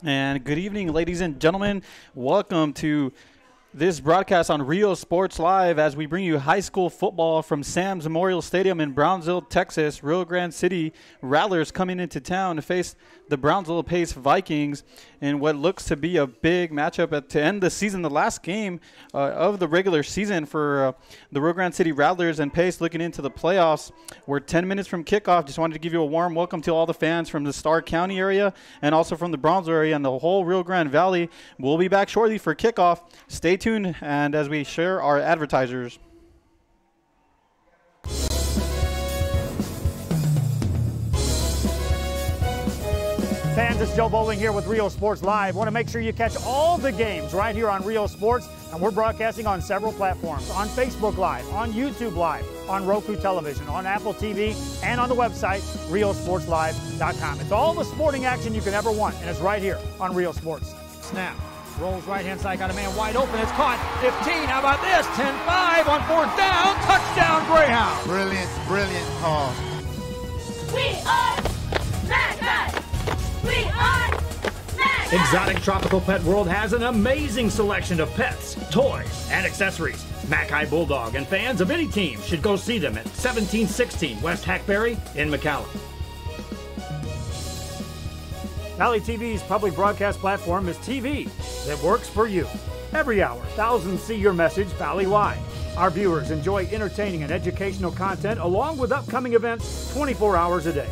And good evening, ladies and gentlemen. Welcome to this broadcast on Rio Sports Live as we bring you high school football from Sam's Memorial Stadium in Brownsville, Texas. Rio Grande City Rattlers coming into town to face the Brownsville Pace Vikings in what looks to be a big matchup to end the season, the last game of the regular season for the Rio Grande City Rattlers and Pace looking into the playoffs. We're 10 minutes from kickoff. Just wanted to give you a warm welcome to all the fans from the Starr County area and also from the Brownsville area and the whole Rio Grande Valley. We'll be back shortly for kickoff. Stay tuned and as we share our advertisers. Fans, it's Joe Bowling here with Rio Sports Live. Want to make sure you catch all the games right here on Rio Sports, and we're broadcasting on several platforms, on Facebook Live, on YouTube Live, on Roku Television, on Apple TV, and on the website, riosportslive.com. It's all the sporting action you can ever want, and it's right here on Rio Sports. Snap. Rolls right-hand side, got a man wide open. It's caught. 15. How about this? 10-5 on fourth down. Touchdown, Greyhound. Brilliant call. We are Mackay. We are Mackay. Exotic Tropical Pet World has an amazing selection of pets, toys, and accessories. Mackay Bulldog and fans of any team should go see them at 1716 West Hackberry in McAllen. Valley TV's public broadcast platform is TV that works for you. Every hour, thousands see your message Valley-wide. Our viewers enjoy entertaining and educational content along with upcoming events 24 hours a day.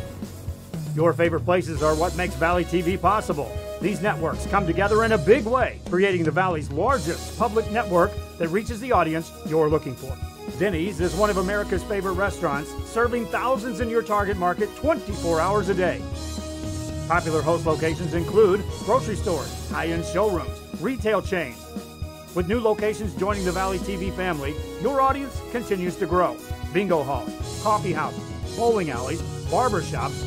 Your favorite places are what makes Valley TV possible. These networks come together in a big way, creating the Valley's largest public network that reaches the audience you're looking for. Denny's is one of America's favorite restaurants, serving thousands in your target market 24 hours a day. Popular host locations include grocery stores, high-end showrooms, retail chains. With new locations joining the Valley TV family, your audience continues to grow. Bingo halls, coffee houses, bowling alleys, barber shops,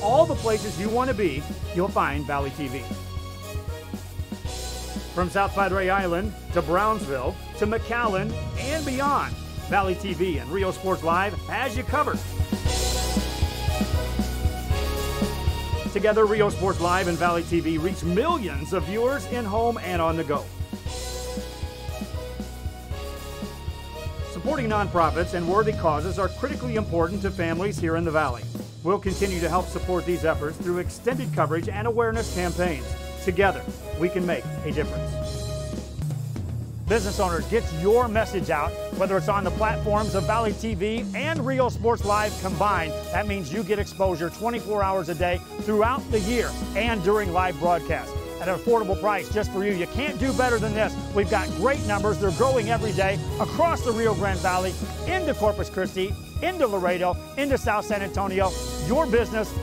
all the places you want to be, you'll find Valley TV. From South Padre Island to Brownsville to McAllen and beyond, Valley TV and Rio Sports Live has you covered. Together, Rio Sports Live and Valley TV reach millions of viewers in home and on the go. Supporting nonprofits and worthy causes are critically important to families here in the Valley. We'll continue to help support these efforts through extended coverage and awareness campaigns. Together, we can make a difference. Business owners, get your message out, whether it's on the platforms of Valley TV and Rio Sports Live combined. That means you get exposure 24 hours a day throughout the year and during live broadcasts at an affordable price just for you. You can't do better than this. We've got great numbers. They're growing every day across the Rio Grande Valley, into Corpus Christi, into Laredo, into South San Antonio. Your business,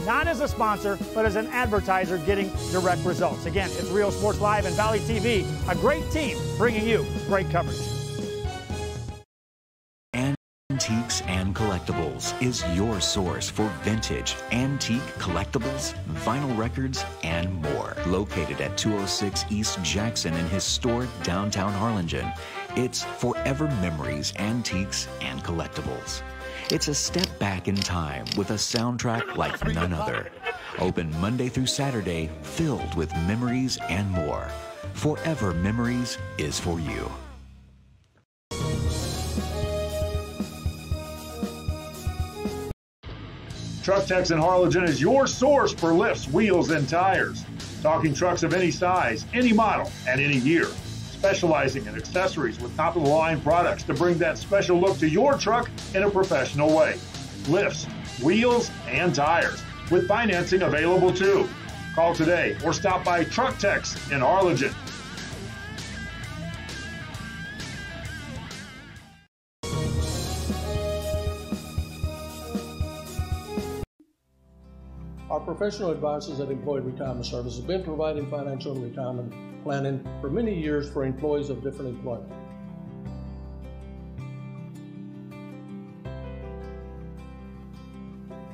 not as a sponsor, but as an advertiser getting direct results. Again, it's Rio Sports Live and Valley TV, a great team bringing you great coverage. Antiques and Collectibles is your source for vintage, antique collectibles, vinyl records, and more. Located at 206 East Jackson in historic downtown Harlingen, it's Forever Memories, Antiques, and Collectibles. It's a step back in time with a soundtrack like none other. Open Monday through Saturday, filled with memories and more. Forever Memories is for you. Truck Techs in Harlingen is your source for lifts, wheels, and tires. Talking trucks of any size, any model, and any year. Specializing in accessories with top-of-the-line products to bring that special look to your truck in a professional way. Lifts, wheels, and tires, with financing available too. Call today or stop by Truck Techs in Harlingen. Our professional advisors at Employee Retirement Service have been providing financial and retirement planning for many years for employees of different employment.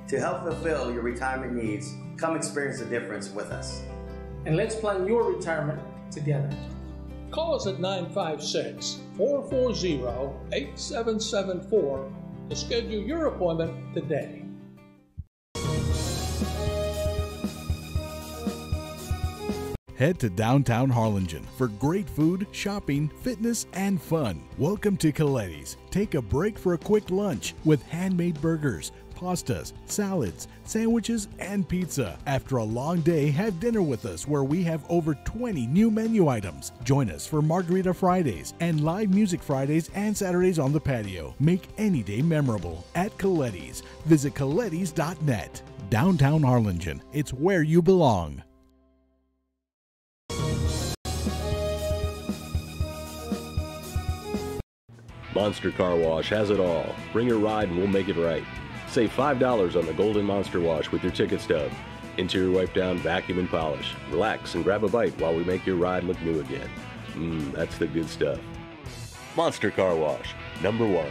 To help fulfill your retirement needs, come experience the difference with us. And let's plan your retirement together. Call us at 956-440-8774 to schedule your appointment today. Head to downtown Harlingen for great food, shopping, fitness, and fun. Welcome to Coletti's. Take a break for a quick lunch with handmade burgers, pastas, salads, sandwiches, and pizza. After a long day, have dinner with us where we have over 20 new menu items. Join us for Margarita Fridays and live music Fridays and Saturdays on the patio. Make any day memorable at Coletti's. Visit colettis.net. Downtown Harlingen. It's where you belong. Monster Car Wash has it all. Bring your ride and we'll make it right. Save $5 on the Golden Monster Wash with your ticket stub. Interior wipe down, vacuum and polish. Relax and grab a bite while we make your ride look new again. That's the good stuff. Monster Car Wash, #1.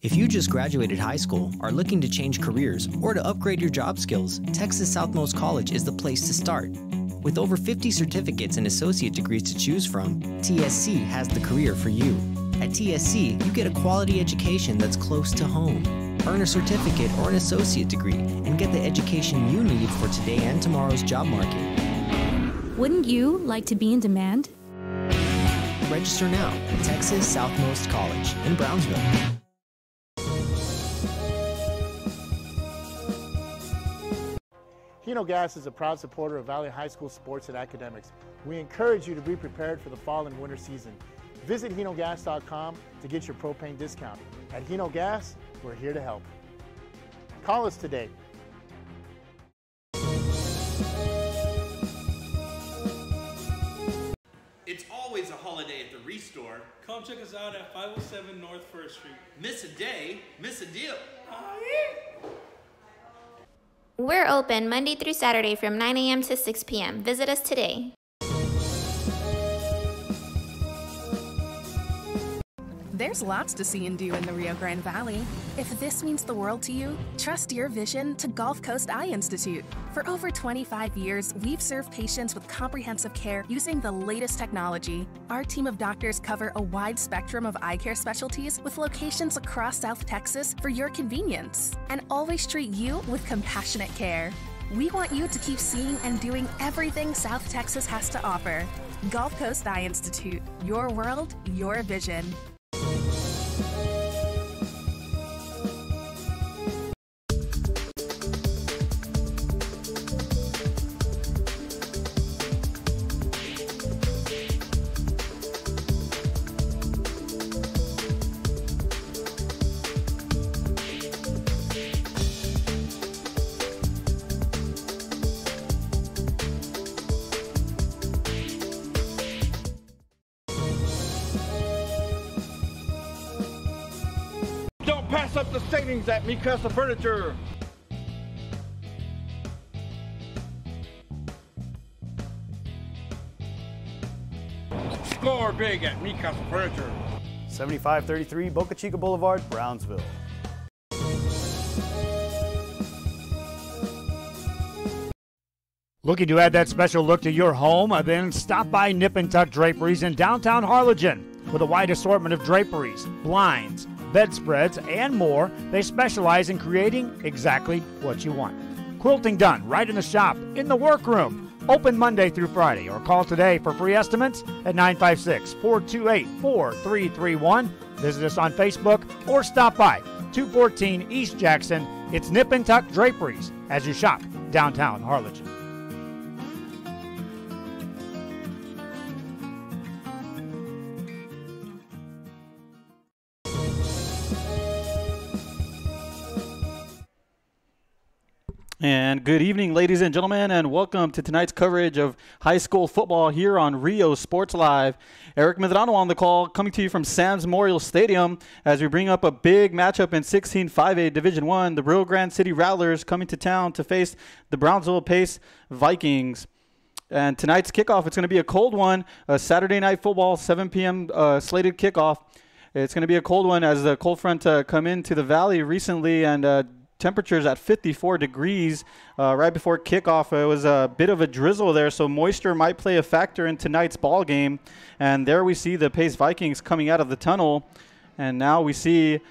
If you just graduated high school, are looking to change careers, or to upgrade your job skills, Texas Southmost College is the place to start. With over 50 certificates and associate degrees to choose from, TSC has the career for you. At TSC, you get a quality education that's close to home. Earn a certificate or an associate degree and get the education you need for today and tomorrow's job market. Wouldn't you like to be in demand? Register now at Texas Southmost College in Brownsville. Hino Gas is a proud supporter of Valley High School sports and academics. We encourage you to be prepared for the fall and winter season. Visit hinogas.com to get your propane discount. At Hino Gas, we're here to help. Call us today. It's always a holiday at the Restore. Come check us out at 507 North 1st Street. Miss a day, miss a deal. We're open Monday through Saturday from 9 a.m. to 6 p.m. Visit us today. There's lots to see and do in the Rio Grande Valley. If this means the world to you, trust your vision to Gulf Coast Eye Institute. For over 25 years, we've served patients with comprehensive care using the latest technology. Our team of doctors cover a wide spectrum of eye care specialties with locations across South Texas for your convenience, and always treat you with compassionate care. We want you to keep seeing and doing everything South Texas has to offer. Gulf Coast Eye Institute, your world, your vision. Pass up the savings at Mikasa Furniture. Score big at Mikasa Furniture. 7533 Boca Chica Boulevard, Brownsville. Looking to add that special look to your home? Then stop by Nip and Tuck Draperies in downtown Harlingen. With a wide assortment of draperies, blinds, bedspreads, and more, they specialize in creating exactly what you want. Quilting done right in the shop, in the workroom. Open Monday through Friday, or call today for free estimates at 956-428-4331. Visit us on Facebook or stop by 214 East Jackson. It's Nip and Tuck Draperies as you shop downtown Harlingen. And good evening, ladies and gentlemen, and welcome to tonight's coverage of high school football here on Rio Sports Live. Eric Medrano on the call, coming to you from Sam's Memorial Stadium as we bring up a big matchup in 16-5A Division I. The Rio Grande City Rattlers coming to town to face the Brownsville Pace Vikings. And tonight's kickoff, it's going to be a cold one, a Saturday night football, 7 p.m. Slated kickoff. It's going to be a cold one as the cold front come into the valley recently, and temperatures at 54 degrees right before kickoff. It was a bit of a drizzle there, so moisture might play a factor in tonight's ball game. And there we see the Pace Vikings coming out of the tunnel. And now we see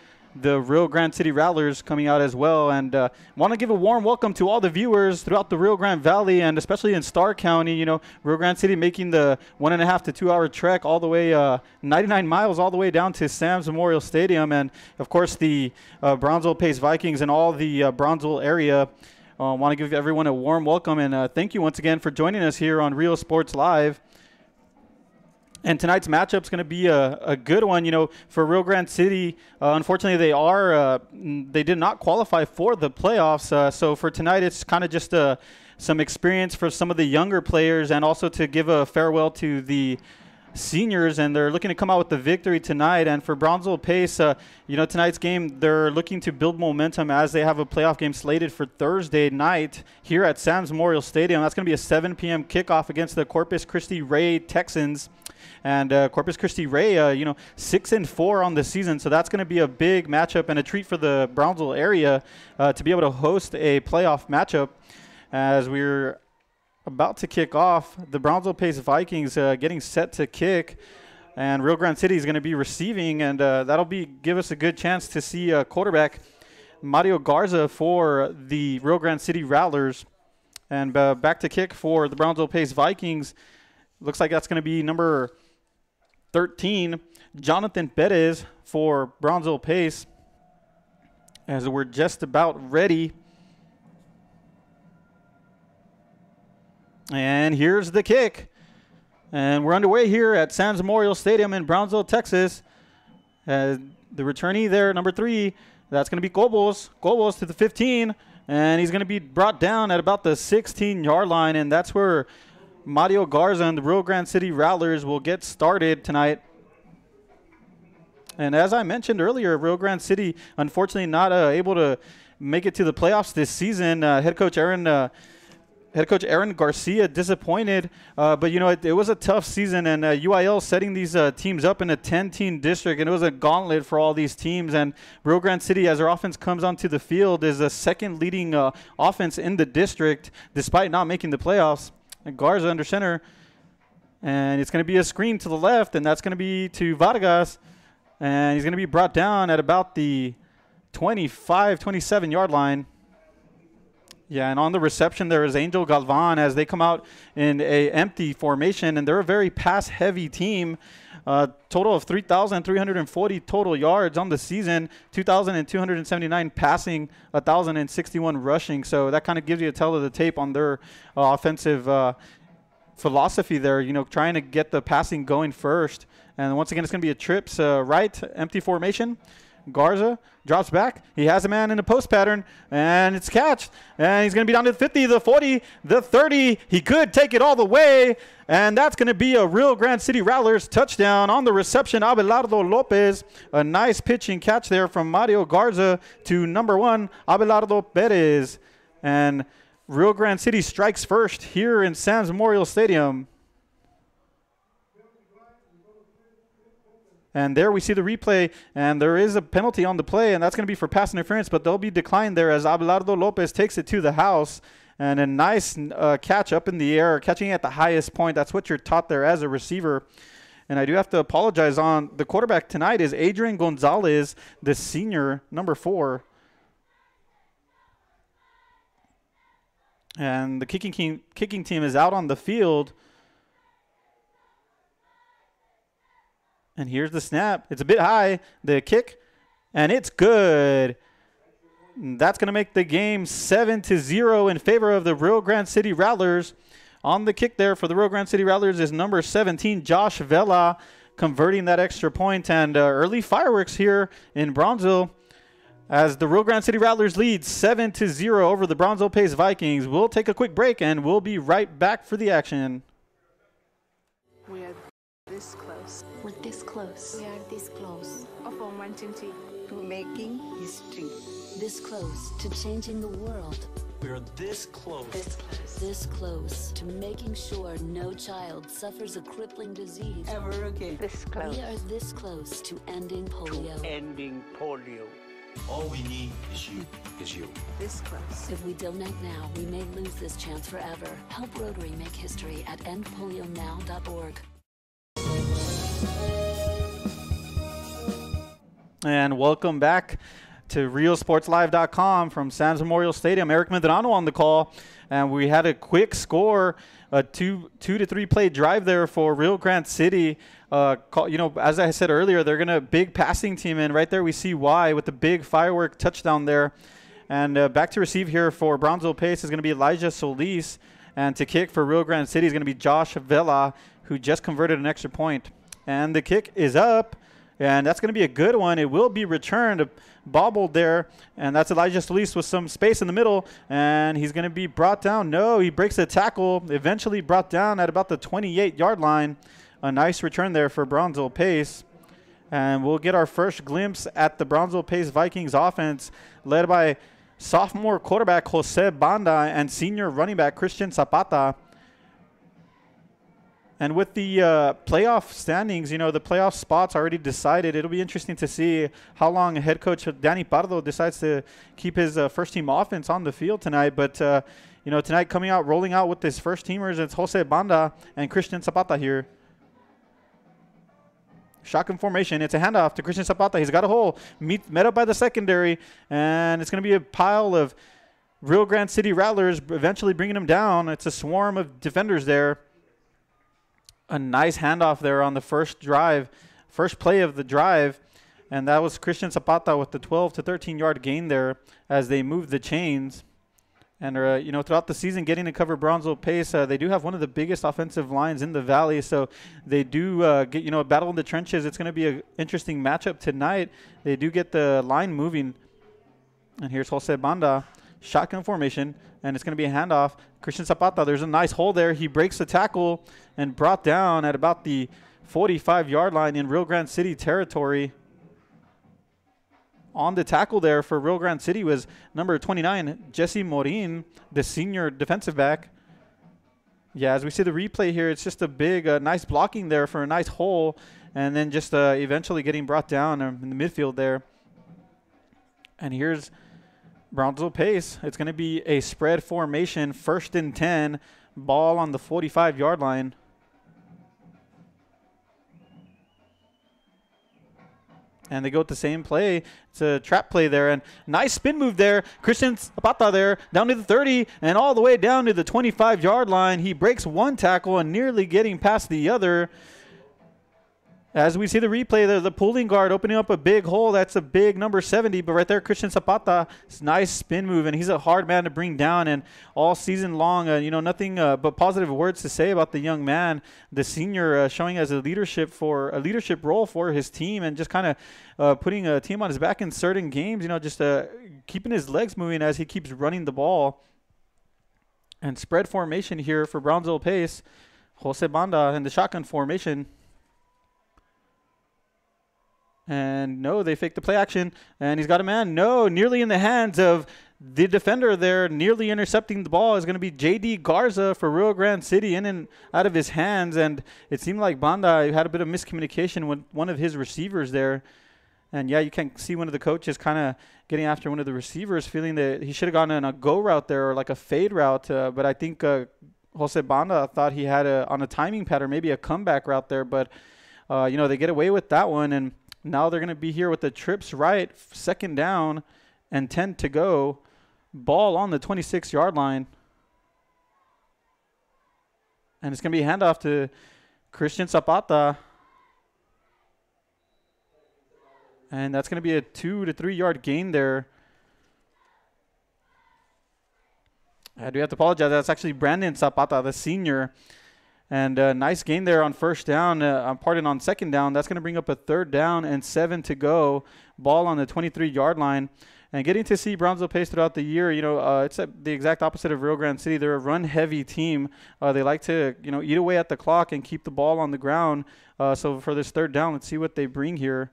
the Rio Grande City Rattlers coming out as well. And want to give a warm welcome to all the viewers throughout the Rio Grande Valley and especially in Starr County. You know, Rio Grande City making the 1.5 to 2 hour trek all the way 99 miles all the way down to Sam's Memorial Stadium. And, of course, the Brownsville Pace Vikings and all the Brownsville area. Want to give everyone a warm welcome and thank you once again for joining us here on Rio Sports Live. And tonight's matchup is going to be a good one, you know, for Rio Grande City. Unfortunately, they did not qualify for the playoffs. So for tonight, it's kind of just some experience for some of the younger players and also to give a farewell to the seniors, and they're looking to come out with the victory tonight. And for Brownsville Pace, you know, tonight's game, they're looking to build momentum as they have a playoff game slated for Thursday night here at Sam's Memorial Stadium. That's going to be a 7 p.m. kickoff against the Corpus Christi Ray Texans. And Corpus Christi Ray, you know, 6-4 on the season, so that's going to be a big matchup and a treat for the Brownsville area to be able to host a playoff matchup. As we're about to kick off, the Brownsville Pace Vikings getting set to kick, and Rio Grande City is going to be receiving, and that'll give us a good chance to see quarterback Mario Garza for the Rio Grande City Rattlers. And back to kick for the Brownsville Pace Vikings. Looks like that's going to be number 13, Jonathan Perez for Brownsville Pace. As we're just about ready. And here's the kick. And we're underway here at Sam's Memorial Stadium in Brownsville, Texas. The returnee there, number 3, that's going to be Cobos. Cobos to the 15. And he's going to be brought down at about the 16-yard line. And that's where Mario Garza and the Rio Grande City Rattlers will get started tonight. And as I mentioned earlier, Rio Grande City, unfortunately not able to make it to the playoffs this season. Head coach Aaron Garcia disappointed, but you know it was a tough season, and UIL setting these teams up in a 10-team district, and it was a gauntlet for all these teams. And Rio Grande City, as their offense comes onto the field, is the second leading offense in the district, despite not making the playoffs. And Garza under center, and it's going to be a screen to the left, and that's going to be to Vargas, and he's going to be brought down at about the 25, 27-yard line. Yeah, and on the reception there is Angel Galvan as they come out in a empty formation, and they're a very pass-heavy team. Total of 3,340 total yards on the season, 2,279 passing, 1,061 rushing. So that kind of gives you a tell of the tape on their offensive philosophy there, you know, trying to get the passing going first. And once again, it's going to be a trips right, empty formation. Garza drops back. He has a man in a post pattern, and it's catched. And he's going to be down to the 50, the 40, the 30. He could take it all the way, and that's going to be a Rio Grande City Rattlers touchdown on the reception. Abelardo Lopez, a nice pitching catch there from Mario Garza to number 1, Abelardo Perez. And Rio Grande City strikes first here in Sam's Memorial Stadium. And there we see the replay, and there is a penalty on the play, and that's going to be for pass interference, but they'll be declined there as Abelardo Lopez takes it to the house. And a nice catch up in the air, catching at the highest point. That's what you're taught there as a receiver. And I do have to apologize on the quarterback tonight is Adrian Gonzalez, the senior, number 4. And the kicking team is out on the field. And here's the snap. It's a bit high, the kick, and it's good. And that's going to make the game 7-0 in favor of the Rio Grande City Rattlers. On the kick there for the Rio Grande City Rattlers is number 17, Josh Vela, converting that extra point. And early fireworks here in Brownsville as the Rio Grande City Rattlers lead 7-0 over the Brownsville Pace Vikings. We'll take a quick break, and we'll be right back for the action. We are this close. We're this close. We are this close. Of wanting to making history. This close to changing the world. We're this close. This close. This close to making sure no child suffers a crippling disease ever again. This close. We are this close to ending polio. Ending polio. All we need is you. This close. If we don't act now, we may lose this chance forever. Help Rotary make history at endpolionow.org. And welcome back to RealSportsLive.com from Sam's Memorial Stadium. Eric Medrano on the call, and we had a quick score, a two to three play drive there for Rio Grande City. As I said earlier, they're gonna big passing team, and right there we see why with the big firework touchdown there. And back to receive here for Brownsville Pace is going to be Elijah Solis, and to kick for Rio Grande City is going to be Josh Vela, who just converted an extra point. And the kick is up, and that's going to be a good one. It will be returned, bobbled there, and that's Elijah Solis with some space in the middle, and he's going to be brought down. No, he breaks the tackle, eventually brought down at about the 28-yard line. A nice return there for Brownsville Pace. And we'll get our first glimpse at the Brownsville Pace Vikings offense, led by sophomore quarterback Jose Banda and senior running back Christian Zapata. And with the playoff standings, the playoff spots already decided. It'll be interesting to see how long head coach Danny Pardo decides to keep his first-team offense on the field tonight. But, tonight rolling out with his first-teamers, it's Jose Banda and Christian Zapata here. Shotgun formation. It's a handoff to Christian Zapata. He's got a hole. Met up by the secondary, and it's going to be a pile of Rio Grande City Rattlers eventually bringing him down. It's a swarm of defenders there. A nice handoff there on the first play of the drive, and that was Christian Zapata with the 12 to 13-yard gain there as they moved the chains. And, throughout the season, getting to cover Brownsville Pace, they do have one of the biggest offensive lines in the valley. So they do get, a battle in the trenches. It's going to be an interesting matchup tonight. They do get the line moving. And here's Jose Banda, shotgun formation, and it's going to be a handoff. Christian Zapata, there's a nice hole there. He breaks the tackle and brought down at about the 45-yard line in Rio Grande City territory. On the tackle there for Rio Grande City was number 29, Jesse Morin, the senior defensive back. Yeah, as we see the replay here, it's just a big, nice blocking there for a nice hole, and then just eventually getting brought down in the midfield there. And here's Brownsville Pace. It's going to be a spread formation, 1st and 10, ball on the 45-yard line. And they go with the same play. It's a trap play there. And nice spin move there. Christian Zapata there down to the 30 and all the way down to the 25-yard line. He breaks one tackle and nearly getting past the other. As we see the replay there, the pulling guard opening up a big hole. That's a big number 70. But right there, Christian Zapata, it's a nice spin move. And he's a hard man to bring down. And all season long, nothing but positive words to say about the young man. The senior showing as a leadership role for his team. And just kind of putting a team on his back in certain games. Just keeping his legs moving as he keeps running the ball. And spread formation here for Brownsville Pace. Jose Banda in the shotgun formation. And no, they fake the play action, and he's got a man. No, nearly in the hands of the defender there, nearly intercepting the ball is going to be J.D. Garza for Rio Grande City, in and out of his hands. And it seemed like Banda had a bit of miscommunication with one of his receivers there. And, yeah, you can see one of the coaches kind of getting after one of the receivers, feeling that he should have gone on a go route there or like a fade route. But I think Jose Banda thought he had on a timing pattern, maybe a comeback route there. But, they get away with that one. And now they're going to be here with the trips right, 2nd down and 10 to go. Ball on the 26-yard line. And it's going to be a handoff to Christian Zapata. And that's going to be a 2 to 3 yard gain there. I do have to apologize. That's actually Brandon Zapata, the senior. And nice gain there on 1st down. On 2nd down. That's going to bring up a 3rd down and 7 to go. Ball on the 23-yard line. And getting to see Brownsville Pace throughout the year, it's the exact opposite of Rio Grande City. They're a run-heavy team. They like to, eat away at the clock and keep the ball on the ground. So for this 3rd down, let's see what they bring here.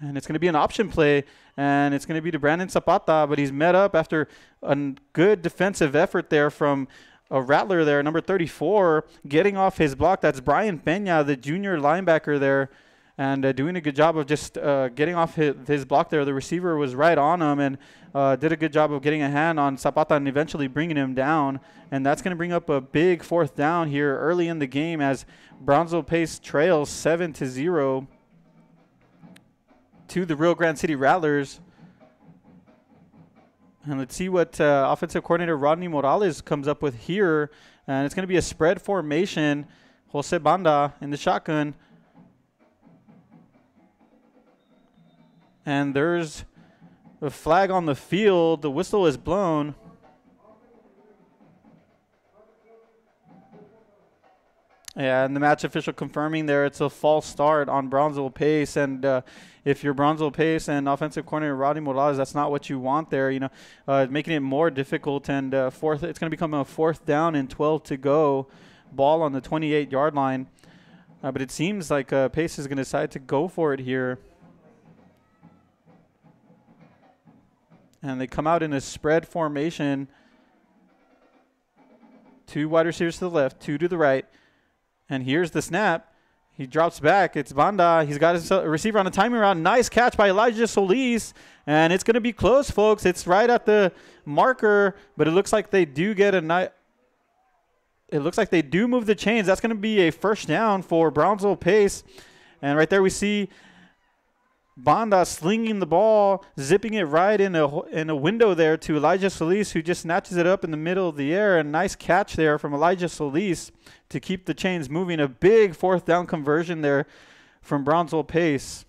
And it's going to be an option play, and it's going to be to Brandon Zapata, but he's met up after a good defensive effort there from a Rattler there, number 34, getting off his block. That's Brian Peña, the junior linebacker there. and doing a good job of just getting off his block there. The receiver was right on him and did a good job of getting a hand on Zapata and eventually bringing him down. And that's going to bring up a big 4th down here early in the game as Brownsville Pace trails 7-0 to the Rio Grande City Rattlers. And let's see what offensive coordinator Rodney Morales comes up with here. And it's going to be a spread formation. Jose Banda in the shotgun. And there's a flag on the field. The whistle is blown. Yeah, and the match official confirming there it's a false start on Brownsville Pace. And if you're Brownsville Pace and offensive coordinator Rodney Morales, that's not what you want there. You know, making it more difficult. And it's going to become a 4th down and 12 to go. Ball on the 28-yard line. But it seems like Pace is going to decide to go for it here. And they come out in a spread formation. 2 wide receivers to the left, 2 to the right. And here's the snap. He drops back. It's Banda. He's got his receiver on a timing route. Nice catch by Elijah Solis. And it's going to be close, folks. It's right at the marker, but it looks like they do get a nice... It looks like they do move the chains. That's going to be a 1st down for Brownsville Pace. And right there we see Banda slinging the ball, zipping it right in a window there to Elijah Solis, who just snatches it up in the middle of the air. A nice catch there from Elijah Solis to keep the chains moving. A big 4th down conversion there from Brownsville Pace.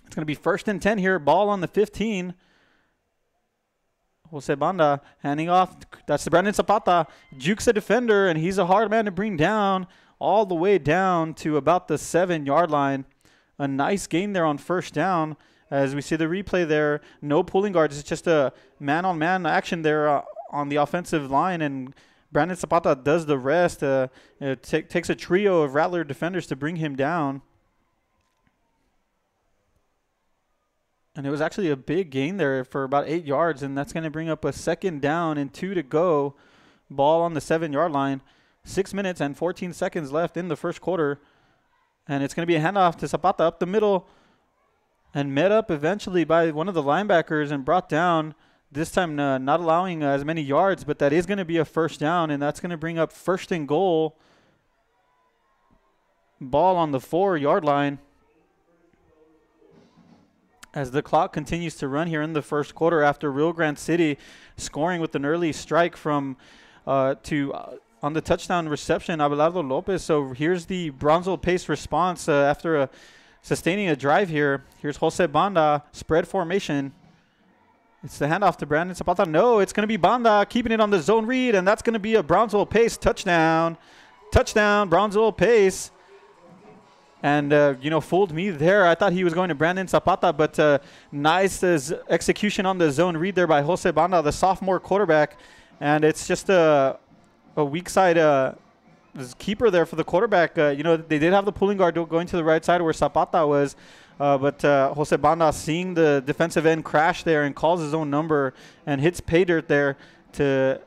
It's going to be 1st and 10 here. Ball on the 15. Jose Banda handing off. That's the Brandon Zapata. Jukes a defender, and he's a hard man to bring down all the way down to about the 7-yard line. A nice gain there on 1st down. As we see the replay there, no pulling guards. It's just a man-on-man action there on the offensive line, and Brandon Zapata does the rest. It takes a trio of Rattler defenders to bring him down. And it was actually a big gain there for about 8 yards, and that's going to bring up a 2nd down and 2 to go. Ball on the 7-yard line. 6 minutes and 14 seconds left in the 1st quarter. And it's going to be a handoff to Zapata up the middle and met up eventually by one of the linebackers and brought down, this time not allowing as many yards, but that is going to be a 1st down, and that's going to bring up 1st and goal. Ball on the 4-yard line as the clock continues to run here in the 1st quarter after Rio Grande City scoring with an early strike from on the touchdown reception, Abelardo Lopez. So here's the Brownsville Pace response after sustaining a drive here. Here's Jose Banda, spread formation. It's the handoff to Brandon Zapata. No, it's going to be Banda keeping it on the zone read, and that's going to be a Brownsville Pace touchdown. Touchdown, Brownsville Pace. And, fooled me there. I thought he was going to Brandon Zapata, but nice execution on the zone read there by Jose Banda, the sophomore quarterback. And it's just a weak side keeper there for the quarterback. They did have the pulling guard going to the right side where Zapata was. But Jose Banda seeing the defensive end crash there and calls his own number and hits pay dirt there to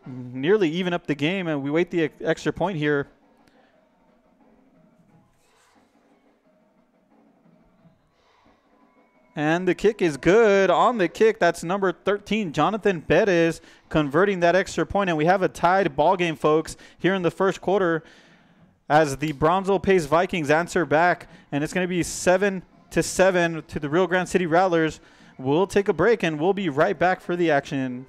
nearly even up the game. And we wait the extra point here. And the kick is good. On the kick, that's number 13, Jonathan Perez, converting that extra point. And we have a tied ball game, folks, here in the 1st quarter as the Brownsville Pace Vikings answer back. And it's going to be 7-7 to the Rio Grande City Rattlers. We'll take a break, and we'll be right back for the action.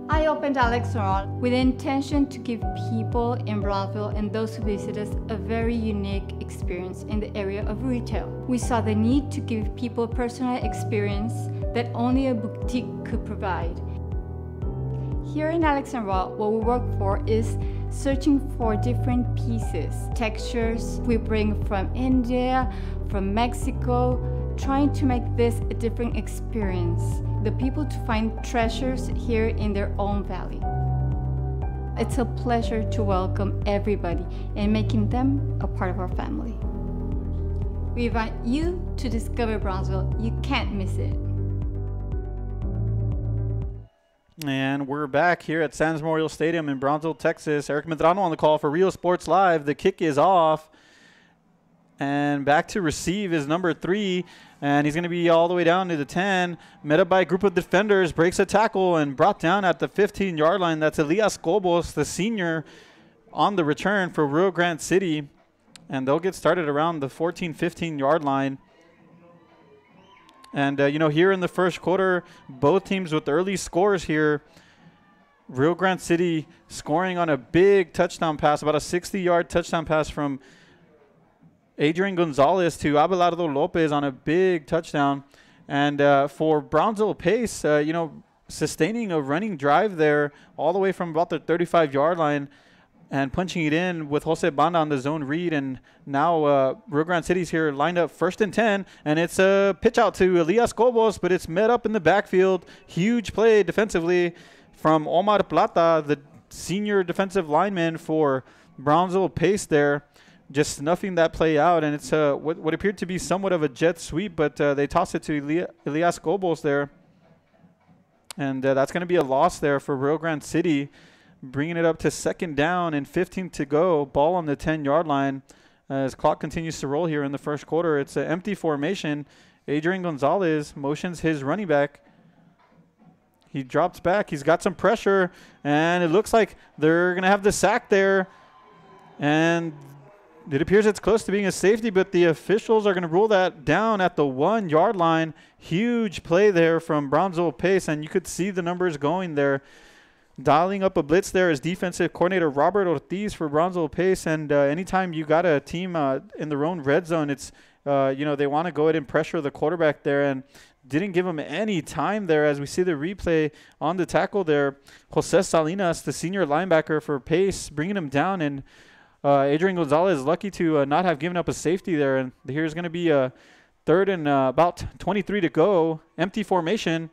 I opened Alex Restaurant with the intention to give people in Brownsville and those who visit us a very unique experience in the area of retail. We saw the need to give people a personal experience that only a boutique could provide. Here in Alex and Raw, what we work for is searching for different pieces, textures we bring from India, from Mexico, trying to make this a different experience. The people to find treasures here in their own valley. It's a pleasure to welcome everybody and making them a part of our family. We invite you to discover Brownsville. You can't miss it. And we're back here at Sands Memorial Stadium in Brownsville, Texas. Eric Medrano on the call for Rio Sports Live. The kick is off. And back to receive is number 3. And he's going to be all the way down to the 10. Met up by a group of defenders. Breaks a tackle and brought down at the 15-yard line. That's Elias Cobos, the senior, on the return for Rio Grande City. And they'll get started around the 14, 15-yard line. And, here in the first quarter, both teams with early scores here. Rio Grande City scoring on a big touchdown pass, about a 60-yard touchdown pass from Adrian Gonzalez to Abelardo Lopez on a big touchdown. And for Brownsville Pace, sustaining a running drive there all the way from about the 35-yard line and punching it in with Jose Banda on the zone read. And now Rio Grande City's here lined up 1st and 10. And it's a pitch out to Elias Cobos, but it's met up in the backfield. Huge play defensively from Omar Plata, the senior defensive lineman for Brownsville Pace there. Just snuffing that play out. And it's what appeared to be somewhat of a jet sweep, but they toss it to Elias Cobos there. And that's going to be a loss there for Rio Grande City. Bringing it up to 2nd down and 15 to go. Ball on the 10-yard line as clock continues to roll here in the first quarter. It's an empty formation. Adrian Gonzalez motions his running back. He drops back. He's got some pressure, and it looks like they're going to have the sack there. And it appears it's close to being a safety, but the officials are going to rule that down at the 1-yard line. Huge play there from Brownsville Pace, and you could see the numbers going there. Dialing up a blitz there is defensive coordinator Robert Ortiz for Brownsville Pace. And anytime you got a team in their own red zone, it's, they want to go ahead and pressure the quarterback there, and didn't give him any time there. As we see the replay on the tackle there, Jose Salinas, the senior linebacker for Pace, bringing him down. And Adrian Gonzalez is lucky to not have given up a safety there. And here's going to be a 3rd and about 23 to go. Empty formation.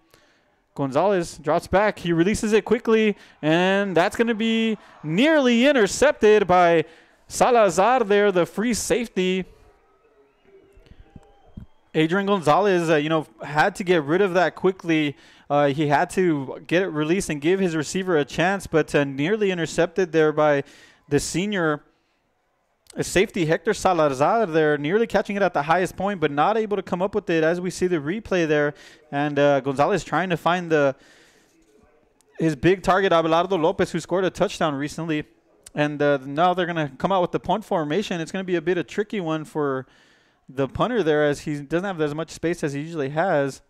Gonzalez drops back. He releases it quickly, and that's going to be nearly intercepted by Salazar there, the free safety. Adrian Gonzalez, had to get rid of that quickly. He had to get it released and give his receiver a chance, but nearly intercepted there by the senior safety Hector Salazar there, nearly catching it at the highest point, but not able to come up with it as we see the replay there. And Gonzalez trying to find his big target, Abelardo Lopez, who scored a touchdown recently. And now they're going to come out with the punt formation. It's going to be a bit of a tricky one for the punter there, as he doesn't have as much space as he usually has.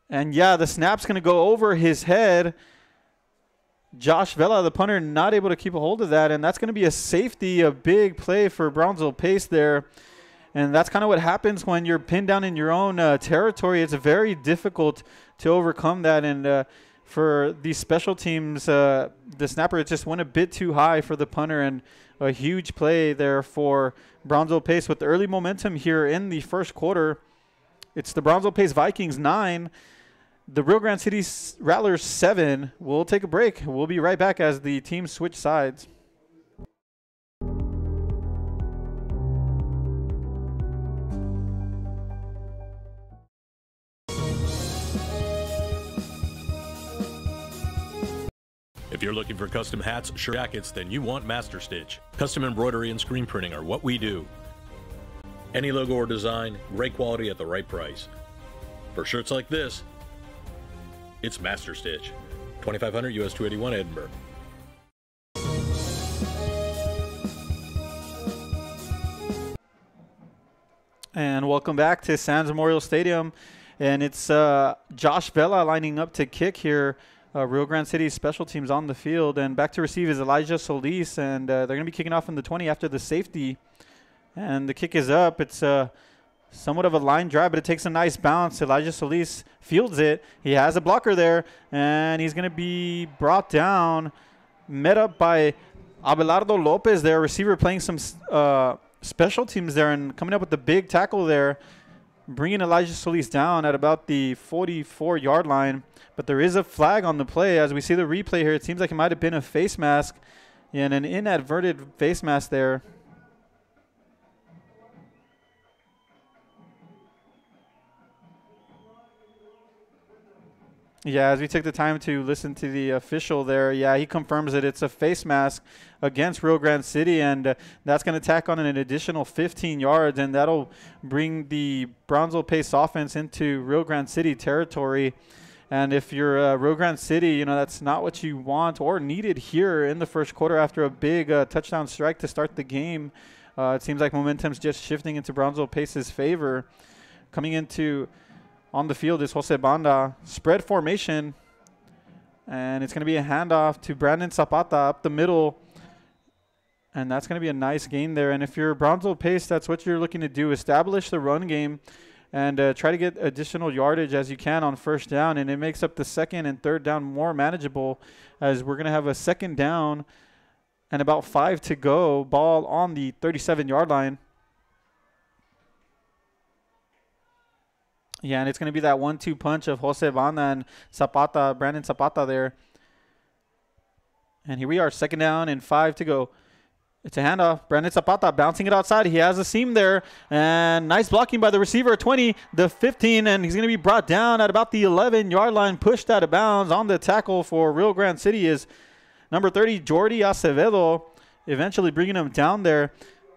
And, yeah, the snap's going to go over his head. Josh Vela, the punter, not able to keep a hold of that, and that's going to be a safety, a big play for Brownsville Pace there. And that's kind of what happens when you're pinned down in your own territory. It's very difficult to overcome that, and for these special teams, the snapper just went a bit too high for the punter, and a huge play there for Brownsville Pace with early momentum here in the first quarter. It's the Brownsville Pace Vikings 9. The Rio Grande City Rattlers 7. We'll take a break. We'll be right back as the teams switch sides. If you're looking for custom hats, shirt, jackets, then you want Master Stitch. Custom embroidery and screen printing are what we do. Any logo or design, great quality at the right price. For shirts like this, it's Master Stitch, 2500 US 281 Edinburgh. And welcome back to Sands Memorial Stadium. And it's Josh Vela lining up to kick here. Rio Grande City special teams on the field. And back to receive is Elijah Solis. And they're going to be kicking off in the 20 after the safety. And the kick is up. It's somewhat of a line drive, but it takes a nice bounce. Elijah Solis fields it. He has a blocker there, and he's going to be brought down, met up by Abelardo Lopez there, receiver playing some special teams there and coming up with the big tackle there, bringing Elijah Solis down at about the 44-yard line. But there is a flag on the play. As we see the replay here, it seems like it might have been a face mask and an inadvertent face mask there. Yeah, as we took the time to listen to the official there, yeah, he confirms that it's a face mask against Rio Grande City, and that's going to tack on an additional 15 yards, and that'll bring the Brownsville Pace offense into Rio Grande City territory. And if you're Rio Grande City, that's not what you want or needed here in the first quarter after a big touchdown strike to start the game. It seems like momentum's just shifting into Brownsville Pace's favor. Coming into on the field is Jose Banda. Spread formation. And it's going to be a handoff to Brandon Zapata up the middle. And that's going to be a nice gain there. And if you're Brownsville Pace, that's what you're looking to do. Establish the run game and try to get additional yardage as you can on first down. And it makes up the second and third down more manageable, as we're going to have a second down and about 5 to go. Ball on the 37-yard line. Yeah, and it's going to be that 1-2 punch of Jose Banda and Zapata, Brandon Zapata there. And here we are, second down and 5 to go. It's a handoff. Brandon Zapata bouncing it outside. He has a seam there. And nice blocking by the receiver, 20, the 15, and he's going to be brought down at about the 11-yard line, pushed out of bounds. On the tackle for Rio Grande City is number 30, Jordi Acevedo, eventually bringing him down there.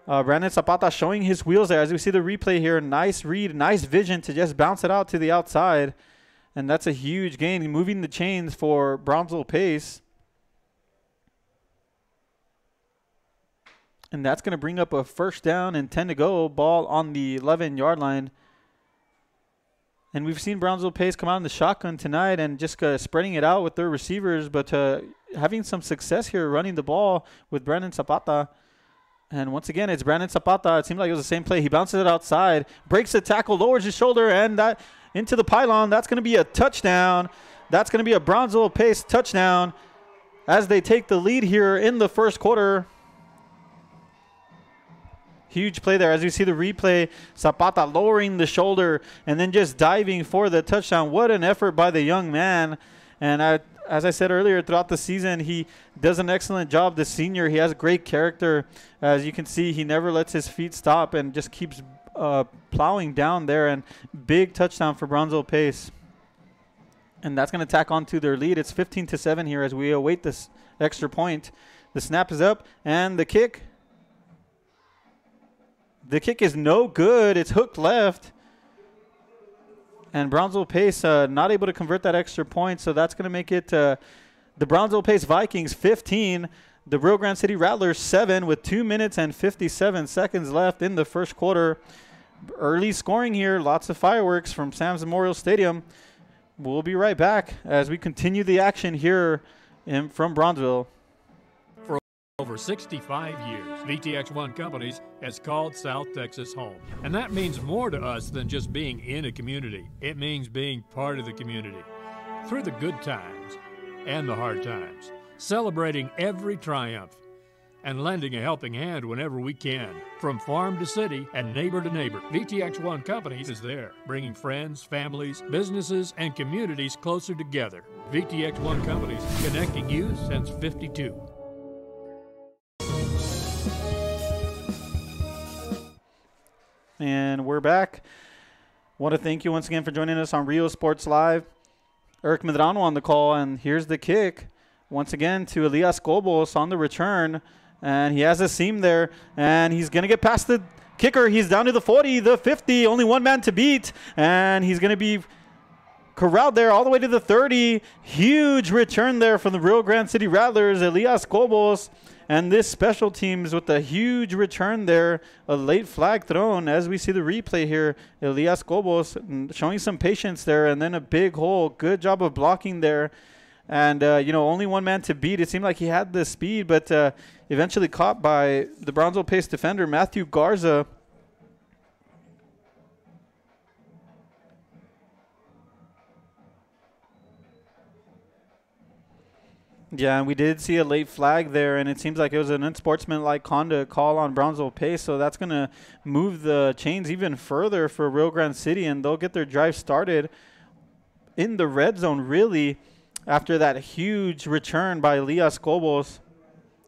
Brandon Zapata showing his wheels there. As we see the replay here, nice read, nice vision to just bounce it out to the outside. And that's a huge gain, moving the chains for Brownsville Pace. And that's going to bring up a first down and 10 to go. Ball on the 11-yard line. And we've seen Brownsville Pace come out in the shotgun tonight and just spreading it out with their receivers, but having some success here running the ball with Brandon Zapata. And once again, it's Brandon Zapata. It seemed like it was the same play. He bounces it outside, breaks the tackle, lowers his shoulder, and that into the pylon. That's going to be a touchdown. That's going to be a Brownsville Pace touchdown as they take the lead here in the first quarter. Huge play there. As you see the replay, Zapata lowering the shoulder and then just diving for the touchdown. What an effort by the young man. And as I said earlier, throughout the season, he does an excellent job. The senior, he has great character. As you can see, he never lets his feet stop and just keeps plowing down there. And big touchdown for Brownsville Pace. And that's going to tack on to their lead. It's 15-7 here as we await this extra point. The snap is up and the kick. The kick is no good. It's hooked left. And Brownsville Pace not able to convert that extra point, so that's going to make it the Brownsville Pace Vikings 15, the Rio Grande City Rattlers 7 with 2 minutes and 57 seconds left in the first quarter. Early scoring here, lots of fireworks from Sam's Memorial Stadium. We'll be right back as we continue the action here from Brownsville. Over 65 years, VTX1 Companies has called South Texas home. And that means more to us than just being in a community. It means being part of the community. Through the good times and the hard times, celebrating every triumph and lending a helping hand whenever we can. From farm to city and neighbor to neighbor, VTX1 Companies is there, bringing friends, families, businesses, and communities closer together. VTX1 Companies, connecting you since '52. And we're back. Want to thank you once again for joining us on Rio Sports Live. Eric Medrano on the call, and here's the kick. Once again to Elias Cobos on the return, and he has a seam there, and he's going to get past the kicker. He's down to the 40, the 50, only one man to beat, and he's going to be corralled there all the way to the 30. Huge return there from the Rio Grande City Rattlers, Elias Cobos. And this special teams with a huge return there, a late flag thrown. As we see the replay here, Elias Cobos showing some patience there, and then a big hole. Good job of blocking there. And, only one man to beat. It seemed like he had the speed, but eventually caught by the Brownsville Pace defender, Matthew Garza. Yeah, and we did see a late flag there, and it seems like it was an unsportsmanlike conduct call on Brownsville Pace, so that's going to move the chains even further for Rio Grande City, and they'll get their drive started in the red zone, really, after that huge return by Elias Cobos.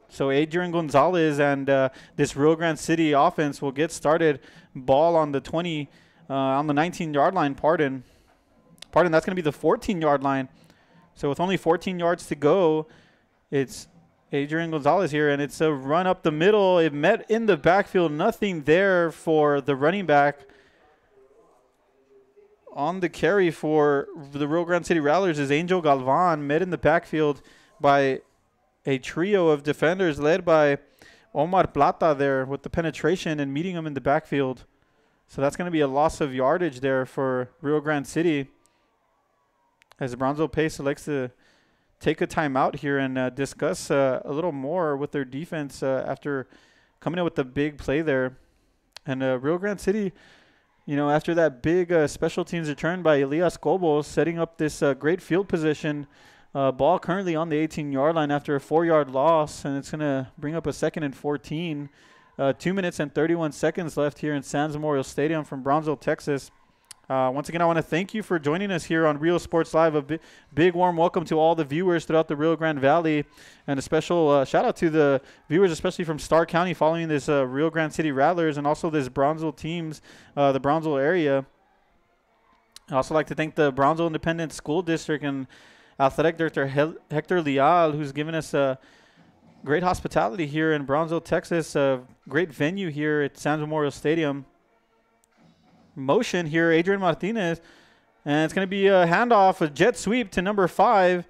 So Adrian Gonzalez and this Rio Grande City offense will get started. Ball on the 20, on the 19-yard line, pardon. That's going to be the 14-yard line. So with only 14 yards to go, it's Adrian Gonzalez here, and it's a run up the middle. It met in the backfield. Nothing there for the running back. On the carry for the Rio Grande City Rattlers is Angel Galvan, met in the backfield by a trio of defenders led by Omar Plata there with the penetration and meeting him in the backfield. So that's going to be a loss of yardage there for Rio Grande City, as Brownsville Pace likes to take a timeout here and discuss a little more with their defense after coming in with the big play there. And Rio Grande City, you know, after that big special teams return by Elias Cobos, setting up this great field position, ball currently on the 18-yard line after a 4-yard loss, and it's going to bring up a 2nd and 14. 2 minutes and 31 seconds left here in Sands Memorial Stadium from Brownsville, Texas. Once again, I want to thank you for joining us here on Real Sports Live. A big warm welcome to all the viewers throughout the Rio Grande Valley, and a special shout out to the viewers, especially from Starr County, following this Rio Grande City Rattlers and also this Brownsville teams, the Brownsville area. I'd also like to thank the Brownsville Independent School District and Athletic Director Hector Leal, who's given us great hospitality here in Brownsville, Texas. A great venue here at Sands Memorial Stadium. Motion here, Adrian Martinez, and it's going to be a handoff, a jet sweep to number 5,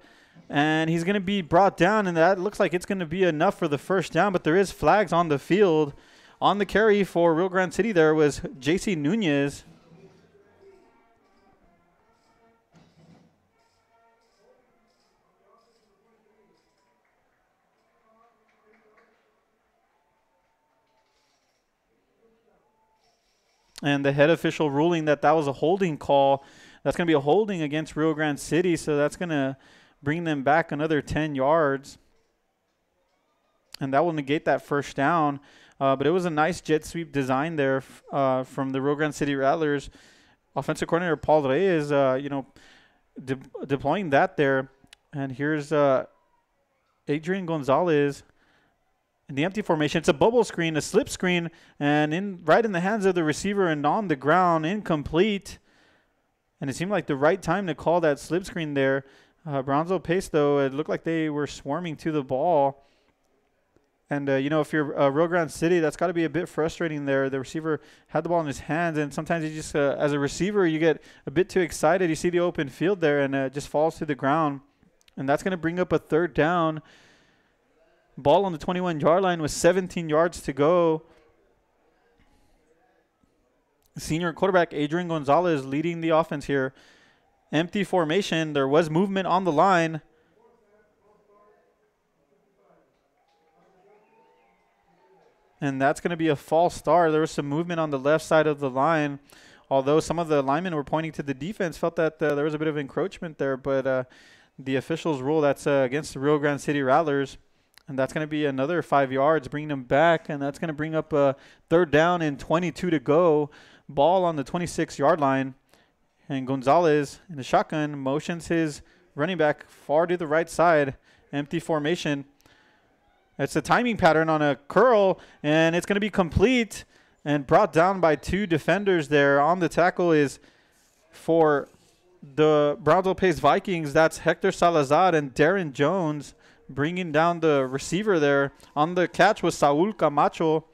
and he's going to be brought down, and that looks like it's going to be enough for the first down, but there is flags on the field. On the carry for Rio Grande City there was JC Nunez. And the head official ruling that was a holding call. That's going to be a holding against Rio Grande City, so that's going to bring them back another 10 yards. And that will negate that first down. But it was a nice jet sweep design there from the Rio Grande City Rattlers. Offensive coordinator Paul Reyes, deploying that there. And here's Adrian Gonzalez. In the empty formation, it's a bubble screen, a slip screen, and right in the hands of the receiver and on the ground, incomplete. And it seemed like the right time to call that slip screen there. Brownsville Pace, though, it looked like they were swarming to the ball. And, if you're Rio Grande City, that's got to be a bit frustrating there. The receiver had the ball in his hands, and sometimes you just, as a receiver, you get a bit too excited. You see the open field there, and it just falls to the ground. And that's going to bring up a 3rd down. Ball on the 21-yard line with 17 yards to go. Senior quarterback Adrian Gonzalez leading the offense here. Empty formation. There was movement on the line. And that's going to be a false start. There was some movement on the left side of the line. Although some of the linemen were pointing to the defense, felt that there was a bit of encroachment there. But the officials rule that's against the Rio Grande City Rattlers. And that's going to be another 5 yards, bringing them back. And that's going to bring up a 3rd down and 22 to go. Ball on the 26-yard line. And Gonzalez in the shotgun motions his running back far to the right side. Empty formation. It's a timing pattern on a curl, and it's going to be complete and brought down by 2 defenders there. On the tackle is for the Brownsville Pace Vikings. That's Hector Salazar and Darren Jones, bringing down the receiver there. On the catch was Saul Camacho.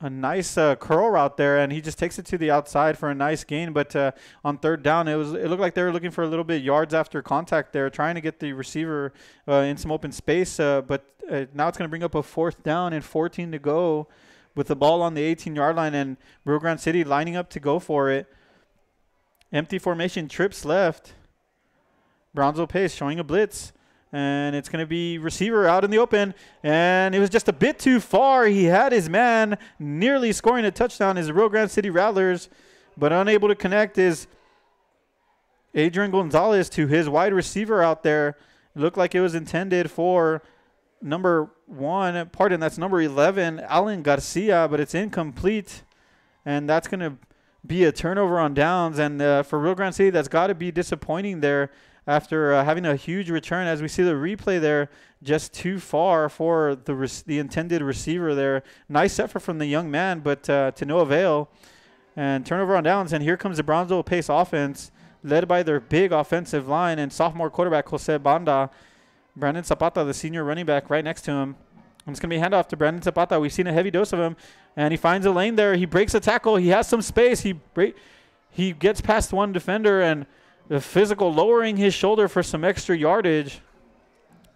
A nice curl route there, and he just takes it to the outside for a nice gain. But on 3rd down, it looked like they were looking for a little bit yards after contact there, trying to get the receiver in some open space. But now it's going to bring up a 4th down and 14 to go with the ball on the 18-yard line, and Rio Grande City lining up to go for it. Empty formation, trips left. Brownsville Pace showing a blitz, and it's going to be receiver out in the open, and it was just a bit too far. He had his man nearly scoring a touchdown as the Rio Grande City Rattlers, but unable to connect is Adrian Gonzalez to his wide receiver out there. It looked like it was intended for number 11, Alan Garcia, but it's incomplete, and that's going to be a turnover on downs. And for Rio Grande City, that's got to be disappointing there. After having a huge return, as we see the replay there, just too far for the intended receiver there. Nice effort from the young man, but to no avail. And turnover on downs, and here comes the Brownsville Pace offense, led by their big offensive line and sophomore quarterback Jose Banda. Brandon Zapata, the senior running back, right next to him. And it's going to be a handoff to Brandon Zapata. We've seen a heavy dose of him, and he finds a lane there. He breaks a tackle. He has some space. He gets past one defender, and the physical lowering his shoulder for some extra yardage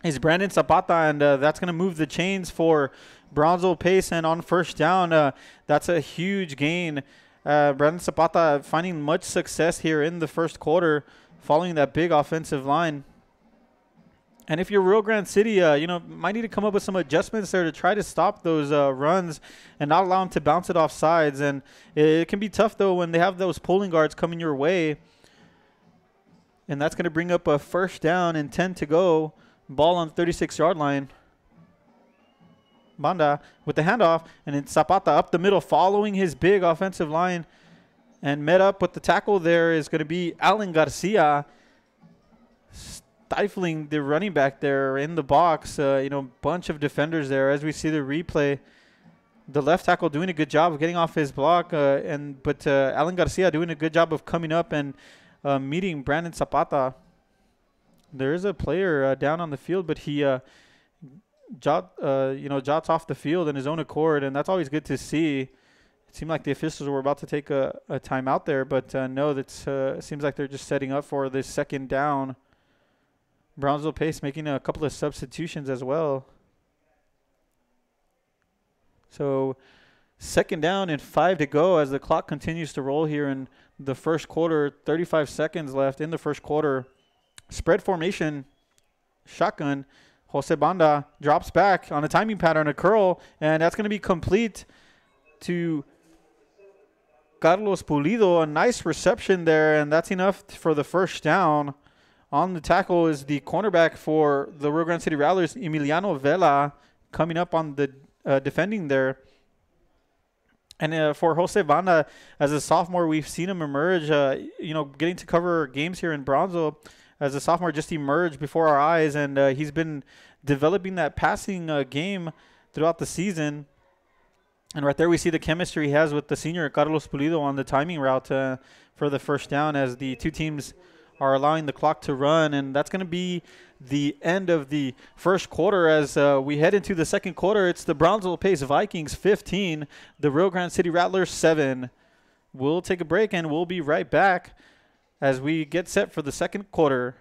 is Brandon Zapata, and that's going to move the chains for Brownsville Pace. And on first down, that's a huge gain. Brandon Zapata finding much success here in the first quarter following that big offensive line. And if you're Rio Grande City, might need to come up with some adjustments there to try to stop those runs and not allow them to bounce it off sides. And it can be tough, though, when they have those pulling guards coming your way. And that's going to bring up a first down and 10 to go. Ball on the 36-yard line. Banda with the handoff, and it's Zapata up the middle following his big offensive line. And met up with the tackle there is going to be Alan Garcia, stifling the running back there in the box. Bunch of defenders there as we see the replay. The left tackle doing a good job of getting off his block, but Alan Garcia doing a good job of coming up and meeting Brandon Zapata. There is a player down on the field, but he jots off the field in his own accord, and that's always good to see. It seemed like the officials were about to take a timeout there, but no, it seems like they're just setting up for this second down. Brownsville Pace making a couple of substitutions as well. So second down and 5 to go as the clock continues to roll here in the first quarter. 35 seconds left in the first quarter. Spread formation, shotgun. Jose Banda drops back on a timing pattern, a curl, and that's going to be complete to Carlos Pulido. A nice reception there, and that's enough for the first down. On the tackle is the cornerback for the Rio Grande City Rattlers, Emiliano Vela, coming up on the defending there. And for Jose Banda, as a sophomore, we've seen him emerge, getting to cover games here in Brownsville. As a sophomore, just emerged before our eyes, and he's been developing that passing game throughout the season. And right there we see the chemistry he has with the senior Carlos Pulido on the timing route for the first down as the two teams are allowing the clock to run. And that's going to be the end of the first quarter. As we head into the second quarter, it's the Brownsville Pace Vikings 15, the Rio Grande City Rattlers 7. We'll take a break, and we'll be right back as we get set for the second quarter.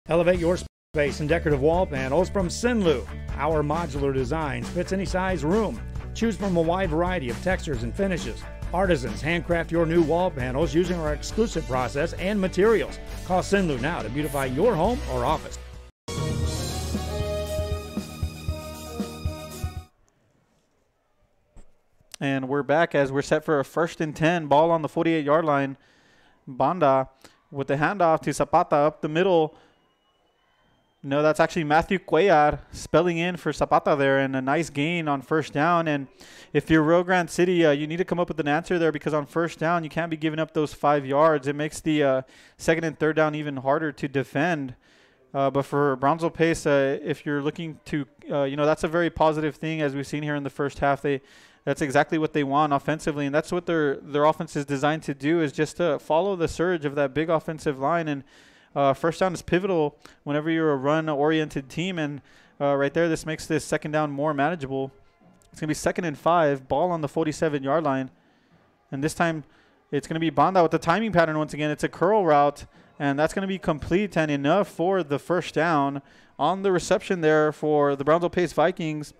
Elevate your space in decorative wall panels from Sinlu. Our modular designs fits any size room. Choose from a wide variety of textures and finishes. Artisans handcraft your new wall panels using our exclusive process and materials. Call Sinlu now to beautify your home or office. And we're back as we're set for a 1st and 10. Ball on the 48-yard line. Banda with the handoff to Zapata up the middle. No, that's actually Matthew Cuellar spelling in for Zapata there, and a nice gain on first down. And if you're Rio Grande City, you need to come up with an answer there, because on first down, you can't be giving up those 5 yards. It makes the second and third down even harder to defend. But for Brownsville Pace, if you're looking to, that's a very positive thing, as we've seen here in the first half. That's exactly what they want offensively, and that's what their offense is designed to do, is just to follow the surge of that big offensive line. And first down is pivotal whenever you're a run-oriented team, and right there, this makes this second down more manageable. It's going to be 2nd and 5, ball on the 47-yard line, and this time it's going to be Banda with the timing pattern once again. It's a curl route, and that's going to be complete and enough for the first down. On the reception there for the Brownsville Pace Vikings,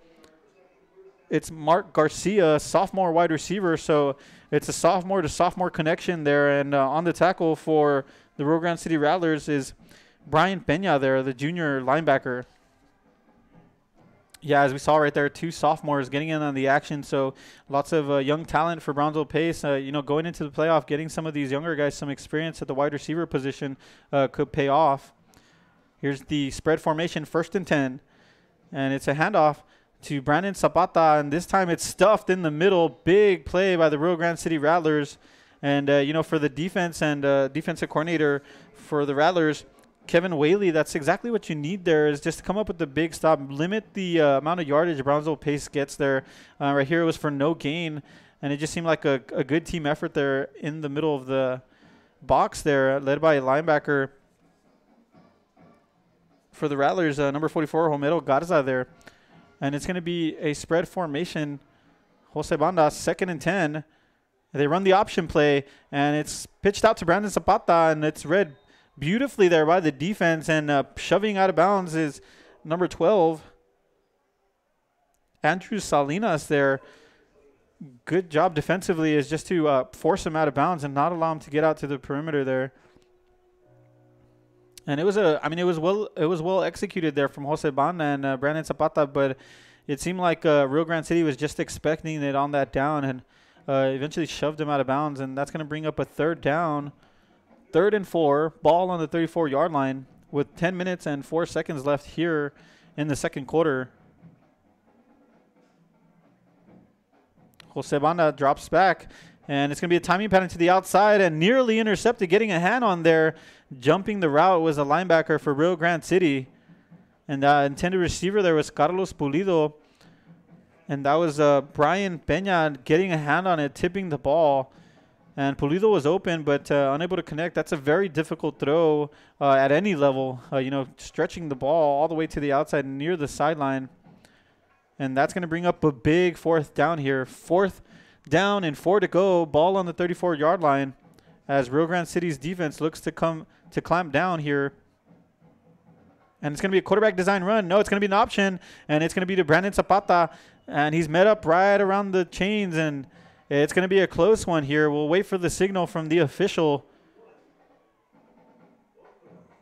it's Mark Garcia, sophomore wide receiver, so it's a sophomore to sophomore connection there. And on the tackle for the Rio Grande City Rattlers is Brian Peña there, the junior linebacker. Yeah, as we saw right there, 2 sophomores getting in on the action, so lots of young talent for Brownsville Pace. Going into the playoff, getting some of these younger guys some experience at the wide receiver position could pay off. Here's the spread formation, 1st and 10, and it's a handoff to Brandon Zapata, and this time it's stuffed in the middle. Big play by the Rio Grande City Rattlers. And, for the defense and defensive coordinator for the Rattlers, Kevin Whaley, that's exactly what you need there, is just to come up with the big stop, limit the amount of yardage Brownsville Pace gets there. Right here it was for no gain. And it just seemed like a good team effort there in the middle of the box there, led by a linebacker for the Rattlers, number 44, Homero Garza there. And it's going to be a spread formation. Jose Banda, 2nd and 10. They run the option play, and it's pitched out to Brandon Zapata, and it's read beautifully there by the defense. And shoving out of bounds is number 12, Andrew Salinas there. Good job defensively is just to force him out of bounds and not allow him to get out to the perimeter there. And it was well executed there from Jose Banda and Brandon Zapata, but it seemed like Rio Grande City was just expecting it on that down and eventually shoved him out of bounds, and that's going to bring up a 3rd down, 3rd and 4, ball on the 34-yard line with 10 minutes and 4 seconds left here in the 2nd quarter. Jose Banda drops back, and it's going to be a timing pattern to the outside and nearly intercepted, getting a hand on there. Jumping the route was a linebacker for Rio Grande City. And the intended receiver there was Carlos Pulido. And that was Brian Peña getting a hand on it, tipping the ball. And Pulido was open but unable to connect. That's a very difficult throw at any level, stretching the ball all the way to the outside near the sideline. And that's going to bring up a big 4th down here. 4th down and 4 to go. Ball on the 34-yard line as Rio Grande City's defense looks to clamp down here. And it's going to be a quarterback design run. No, it's going to be an option, and it's going to be to Brandon Zapata. And he's met up right around the chains, and it's going to be a close one here. We'll wait for the signal from the official.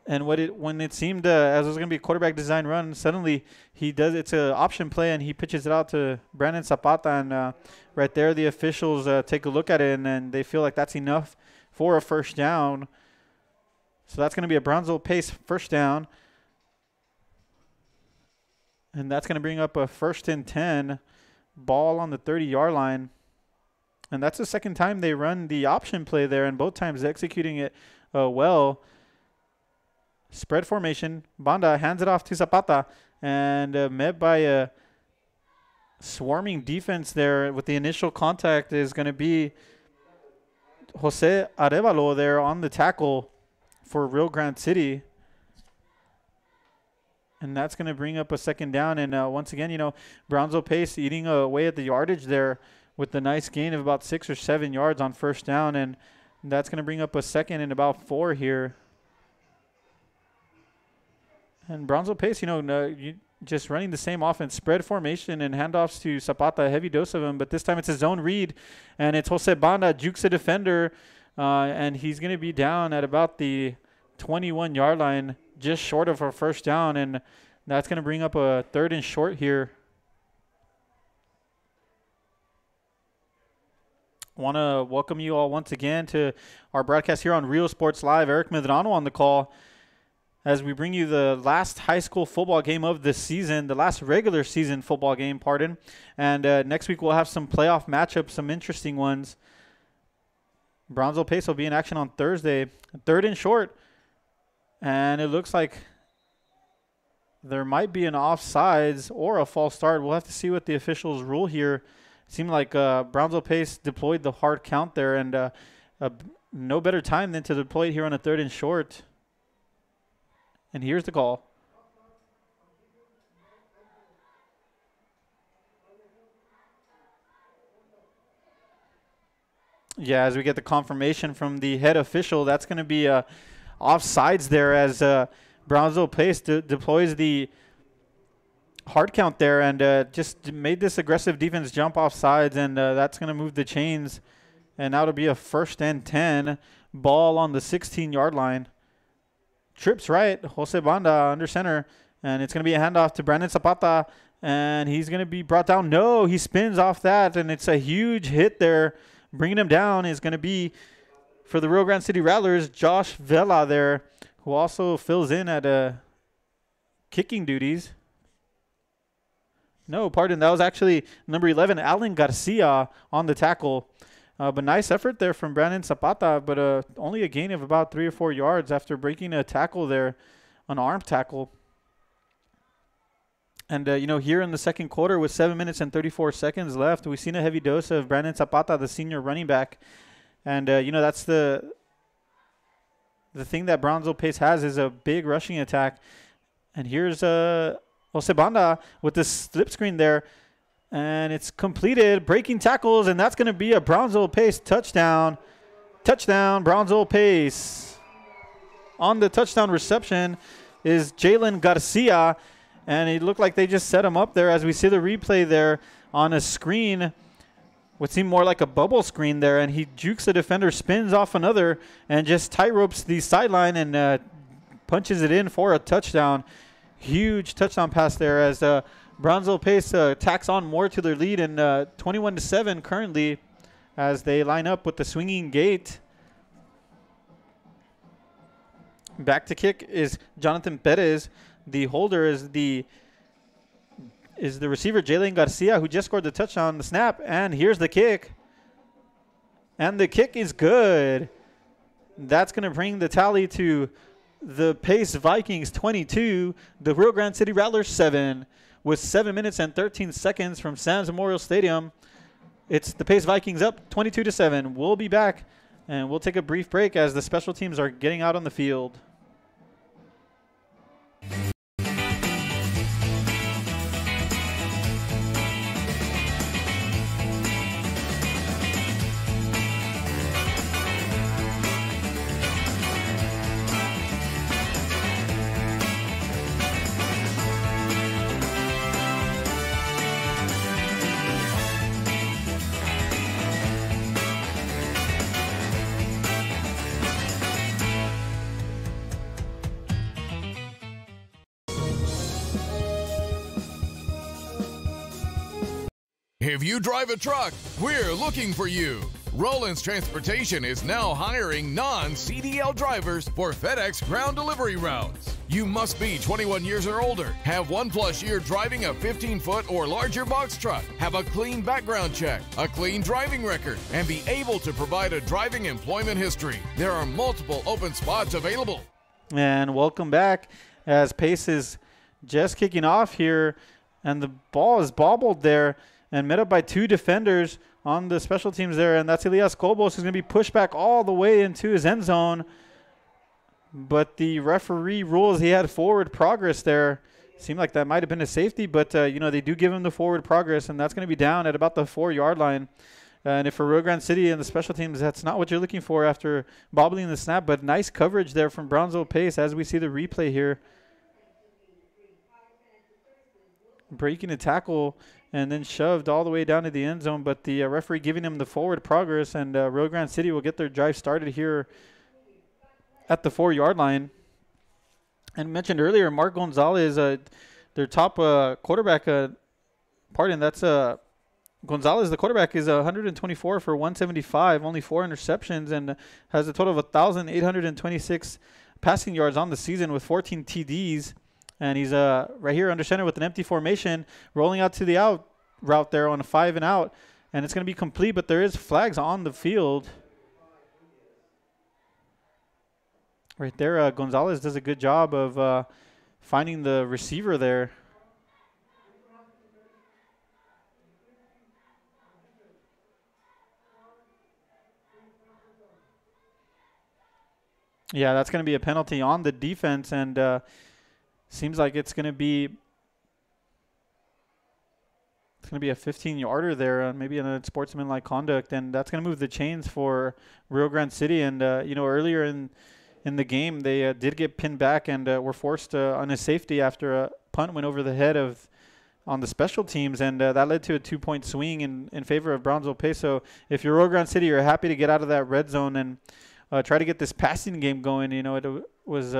And when it seemed as it was going to be a quarterback design run, suddenly it's an option play, and he pitches it out to Brandon Zapata. And right there, the officials take a look at it, and they feel like that's enough for a 1st down. So that's going to be a Brownsville pace 1st down. And that's going to bring up a 1st and 10, ball on the 30-yard line. And that's the 2nd time they run the option play there, and both times executing it well. Spread formation. Banda hands it off to Zapata, and met by a swarming defense there with the initial contact is going to be Jose Arevalo there on the tackle for Rio Grande City. And that's going to bring up a 2nd down. And once again, Brownsville Pace eating away at the yardage there with the nice gain of about 6 or 7 yards on 1st down. And that's going to bring up a 2nd and about 4 here. And Brownsville Pace, just running the same offense, spread formation and handoffs to Zapata, a heavy dose of him. But this time it's a zone read, and it's Jose Banda, jukes a defender, and he's going to be down at about the 21-yard line, just short of our 1st down, and that's going to bring up a 3rd and short here. Want to welcome you all once again to our broadcast here on Rio Sports Live. Eric Medrano on the call as we bring you the last high school football game of the season, the last regular season football game, pardon. And next week we'll have some playoff matchups, some interesting ones. Brownsville Pace will be in action on Thursday. 3rd and short. And it looks like there might be an offsides or a false start. We'll have to see what the officials rule here. It seemed like Brownsville Pace deployed the hard count there, and no better time than to deploy it here on a 3rd and short. And here's the call. Yeah, as we get the confirmation from the head official, that's going to be offsides there as Brownsville Pace deploys the hard count there and just made this aggressive defense jump off sides, and that's going to move the chains. And now it'll be a 1st and 10, ball on the 16-yard line. Trips right, Jose Banda under center, and it's going to be a handoff to Brandon Zapata, and he's going to be brought down. No, he spins off that, and it's a huge hit there. Bringing him down is going to be, for the Rio Grande City Rattlers, Josh Vela there, who also fills in at kicking duties. No, pardon, that was actually number 11, Alan Garcia on the tackle. But nice effort there from Brandon Zapata, but only a gain of about 3 or 4 yards after breaking a tackle there, an arm tackle. And, here in the second quarter with 7 minutes and 34 seconds left, we've seen a heavy dose of Brandon Zapata, the senior running back. And, that's the thing that Brownsville Pace has is a big rushing attack. And here's Osebanda with the slip screen there. And it's completed, breaking tackles, and that's going to be a Brownsville Pace touchdown. Touchdown, Brownsville Pace. On the touchdown reception is Jalen Garcia. And it looked like they just set him up there as we see the replay there on a screen. What seemed more like a bubble screen there. And he jukes the defender, spins off another, and just tight ropes the sideline and punches it in for a touchdown. Huge touchdown pass there as Brownsville Pace tacks on more to their lead. And 21-7 currently as they line up with the swinging gate. Back to kick is Jonathan Perez. The holder is the receiver, Jalen Garcia, who just scored the touchdown, the snap, and here's the kick. And the kick is good. That's going to bring the tally to the Pace Vikings 22, the Rio Grande City Rattlers 7, with 7 minutes and 13 seconds from Sam's Memorial Stadium. It's the Pace Vikings up 22-7. We'll be back, and we'll take a brief break as the special teams are getting out on the field. If you drive a truck, we're looking for you. Roland's Transportation is now hiring non-CDL drivers for FedEx ground delivery routes. You must be 21 years or older, have 1+ year driving a 15-foot or larger box truck, have a clean background check, a clean driving record, and be able to provide a driving employment history. There are multiple open spots available. And welcome back as Pace is just kicking off here, and the ball is bobbled there and met up by two defenders on the special teams there, and that's Elias Cobos, who's going to be pushed back all the way into his end zone. But the referee rules he had forward progress there. Seemed like that might have been a safety, but, they do give him the forward progress, and that's going to be down at about the 4-yard line. And if for Rio Grande City and the special teams, that's not what you're looking for after bobbling the snap, but nice coverage there from Brownsville Pace as we see the replay here. Breaking a tackle and then shoved all the way down to the end zone, but the referee giving him the forward progress, and Rio Grande City will get their drive started here at the 4-yard line. And mentioned earlier, Mark Gonzalez, their top quarterback, that's Gonzalez, the quarterback, is 124 for 175, only 4 interceptions, and has a total of 1,826 passing yards on the season with 14 TDs. And he's right here under center with an empty formation, rolling out to the out route there on a 5-and-out. And it's going to be complete, but there is flags on the field. Right there, Gonzalez does a good job of finding the receiver there. Yeah, that's going to be a penalty on the defense, and seems like it's going to be a 15-yarder there, maybe in a sportsmanlike conduct, and that's going to move the chains for Rio Grande City. And earlier in the game, they did get pinned back and were forced on a safety after a punt went over the head on the special teams, and that led to a 2-point swing in favor of Brownsville Pace. So if you're Rio Grande City, you're happy to get out of that red zone and try to get this passing game going. It was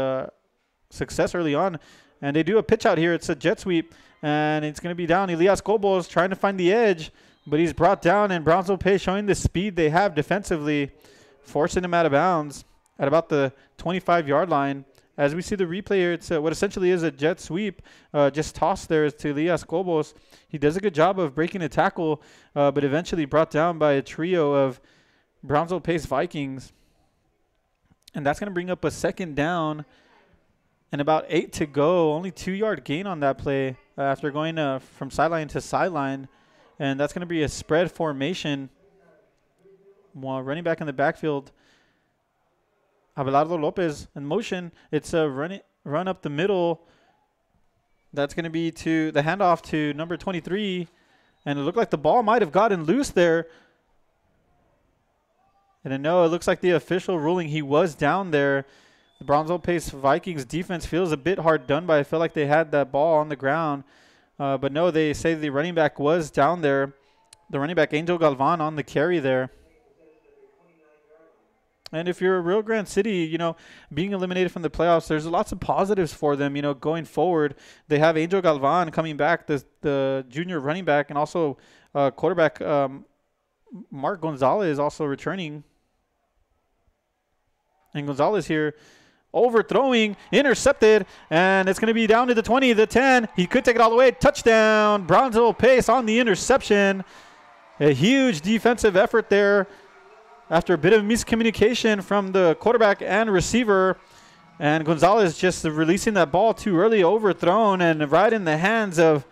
success early on, and they do a pitch out here. It's a jet sweep, and it's going to be down. Elias Cobos trying to find the edge, but he's brought down, and Brownsville Pace showing the speed they have defensively, forcing him out of bounds at about the 25-yard line. As we see the replay here, it's what essentially is a jet sweep, just tossed there to Elias Cobos. He does a good job of breaking a tackle, but eventually brought down by a trio of Brownsville Pace Vikings. And that's going to bring up a second down And about 8 to go, only 2-yard gain on that play after going from sideline to sideline. And that's going to be a spread formation. While running back in the backfield, Abelardo Lopez in motion. It's a run up the middle. That's going to be to the handoff to number 23. And it looked like the ball might have gotten loose there. And I know it looks like the official ruling, he was down there. The Brownsville Pace Vikings defense feels a bit hard done by. I feel like they had that ball on the ground. But no, they say the running back was down there. The running back, Angel Galvan, on the carry there. And if you're Rio Grande City, you know, being eliminated from the playoffs, there's lots of positives for them, you know, going forward. They have Angel Galvan coming back, the junior running back, and also quarterback Mark Gonzalez also returning. And Gonzalez here overthrowing, intercepted, and it's going to be down to the 20, the 10. He could take it all the way. Touchdown, Brownsville Pace on the interception. A huge defensive effort there after a bit of miscommunication from the quarterback and receiver. And Gonzalez just releasing that ball too early, overthrown, and right in the hands of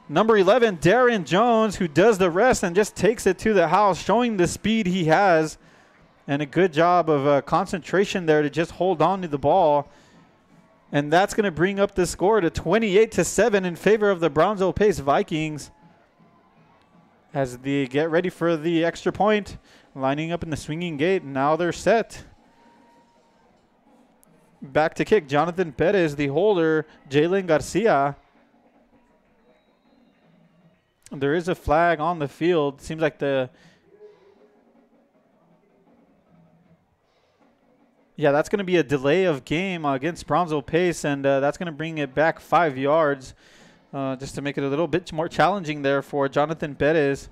number 11, Darren Jones, who does the rest and just takes it to the house, showing the speed he has. And a good job of concentration there to just hold on to the ball. And that's going to bring up the score to 28-7 in favor of the Brownsville Pace Vikings as they get ready for the extra point. Lining up in the swinging gate. Now they're set. Back to kick. Jonathan Perez, the holder. Jalen Garcia. There is a flag on the field. Seems like that's going to be a delay of game against Brownsville Pace, and that's going to bring it back 5 yards just to make it a little bit more challenging there for Jonathan Perez.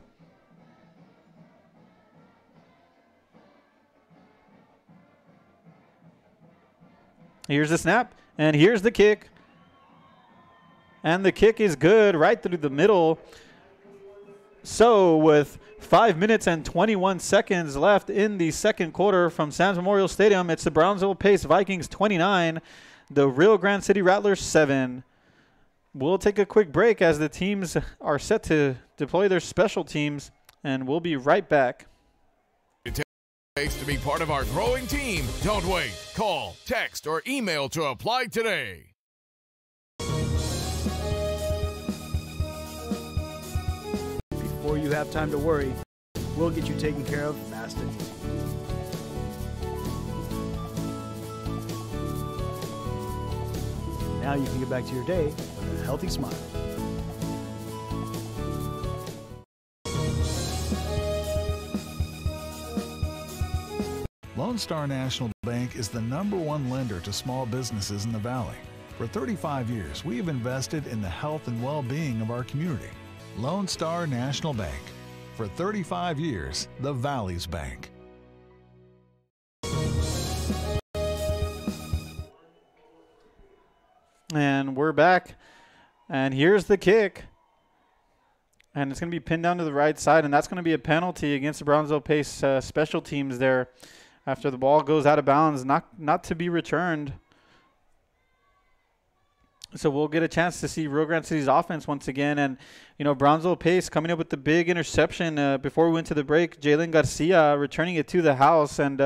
Here's the snap, and here's the kick. And the kick is good right through the middle. So with 5 minutes and 21 seconds left in the second quarter from Sam's Memorial Stadium, it's the Brownsville Pace Vikings 29, the Rio Grande City Rattlers 7. We'll take a quick break as the teams are set to deploy their special teams, and we'll be right back. To be part of our growing team, don't wait. Call, text, or email to apply today. Before you have time to worry, we'll get you taken care of fast and easy. Now you can get back to your day with a healthy smile. Lone Star National Bank is the #1 lender to small businesses in the Valley. For 35 years, we have invested in the health and well-being of our community. Lone Star National Bank. For 35 years, the Valley's bank. And we're back. And here's the kick. And it's going to be pinned down to the right side, and that's going to be a penalty against the Brownsville Pace special teams there after the ball goes out of bounds, not to be returned. So we'll get a chance to see Rio Grande City's offense once again. And, you know, Brownsville Pace coming up with the big interception before we went to the break. Jalen Garcia returning it to the house. And,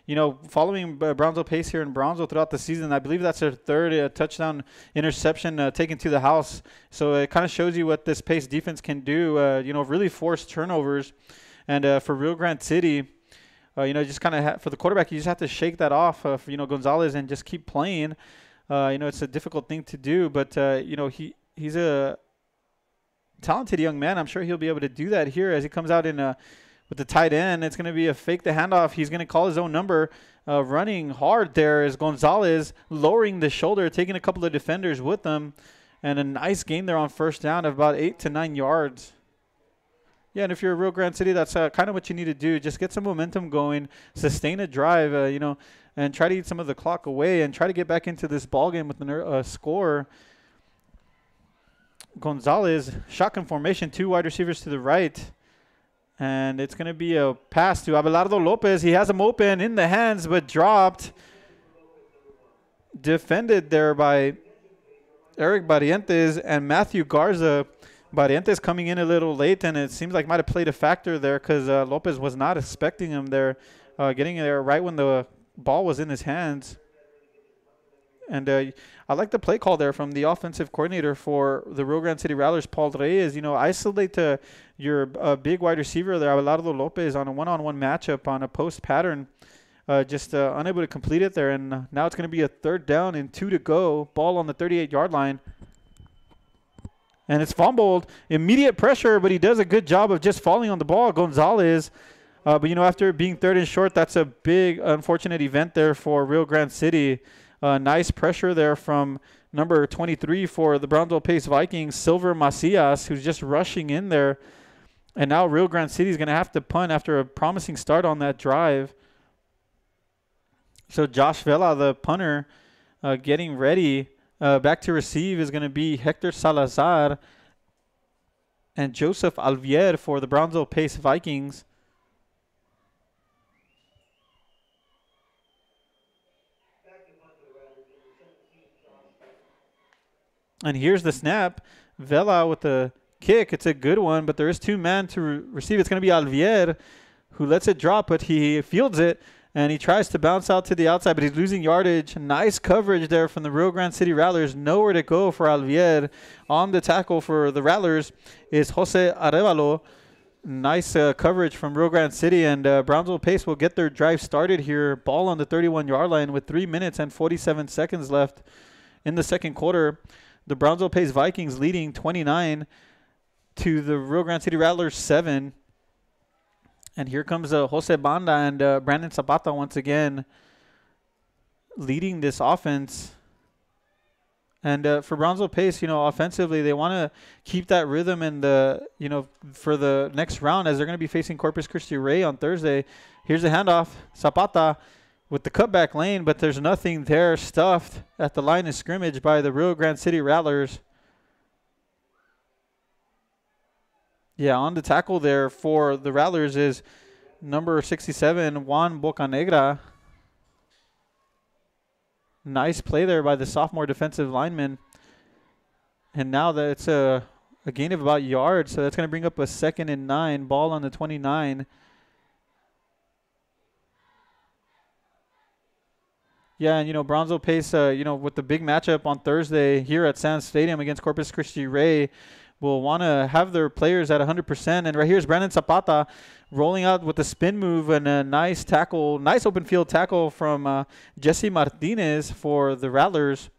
you know, following Brownsville Pace here in Brownsville throughout the season, I believe that's their third touchdown interception taken to the house. So it kind of shows you what this Pace defense can do, you know, really force turnovers. And for Rio Grande City, you know, just kind of for the quarterback, you just have to shake that off, you know, Gonzalez, and just keep playing. You know, it's a difficult thing to do, but, you know, he's a talented young man. I'm sure he'll be able to do that here as he comes out in with the tight end. It's going to be a fake the handoff. He's going to call his own number. Running hard there is Gonzalez, lowering the shoulder, taking a couple of defenders with him, and a nice gain there on first down of about 8 to 9 yards. Yeah, and if you're a Rio Grande City, that's kind of what you need to do. Just get some momentum going, sustain a drive, you know, and try to eat some of the clock away and try to get back into this ballgame with a score. Gonzalez, shotgun formation, 2 wide receivers to the right. And it's going to be a pass to Abelardo Lopez. He has him open in the hands, but dropped. defended there by Eric Barrientos and Matthew Garza. Barrientos coming in a little late, and it seems like might have played a factor there because Lopez was not expecting him there, getting there right when the ball was in his hands. And I like the play call there from the offensive coordinator for the Rio Grande City Rattlers, Paul Reyes. Isolate your big wide receiver there, Abelardo Lopez, on a one-on-one matchup on a post pattern. Just unable to complete it there. And now it's going to be a 3rd down and 2 to go. Ball on the 38-yard line. And it's fumbled. Immediate pressure, but he does a good job of just falling on the ball, Gonzalez. But, after being 3rd and short, that's a big, unfortunate event there for Rio Grande City. Nice pressure there from number 23 for the Brownsville Pace Vikings, Silver Macias, who's just rushing in there. And now Rio Grande City is going to have to punt after a promising start on that drive. So Josh Vela, the punter, getting ready. Back to receive is going to be Hector Salazar and Joseph Alvier for the Brownsville Pace Vikings. And here's the snap. Vela with the kick. It's a good one, but there is 2 men to receive. It's going to be Alvier who lets it drop, but he fields it, and he tries to bounce out to the outside, but he's losing yardage. Nice coverage there from the Rio Grande City Rattlers. Nowhere to go for Alvier. On the tackle for the Rattlers is Jose Arevalo. Nice coverage from Rio Grande City, and Brownsville Pace will get their drive started here. Ball on the 31-yard line with 3 minutes and 47 seconds left in the second quarter. The Brownsville Pace Vikings leading 29 to the Rio Grande City Rattlers 7. And here comes Jose Banda and Brandon Zapata once again leading this offense. And for Brownsville Pace, offensively, they want to keep that rhythm in the, for the next round as they're going to be facing Corpus Christi Ray on Thursday. Here's the handoff. Zapata with the cutback lane, but there's nothing there, stuffed at the line of scrimmage by the Rio Grande City Rattlers. Yeah, on the tackle there for the Rattlers is number 67, Juan Bocanegra. Nice play there by the sophomore defensive lineman. And now that it's a gain of about yards, so that's going to bring up a 2nd and 9, ball on the 29. Yeah, and, Brownsville Pace, with the big matchup on Thursday here at Sands Stadium against Corpus Christi Ray, will want to have their players at 100%. And right here's Brandon Zapata rolling out with the spin move and a nice tackle, nice open field tackle from Jesse Martinez for the Rattlers.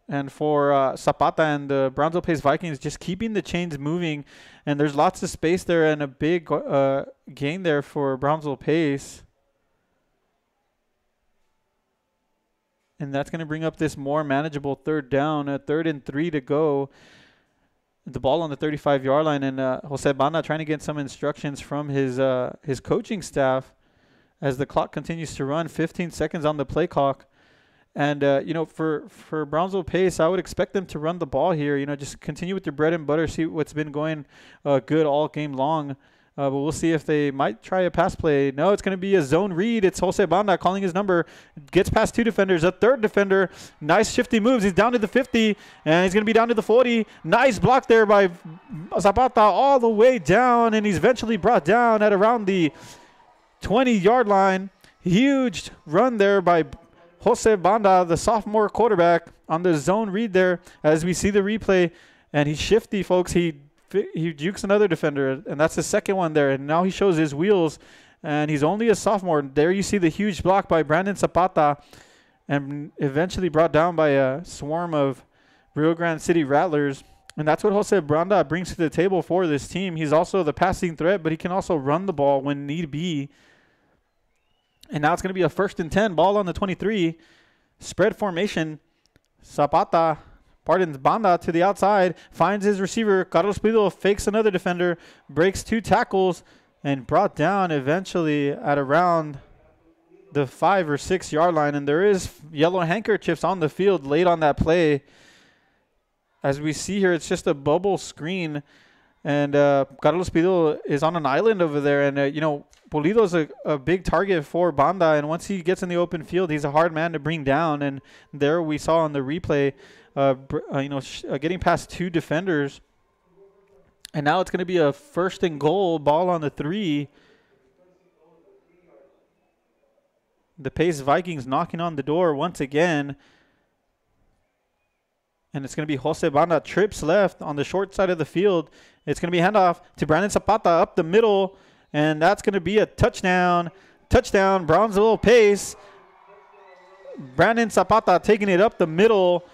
And for Zapata and the Brownsville Pace Vikings, just keeping the chains moving. And there's lots of space there and a big gain there for Brownsville Pace. And that's going to bring up this more manageable 3rd down, a 3rd and 3 to go. The ball on the 35-yard line, and Jose Banda trying to get some instructions from his coaching staff as the clock continues to run. 15 seconds on the play clock. And, for Brownsville Pace, I would expect them to run the ball here. Just continue with your bread and butter, see what's been going good all game long. But we'll see if they might try a pass play. No, it's going to be a zone read. It's Jose Banda calling his number. Gets past 2 defenders. A 3rd defender. Nice shifty moves. He's down to the 50. And he's going to be down to the 40. Nice block there by Zapata all the way down. And he's eventually brought down at around the 20-yard line. Huge run there by Jose Banda, the sophomore quarterback, on the zone read there. As we see the replay. And he's shifty, folks. He jukes another defender, and that's the second one there. And now he shows his wheels, and he's only a sophomore. There you see the huge block by Brandon Zapata, and eventually brought down by a swarm of Rio Grande City Rattlers. And that's what Jose Banda brings to the table for this team. He's also the passing threat, but he can also run the ball when need be. And now it's going to be a 1st and 10, ball on the 23. Spread formation. Banda to the outside, finds his receiver. Carlos Pido fakes another defender, breaks 2 tackles, and brought down eventually at around the 5 or 6 yard line. And there is yellow handkerchiefs on the field late on that play. As we see here, it's just a bubble screen And Carlos Pido is on an island over there. And, Pulido's a big target for Banda. And once he gets in the open field, he's a hard man to bring down. And there we saw on the replay, getting past 2 defenders. And now it's going to be a 1st and goal, ball on the 3. The Pace Vikings knocking on the door once again. And it's going to be Jose Banda, trips left on the short side of the field. It's going to be handoff to Brandon Zapata up the middle. And that's going to be a touchdown. Touchdown, Brownsville Pace. Brandon Zapata taking it up the middle.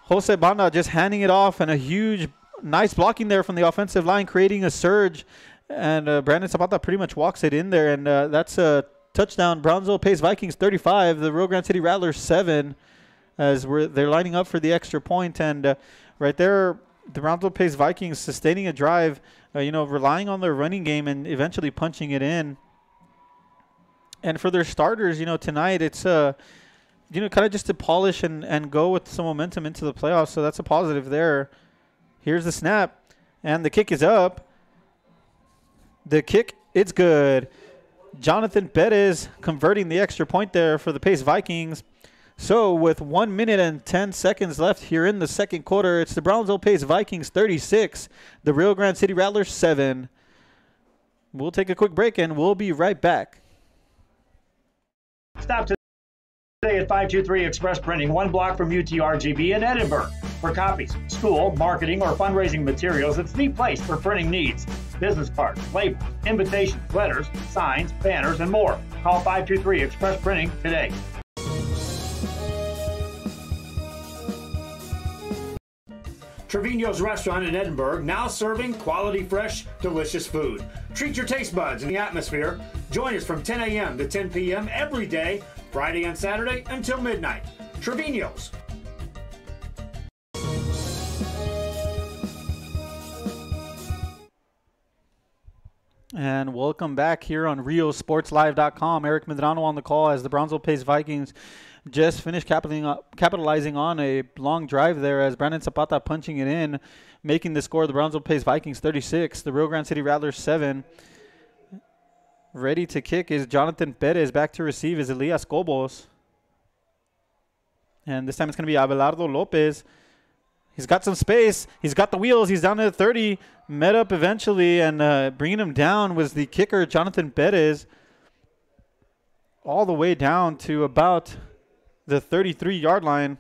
Jose Banda just handing it off, and a huge, nice blocking there from the offensive line, creating a surge. And Brandon Zapata pretty much walks it in there. And that's a touchdown. Brownsville Pace Vikings 35, the Rio Grande City Rattlers 7, as they're lining up for the extra point. And right there, the Brownsville Pace Vikings sustaining a drive, relying on their running game and eventually punching it in. And for their starters, tonight it's, kind of just to polish and go with some momentum into the playoffs. So that's a positive there. Here's the snap, and the kick is up. The kick, it's good. Jonathan Perez converting the extra point there for the Pace Vikings. So with 1 minute and 10 seconds left here in the second quarter, it's the Brownsville Pace Vikings 36, the Rio Grande City Rattlers 7. We'll take a quick break and we'll be right back. Stop today at 523 Express Printing, 1 block from UTRGB in Edinburgh. For copies, school, marketing, or fundraising materials, it's the place for printing needs. Business cards, labels, invitations, letters, signs, banners, and more. Call 523 Express Printing today. Trevino's Restaurant in Edinburgh, now serving quality, fresh, delicious food. Treat your taste buds in the atmosphere. Join us from 10 a.m. to 10 p.m. every day, Friday and Saturday until midnight. Trevino's. And welcome back here on RioSportsLive.com. Eric Medrano on the call as the Brownsville Pace Vikings just finished capitalizing on a long drive there as Brandon Zapata punching it in, making the score. The Brownsville Pace Vikings 36, the Rio Grande City Rattlers 7. Ready to kick is Jonathan Perez. Back to receive is Elias Cobos. And this time it's going to be Abelardo Lopez. He's got some space. He's got the wheels. He's down to 30. Met up eventually, and bringing him down was the kicker, Jonathan Perez, all the way down to about the 33-yard line.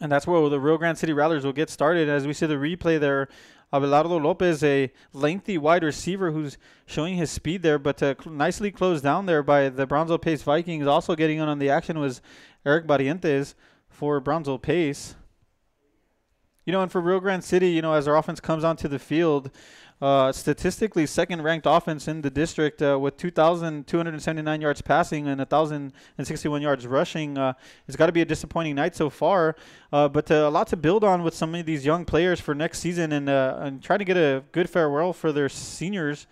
And that's where the Rio Grande City Rattlers will get started. As we see the replay there, Abelardo Lopez, a lengthy wide receiver who's showing his speed there, but nicely closed down there by the Brownsville Pace Vikings. Also getting in on the action was Eric Barrientos for Brownsville Pace. And for Rio Grande City, as their offense comes onto the field, statistically second-ranked offense in the district with 2,279 yards passing and 1,061 yards rushing. It's got to be a disappointing night so far, but a lot to build on with some of these young players for next season and try to get a good farewell for their seniors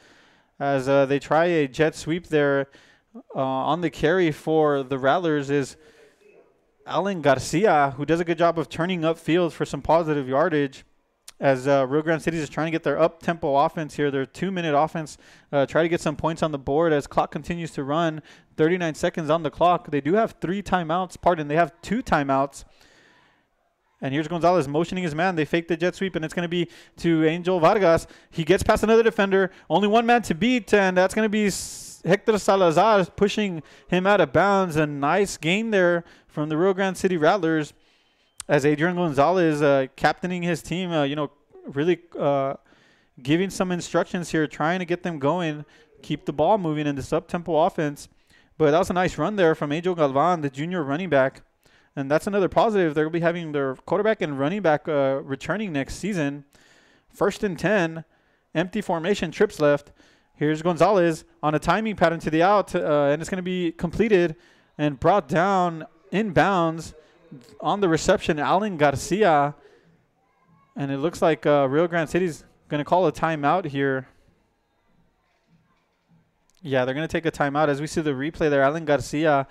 as they try a jet sweep there. On the carry for the Rattlers is Alan Garcia, who does a good job of turning upfield for some positive yardage as Rio Grande City is trying to get their up-tempo offense here, their 2-minute offense, try to get some points on the board as clock continues to run. 39 seconds on the clock. They do have 3 timeouts. They have 2 timeouts. And here's Gonzalez motioning his man. They fake the jet sweep, and it's going to be to Angel Vargas. He gets past another defender. Only one man to beat, and that's going to be Hector Salazar pushing him out of bounds. A nice game there from the Rio Grande City Rattlers as Adrian Gonzalez captaining his team, really giving some instructions here, trying to get them going, keep the ball moving in this up-tempo offense. But that was a nice run there from Angel Galvan, the junior running back. And that's another positive. They'll be having their quarterback and running back returning next season. 1st and 10, empty formation, trips left. Here's Gonzalez on a timing pattern to the out, and it's going to be completed and brought down inbounds on the reception, Alan Garcia. And it looks like Rio Grande City's going to call a timeout here. Yeah, they're going to take a timeout. As we see the replay there, Alan Garcia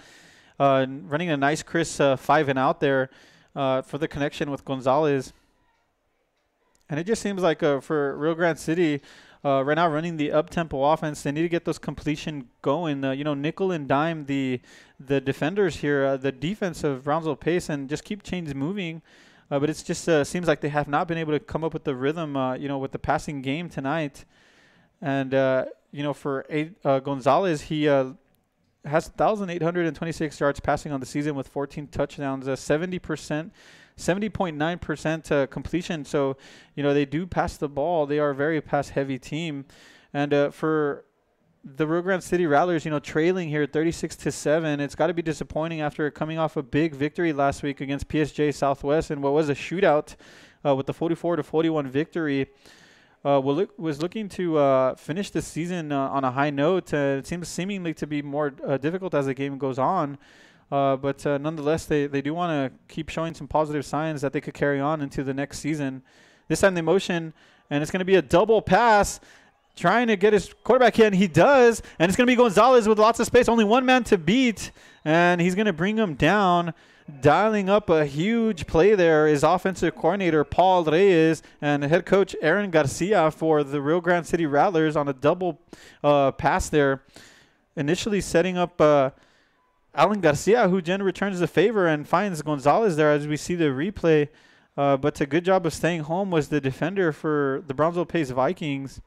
running a nice crisp 5 and out there for the connection with Gonzalez. And it just seems like for Rio Grande City, right now running the up-tempo offense, they need to get those completion going. Nickel and dime the defenders here, the defense of Brownsville Pace, and just keep chains moving. But it's just seems like they have not been able to come up with the rhythm, with the passing game tonight. And, for Gonzalez, he has 1,826 yards passing on the season with 14 touchdowns, 70.9% completion. So, they do pass the ball. They are a very pass-heavy team. And for the Rio Grande City Rattlers, trailing here 36-7, it's got to be disappointing after coming off a big victory last week against PSJ Southwest and what was a shootout with the 44-41 victory. Was looking to finish the season on a high note. It seems seemingly to be more difficult as the game goes on. But nonetheless, they do want to keep showing some positive signs that they could carry on into the next season. This time they motion, and it's going to be a double pass, trying to get his quarterback in. He does, and it's going to be Gonzalez with lots of space. Only one man to beat, and he's going to bring him down. Dialing up a huge play there is offensive coordinator Paul Reyes and head coach Aaron Garcia for the Rio Grande City Rattlers on a double pass there. Initially setting up Alan Garcia, who then returns the favor and finds Gonzalez there as we see the replay. But a good job of staying home was the defender for the Brownsville Pace Vikings.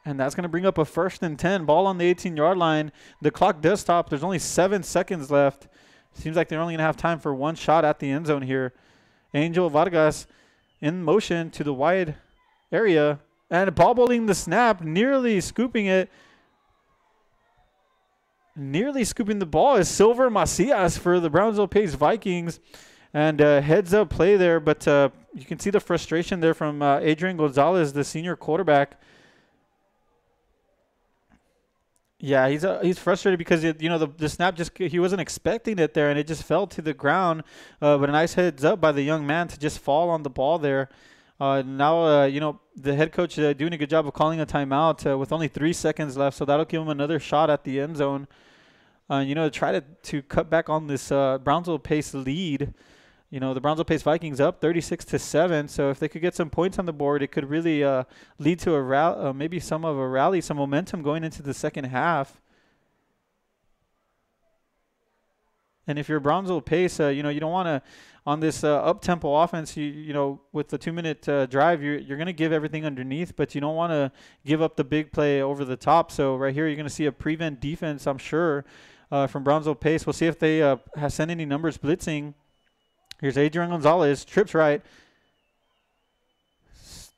And that's going to bring up a 1st and 10. Ball on the 18-yard line. The clock does stop. There's only 7 seconds left. Seems like they're only going to have time for one shot at the end zone here. Angel Vargas in motion to the wide area. And bobbling the snap, nearly scooping it. Nearly scooping the ball is Silver Macias for the Brownsville Pace Vikings. And heads up play there, but you can see the frustration there from Adrian Gonzalez, the senior quarterback. Yeah, he's frustrated because the snap he wasn't expecting it there, and it just fell to the ground. But a nice heads up by the young man to just fall on the ball there. Now the head coach doing a good job of calling a timeout with only 3 seconds left, so that'll give him another shot at the end zone. Try to cut back on this Brownsville Pace lead. The Brownsville Pace Vikings up 36-7. So if they could get some points on the board, it could really lead to a maybe some of a rally, some momentum going into the second half. And if you're Brownsville Pace, you don't want to on this up-tempo offense. With the 2-minute drive, you're going to give everything underneath, but you don't want to give up the big play over the top. So right here, you're going to see a prevent defense, I'm sure, from Brownsville Pace. We'll see if they have sent any numbers blitzing. Here's Adrian Gonzalez, trips right.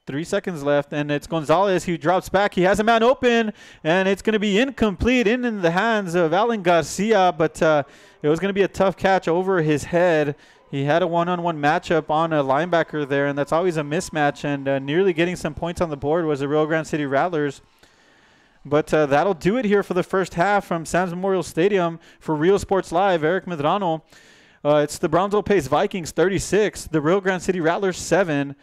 3 seconds left, and it's Gonzalez who drops back. He has a man open, and it's going to be incomplete in the hands of Alan Garcia, but it was going to be a tough catch over his head. He had a one-on-one matchup on a linebacker there, and that's always a mismatch, and nearly getting some points on the board was the Rio Grande City Rattlers. But that'll do it here for the first half from Sam's Memorial Stadium. For Rio Sports Live, Eric Medrano. It's the Brownsville Pace Vikings 36, the Rio Grande City Rattlers 7.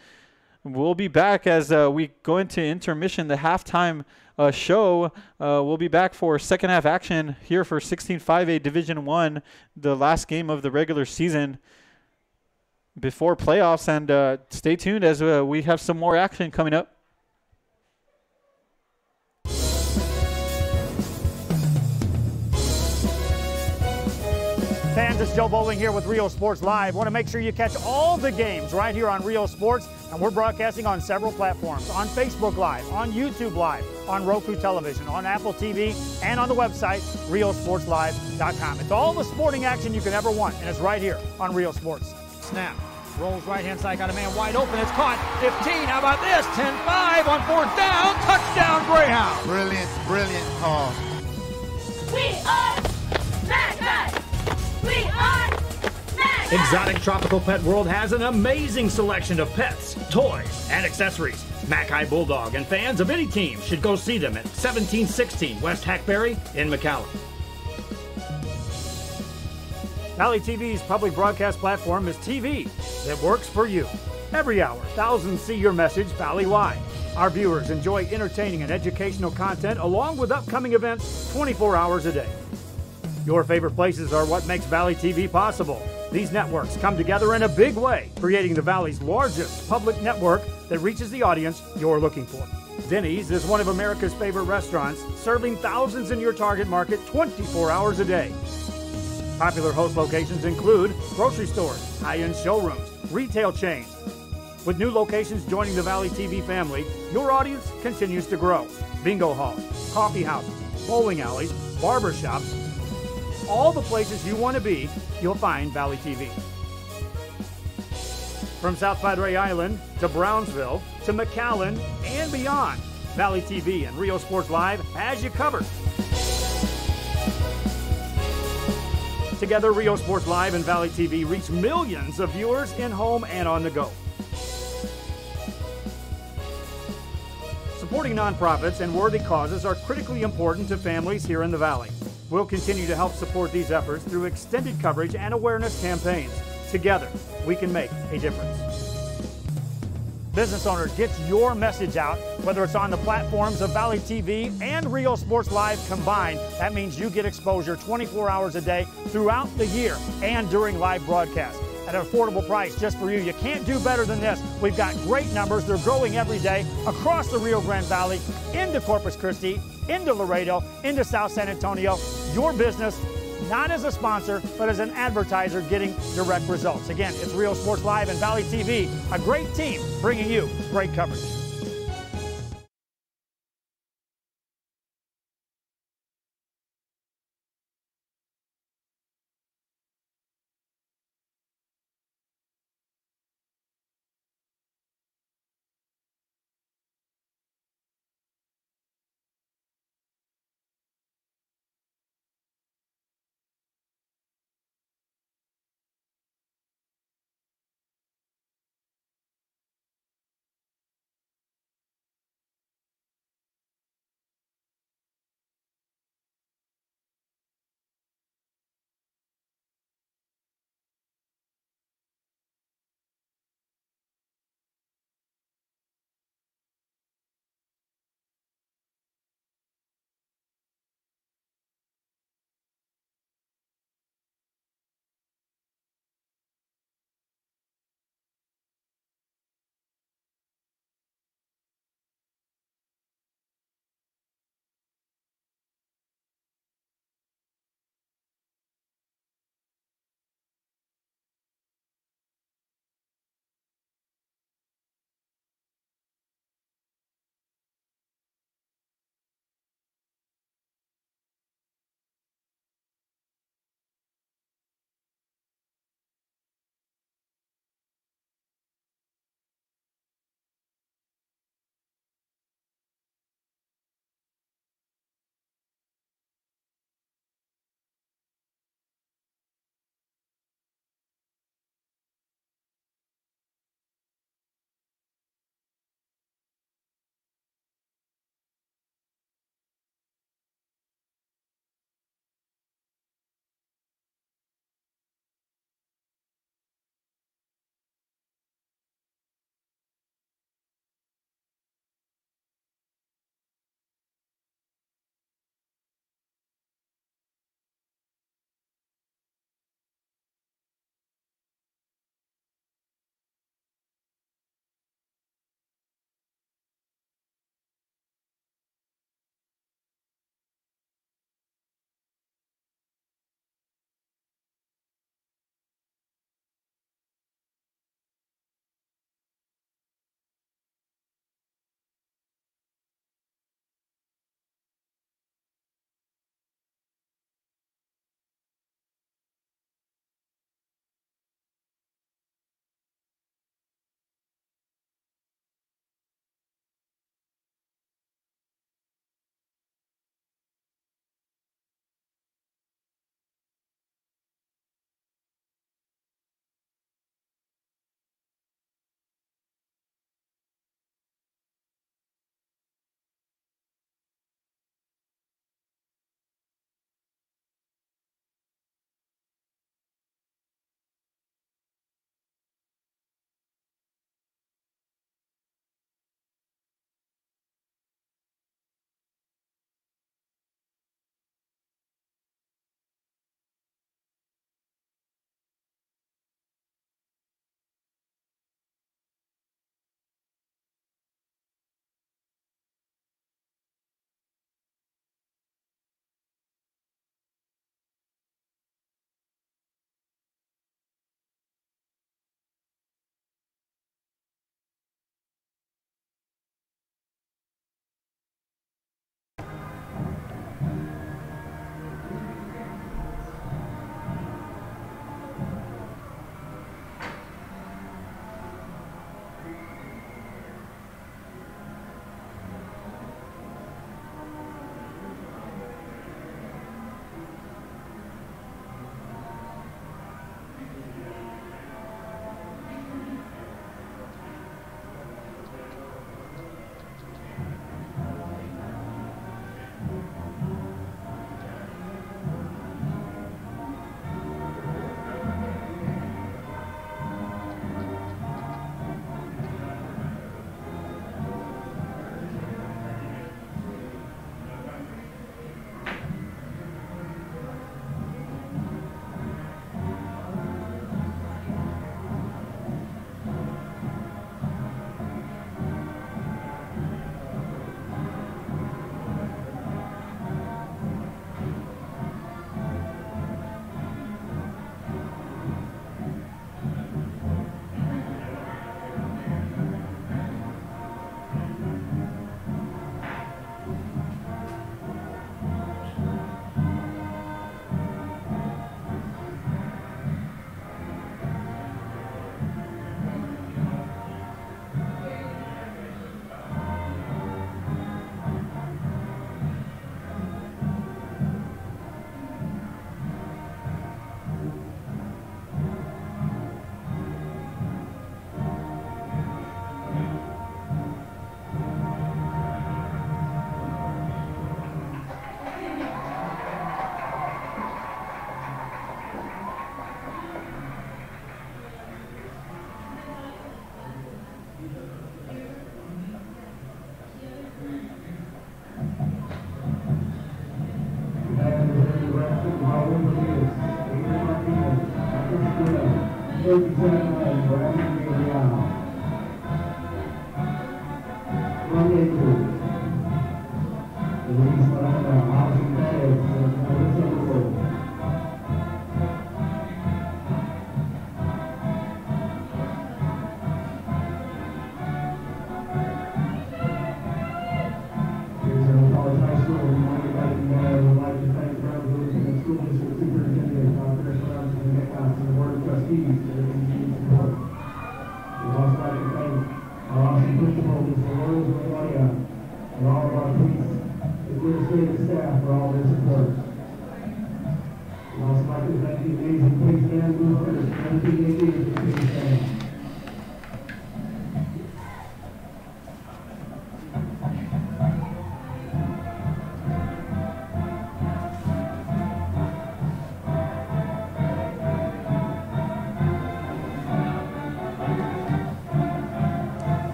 We'll be back as we go into intermission, the halftime show. We'll be back for second half action here for 16-5A Division I, the last game of the regular season before playoffs. And stay tuned as we have some more action coming up. Fans, it's Joe Bowling here with Rio Sports Live. Want to make sure you catch all the games right here on Rio Sports, and we're broadcasting on several platforms, on Facebook Live, on YouTube Live, on Roku Television, on Apple TV, and on the website, riosportslive.com. It's all the sporting action you can ever want, and it's right here on Rio Sports. Snap. Rolls right-hand side, got a man wide open. It's caught. 15. How about this? 10-5 on 4th down. Touchdown, Greyhound. Brilliant call. We are Mac. We are Mac. Exotic Tropical Pet World has an amazing selection of pets, toys, and accessories. Mackay Bulldog and fans of any team should go see them at 1716 West Hackberry in McAllen. Valley TV's public broadcast platform is TV that works for you. Every hour, thousands see your message Valley-wide. Our viewers enjoy entertaining and educational content along with upcoming events 24 hours a day. Your favorite places are what makes Valley TV possible. These networks come together in a big way, creating the Valley's largest public network that reaches the audience you're looking for. Denny's is one of America's favorite restaurants, serving thousands in your target market 24 hours a day. Popular host locations include grocery stores, high-end showrooms, retail chains. With new locations joining the Valley TV family, your audience continues to grow. Bingo halls, coffee houses, bowling alleys, barber shops, all the places you want to be, you'll find Valley TV. From South Padre Island to Brownsville to McAllen and beyond, Valley TV and Rio Sports Live has you covered. Together, Rio Sports Live and Valley TV reach millions of viewers in home and on the go. Supporting nonprofits and worthy causes are critically important to families here in the Valley. We'll continue to help support these efforts through extended coverage and awareness campaigns. Together, we can make a difference. Business owner, get your message out, whether it's on the platforms of Valley TV and Rio Sports Live combined. That means you get exposure 24 hours a day throughout the year and during live broadcasts at an affordable price just for you. You can't do better than this. We've got great numbers. They're growing every day across the Rio Grande Valley, into Corpus Christi, into Laredo, into South San Antonio. Your business, not as a sponsor, but as an advertiser, getting direct results. Again, it's Rio Sports Live and Valley TV, a great team bringing you great coverage.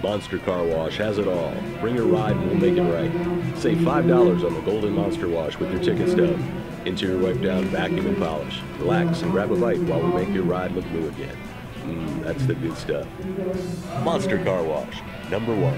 Monster Car Wash has it all. Bring your ride and we'll make it right. Save $5 on the Golden Monster Wash with your ticket stub. Interior wipe down, vacuum and polish. Relax and grab a bite while we make your ride look new again. That's the good stuff. Monster Car Wash, #1.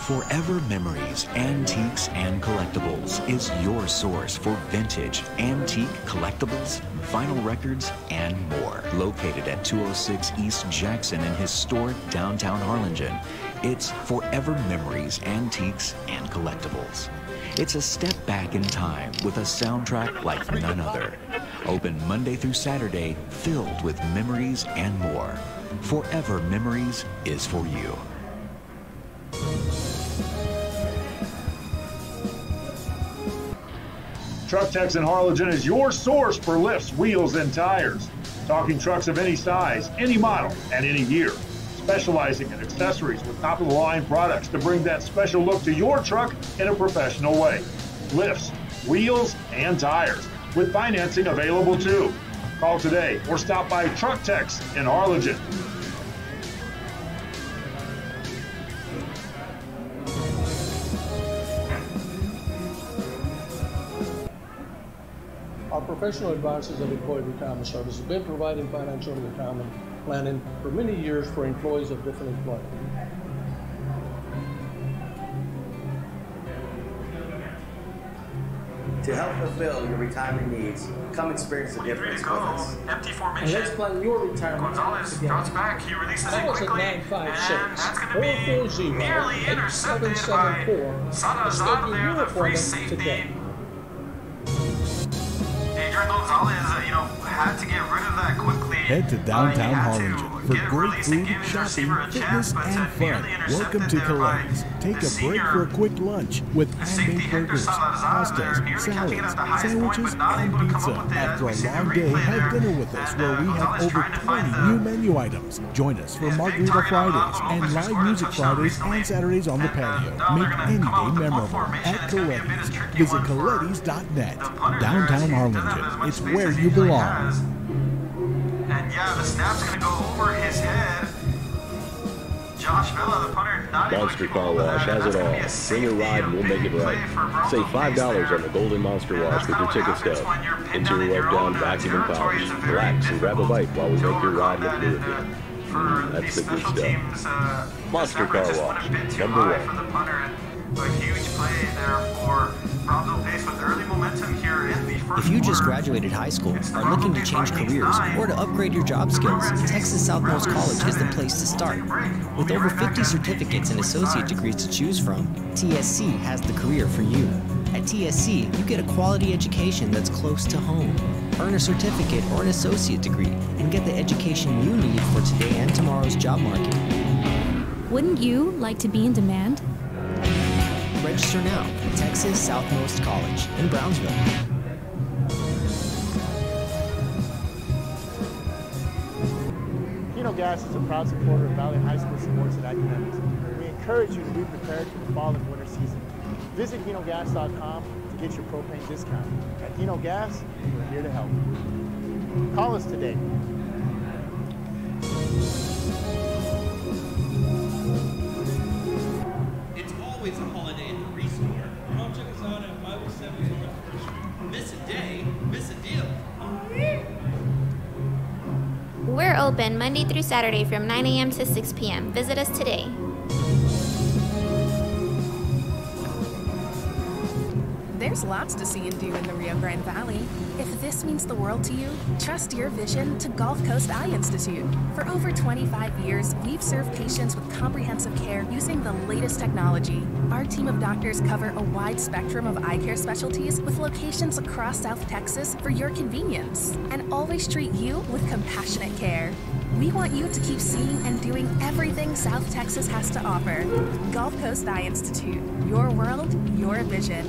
Forever Memories, Antiques and Collectibles is your source for vintage, antique collectibles, vinyl records, and more. Located at 206 East Jackson in historic downtown Harlingen, it's Forever Memories, Antiques and Collectibles. It's a step back in time with a soundtrack like none other. Open Monday through Saturday, filled with memories and more. Forever Memories is for you. Truck Techs in Harlingen is your source for lifts, wheels, and tires. Talking trucks of any size, any model, and any year. Specializing in accessories with top-of-the-line products to bring that special look to your truck in a professional way. Lifts, wheels, and tires, with financing available too. Call today or stop by Truck Techs in Harlingen. Our professional advisors of Employee Retirement Service have been providing financial retirement planning for many years for employees of different employers. To help fulfill your retirement needs, come experience the difference with us. Empty formation. And let's plan your retirement Gonzalez drops back. He releases it quickly. And that's going to be nearly intercepted by Sana's out of there, the free safety. Adrian Gonzalez, had to get rid of that quickly. Head to downtown Harlingen for great food, shopping, fitness, and fun. Welcome to Coletti's. Take a break for a quick lunch with handmade burgers, pastas, salads, sandwiches, and pizza. After a long day, have dinner with us where we have over 20 new menu items. Join us for Margarita Fridays and live music Fridays and Saturdays on the patio. Make any day memorable at Coletti's. Visit Coletti's.net. Downtown Harlingen. It's where you belong. And yeah, the snap's going to go over his head. Josh Villa, the punter, not Monster Car Wash has it all. Bring your ride and we'll make it right. Save $5 on the Golden Monster Wash with your ticket stub. Interior wipe down, vacuum and polish. Relax and grab a bite while we make your ride look new again. That's the good stuff. Monster Car Wash, #1. A huge play there for Brownsville Pace with early momentum here in the first If you just quarter. graduated high school, are looking to change careers, or to upgrade your job skills, Texas Southmost College is the place to start. With over 50 certificates and associate degrees to choose from, TSC has the career for you. At TSC, you get a quality education that's close to home. Earn a certificate or an associate degree, and get the education you need for today and tomorrow's job market. Wouldn't you like to be in demand? Register now at Texas Southmost College in Brownsville. Hino Gas is a proud supporter of Valley High School sports and academics. We encourage you to be prepared for the fall and winter season. Visit hinogas.com to get your propane discount. At Hino Gas, we're here to help. Call us today. It's always a holiday at the Restore. Come check us out at 507 North First Street. Miss a day, miss a deal. We're open Monday through Saturday from 9 a.m. to 6 p.m. Visit us today. There's lots to see and do in the Rio Grande Valley. If this means the world to you, trust your vision to Gulf Coast Eye Institute. For over 25 years, we've served patients with comprehensive care using the latest technology. Our team of doctors cover a wide spectrum of eye care specialties with locations across South Texas for your convenience, and always treat you with compassionate care. We want you to keep seeing and doing everything South Texas has to offer. Gulf Coast Eye Institute. Your world, your vision.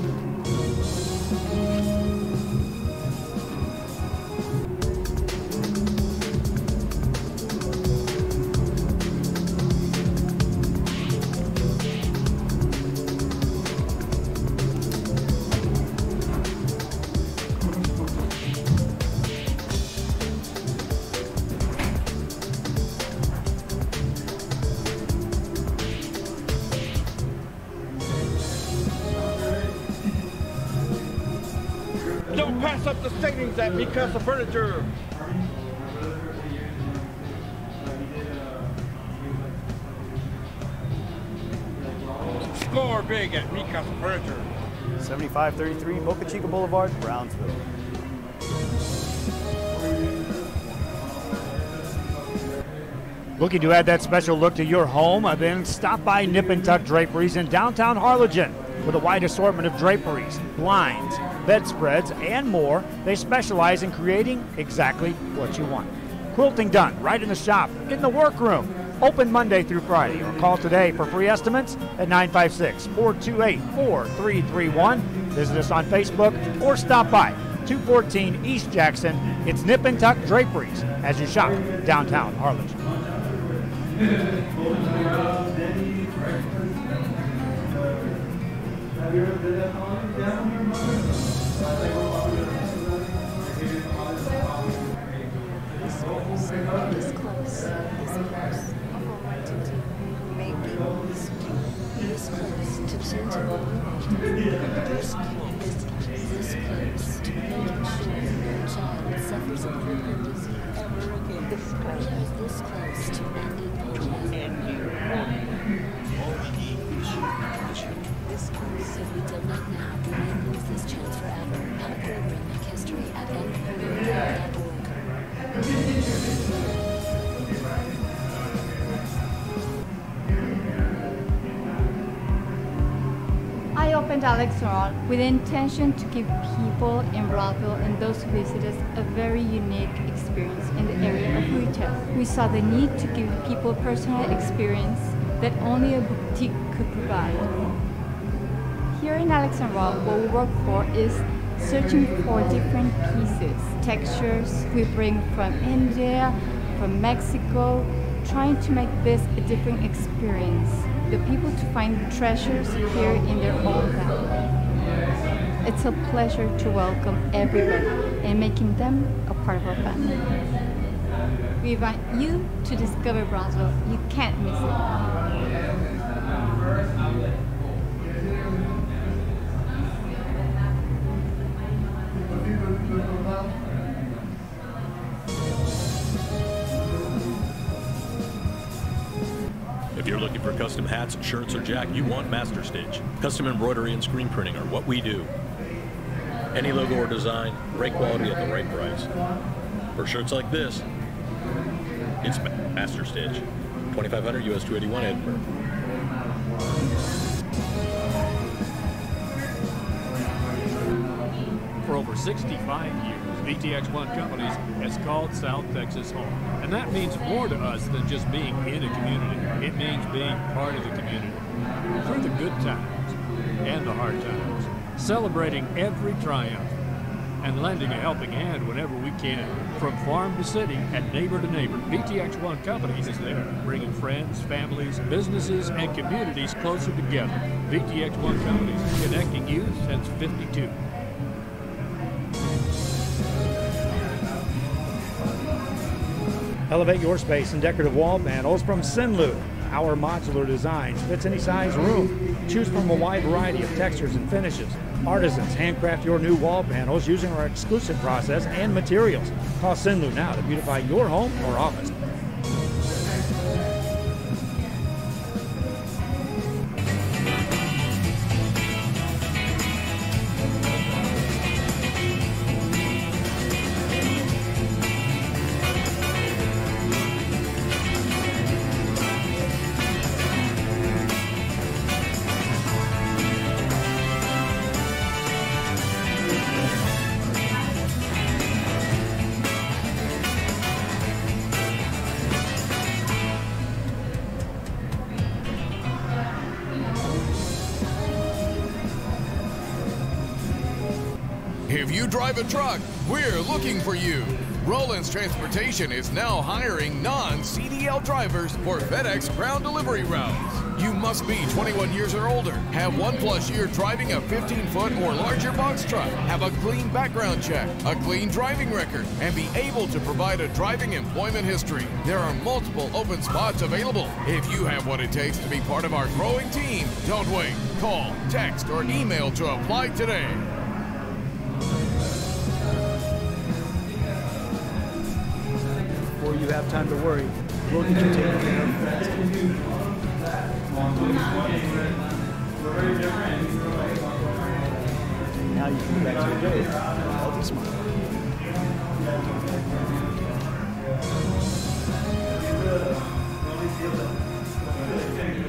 Don't pass up the savings at Mikasa Furniture. Score big at Mikasa Furniture. 7533 Boca Chica Boulevard, Brownsville. Looking to add that special look to your home? Then stop by Nip and Tuck Draperies in downtown Harlingen. With a wide assortment of draperies, blinds, bedspreads, and more, they specialize in creating exactly what you want. Quilting done right in the shop, in the workroom. Open Monday through Friday, or call today for free estimates at 956-428-4331. Visit us on Facebook or stop by 214 East Jackson. It's Nip and Tuck Draperies as you shop downtown Harlingen. Have you ever been that long down here, mother? I opened Alex Restaurant with the intention to give people in Brownsville and those who visit us a very unique experience in the area of retail. We saw the need to give people personal experience that only a boutique could provide. Here in Alex Restaurant, what we work for is searching for different pieces, textures we bring from India, from Mexico, trying to make this a different experience. The people to find treasures here in their own valley. It's a pleasure to welcome everybody and making them a part of our family. We invite you to discover Brownsville. You can't miss it. If you're looking for custom hats, shirts, or jacket, you want Master Stitch. Custom embroidery and screen printing are what we do. Any logo or design, great quality at the right price. For shirts like this, it's Master Stitch. 2500 US 281 Edinburgh. For over 65 years, VTX1 Companies has called South Texas home. And that means more to us than just being in a community. It means being part of the community. Through the good times and the hard times. Celebrating every triumph and lending a helping hand whenever we can. From farm to city and neighbor to neighbor, VTX1 Companies is there, bringing friends, families, businesses, and communities closer together. VTX1 Companies, connecting you since '52. Elevate your space in decorative wall panels from Sinlu. Our modular designs fits any size room. Choose from a wide variety of textures and finishes. Artisans handcraft your new wall panels using our exclusive process and materials. Call Sinlu now to beautify your home or office. If you drive a truck, we're looking for you. Rollins Transportation is now hiring non-CDL drivers for FedEx ground delivery routes. You must be 21 years or older, have 1+ year driving a 15-foot or larger box truck, have a clean background check, a clean driving record, and be able to provide a driving employment history. There are multiple open spots available. If you have what it takes to be part of our growing team, don't wait. Call, text, or email to apply today. Before you have time to worry, we'll get you taken care of. Now you can go back to your day with a healthy smile.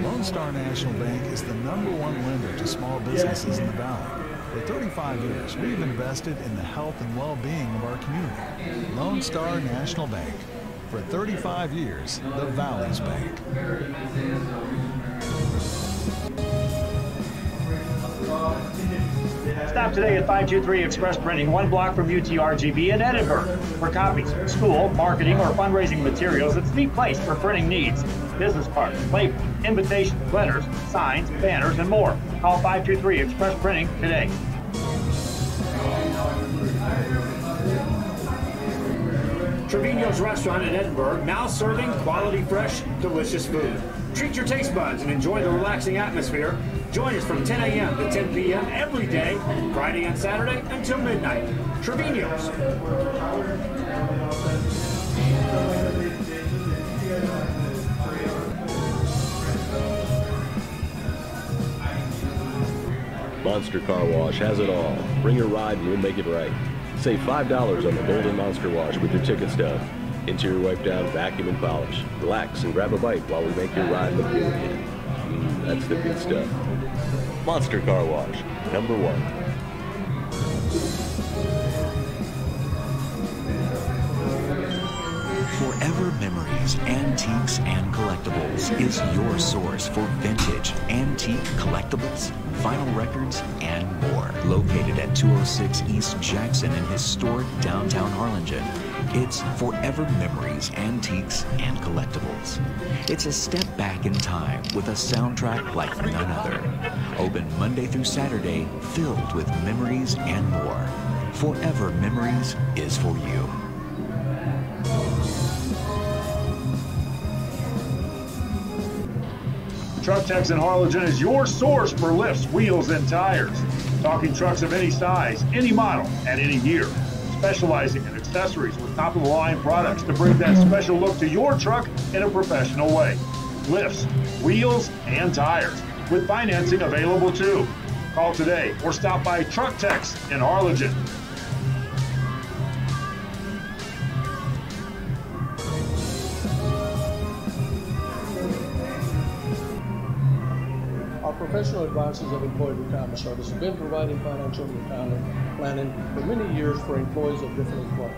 Lone Star National Bank is the #1 lender to small businesses in the Valley. For 35 years, we've invested in the health and well-being of our community. Lone Star National Bank. For 35 years, the Valley's Bank. Stop today at 523 Express Printing, 1 block from UTRGV in Edinburgh. For copies, school, marketing, or fundraising materials, it's the place for printing needs. Business cards, labels, invitations, letters, signs, banners, and more. Call 523 Express Printing today. Trevino's restaurant in Edinburgh, now serving quality, fresh, delicious food. Treat your taste buds and enjoy the relaxing atmosphere. Join us from 10 a.m. to 10 p.m. every day, Friday and Saturday until midnight. Trevino's. Monster Car Wash has it all. Bring your ride and we'll make it right. Save $5 on the Golden Monster Wash with your ticket stub. Interior wipe down, vacuum and polish. Relax and grab a bite while we make your ride look new again. That's the good stuff. Monster Car Wash, #1. Forever Memories, Antiques, and Collectibles is your source for vintage, antique collectibles, vinyl records, and more. Located at 206 East Jackson in historic downtown Harlingen, it's Forever Memories, Antiques, and Collectibles. It's a step back in time with a soundtrack like none other. Open Monday through Saturday, filled with memories and more. Forever Memories is for you. Truck Techs in Harlingen is your source for lifts, wheels, and tires. Talking trucks of any size, any model, and any year. Specializing in accessories with top-of-the-line products to bring that special look to your truck in a professional way. Lifts, wheels, and tires, with financing available too. Call today or stop by Truck Techs in Harlingen. Professional advisors of Employee Retirement Service have been providing financial retirement planning for many years for employees of different employers.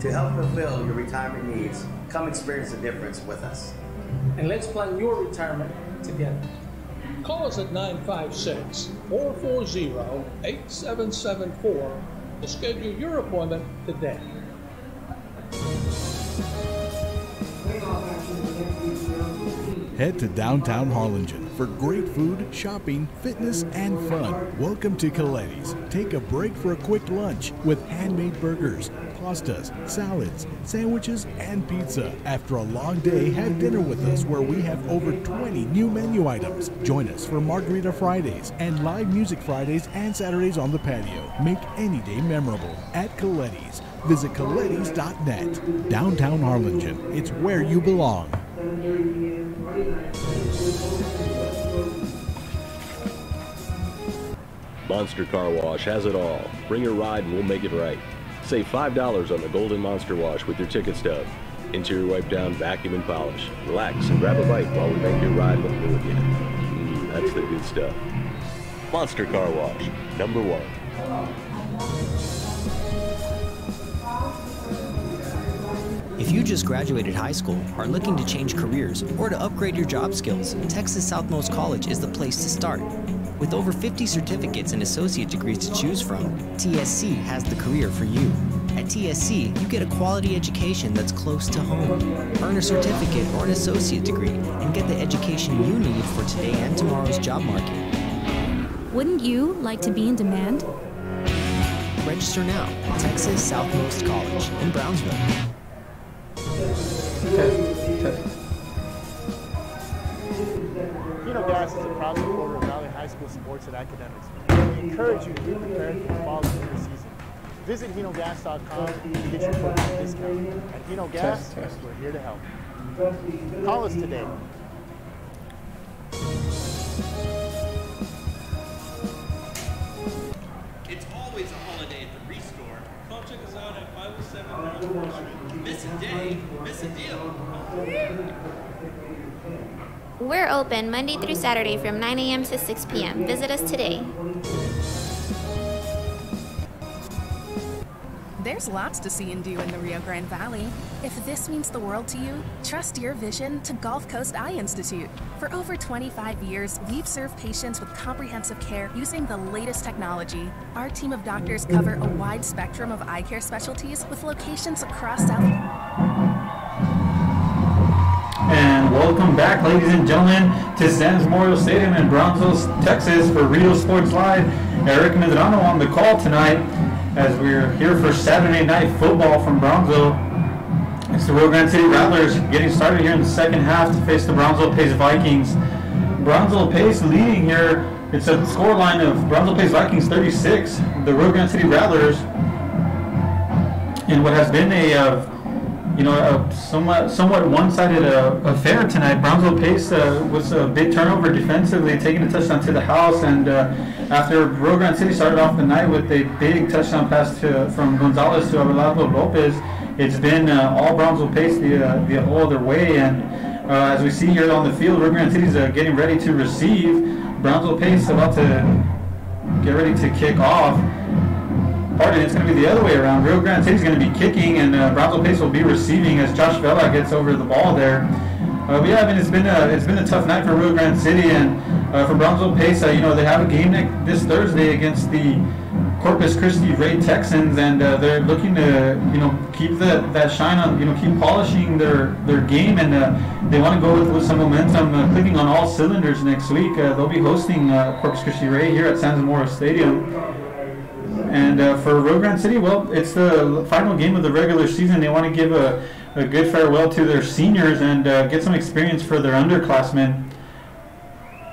To help fulfill your retirement needs, come experience the difference with us. And let's plan your retirement together. Call us at 956-440-8774 to schedule your appointment today. Head to downtown Harlingen for great food, shopping, fitness, and fun. Welcome to Coletti's. Take a break for a quick lunch with handmade burgers, pastas, salads, sandwiches, and pizza. After a long day, have dinner with us where we have over 20 new menu items. Join us for Margarita Fridays and live music Fridays and Saturdays on the patio. Make any day memorable at Coletti's. Visit colettis.net. Downtown Harlingen. It's where you belong. Monster Car Wash has it all. Bring your ride and we'll make it right. Save $5 on the Golden Monster Wash with your ticket stub. Interior wipe down, vacuum and polish. Relax and grab a bite while we make your ride look new again. That's the good stuff. Monster Car Wash, #1. If you just graduated high school, are looking to change careers, or to upgrade your job skills, Texas Southmost College is the place to start. With over 50 certificates and associate degrees to choose from, TSC has the career for you. At TSC, you get a quality education that's close to home. Earn a certificate or an associate degree and get the education you need for today and tomorrow's job market. Wouldn't you like to be in demand? Register now at Texas Southmost College in Brownsville. Hino Gas is a proud supporter of Valley High School sports and academics. We encourage you to be prepared for the fall and winter season. Visit HinoGas.com to get your program discount. At Hino Gas, we're here to help. Call us today. It's always a holiday at the Restore. Come check us out at 507 North Street. Miss a day, miss a deal. We're open Monday through Saturday from 9 a.m. to 6 p.m. Visit us today. There's lots to see and do in the Rio Grande Valley. If this means the world to you, trust your vision to Gulf Coast Eye Institute. For over 25 years, we've served patients with comprehensive care using the latest technology. Our team of doctors cover a wide spectrum of eye care specialties with locations across South. And welcome back, ladies and gentlemen, to Sands Memorial Stadium in Brownsville, Texas for Rio Sports Live. Eric Medrano on the call tonight as we're here for Saturday Night Football from Brownsville. It's the Rio Grande City Rattlers getting started here in the second half to face the Brownsville Pace Vikings. Brownsville Pace leading here. It's a score line of Brownsville Pace Vikings 36, the Rio Grande City Rattlers, in what has been a somewhat one-sided affair tonight. Brownsville Pace was a big turnover defensively, taking a touchdown to the house, and after Rio Grande City started off the night with a big touchdown pass from Gonzalez to Abelardo Lopez, it's been all Brownsville Pace the whole other way. And as we see here on the field, Rio Grande City's getting ready to receive. Brownsville Pace about to get ready to kick off. Pardon, it's going to be the other way around. Rio Grande City's going to be kicking, and Brownsville Pace will be receiving as Josh Vela gets over the ball there. But yeah, I mean, it's been a tough night for Rio Grande City, and for Brownsville Pace, they have a game this Thursday against the Corpus Christi Ray Texans, and they're looking to keep that shine on, keep polishing their game, and they want to go with some momentum, clicking on all cylinders next week. They'll be hosting Corpus Christi Ray here at San Zamora Stadium. And for Rio Grande City, well, it's the final game of the regular season. They want to give a good farewell to their seniors and get some experience for their underclassmen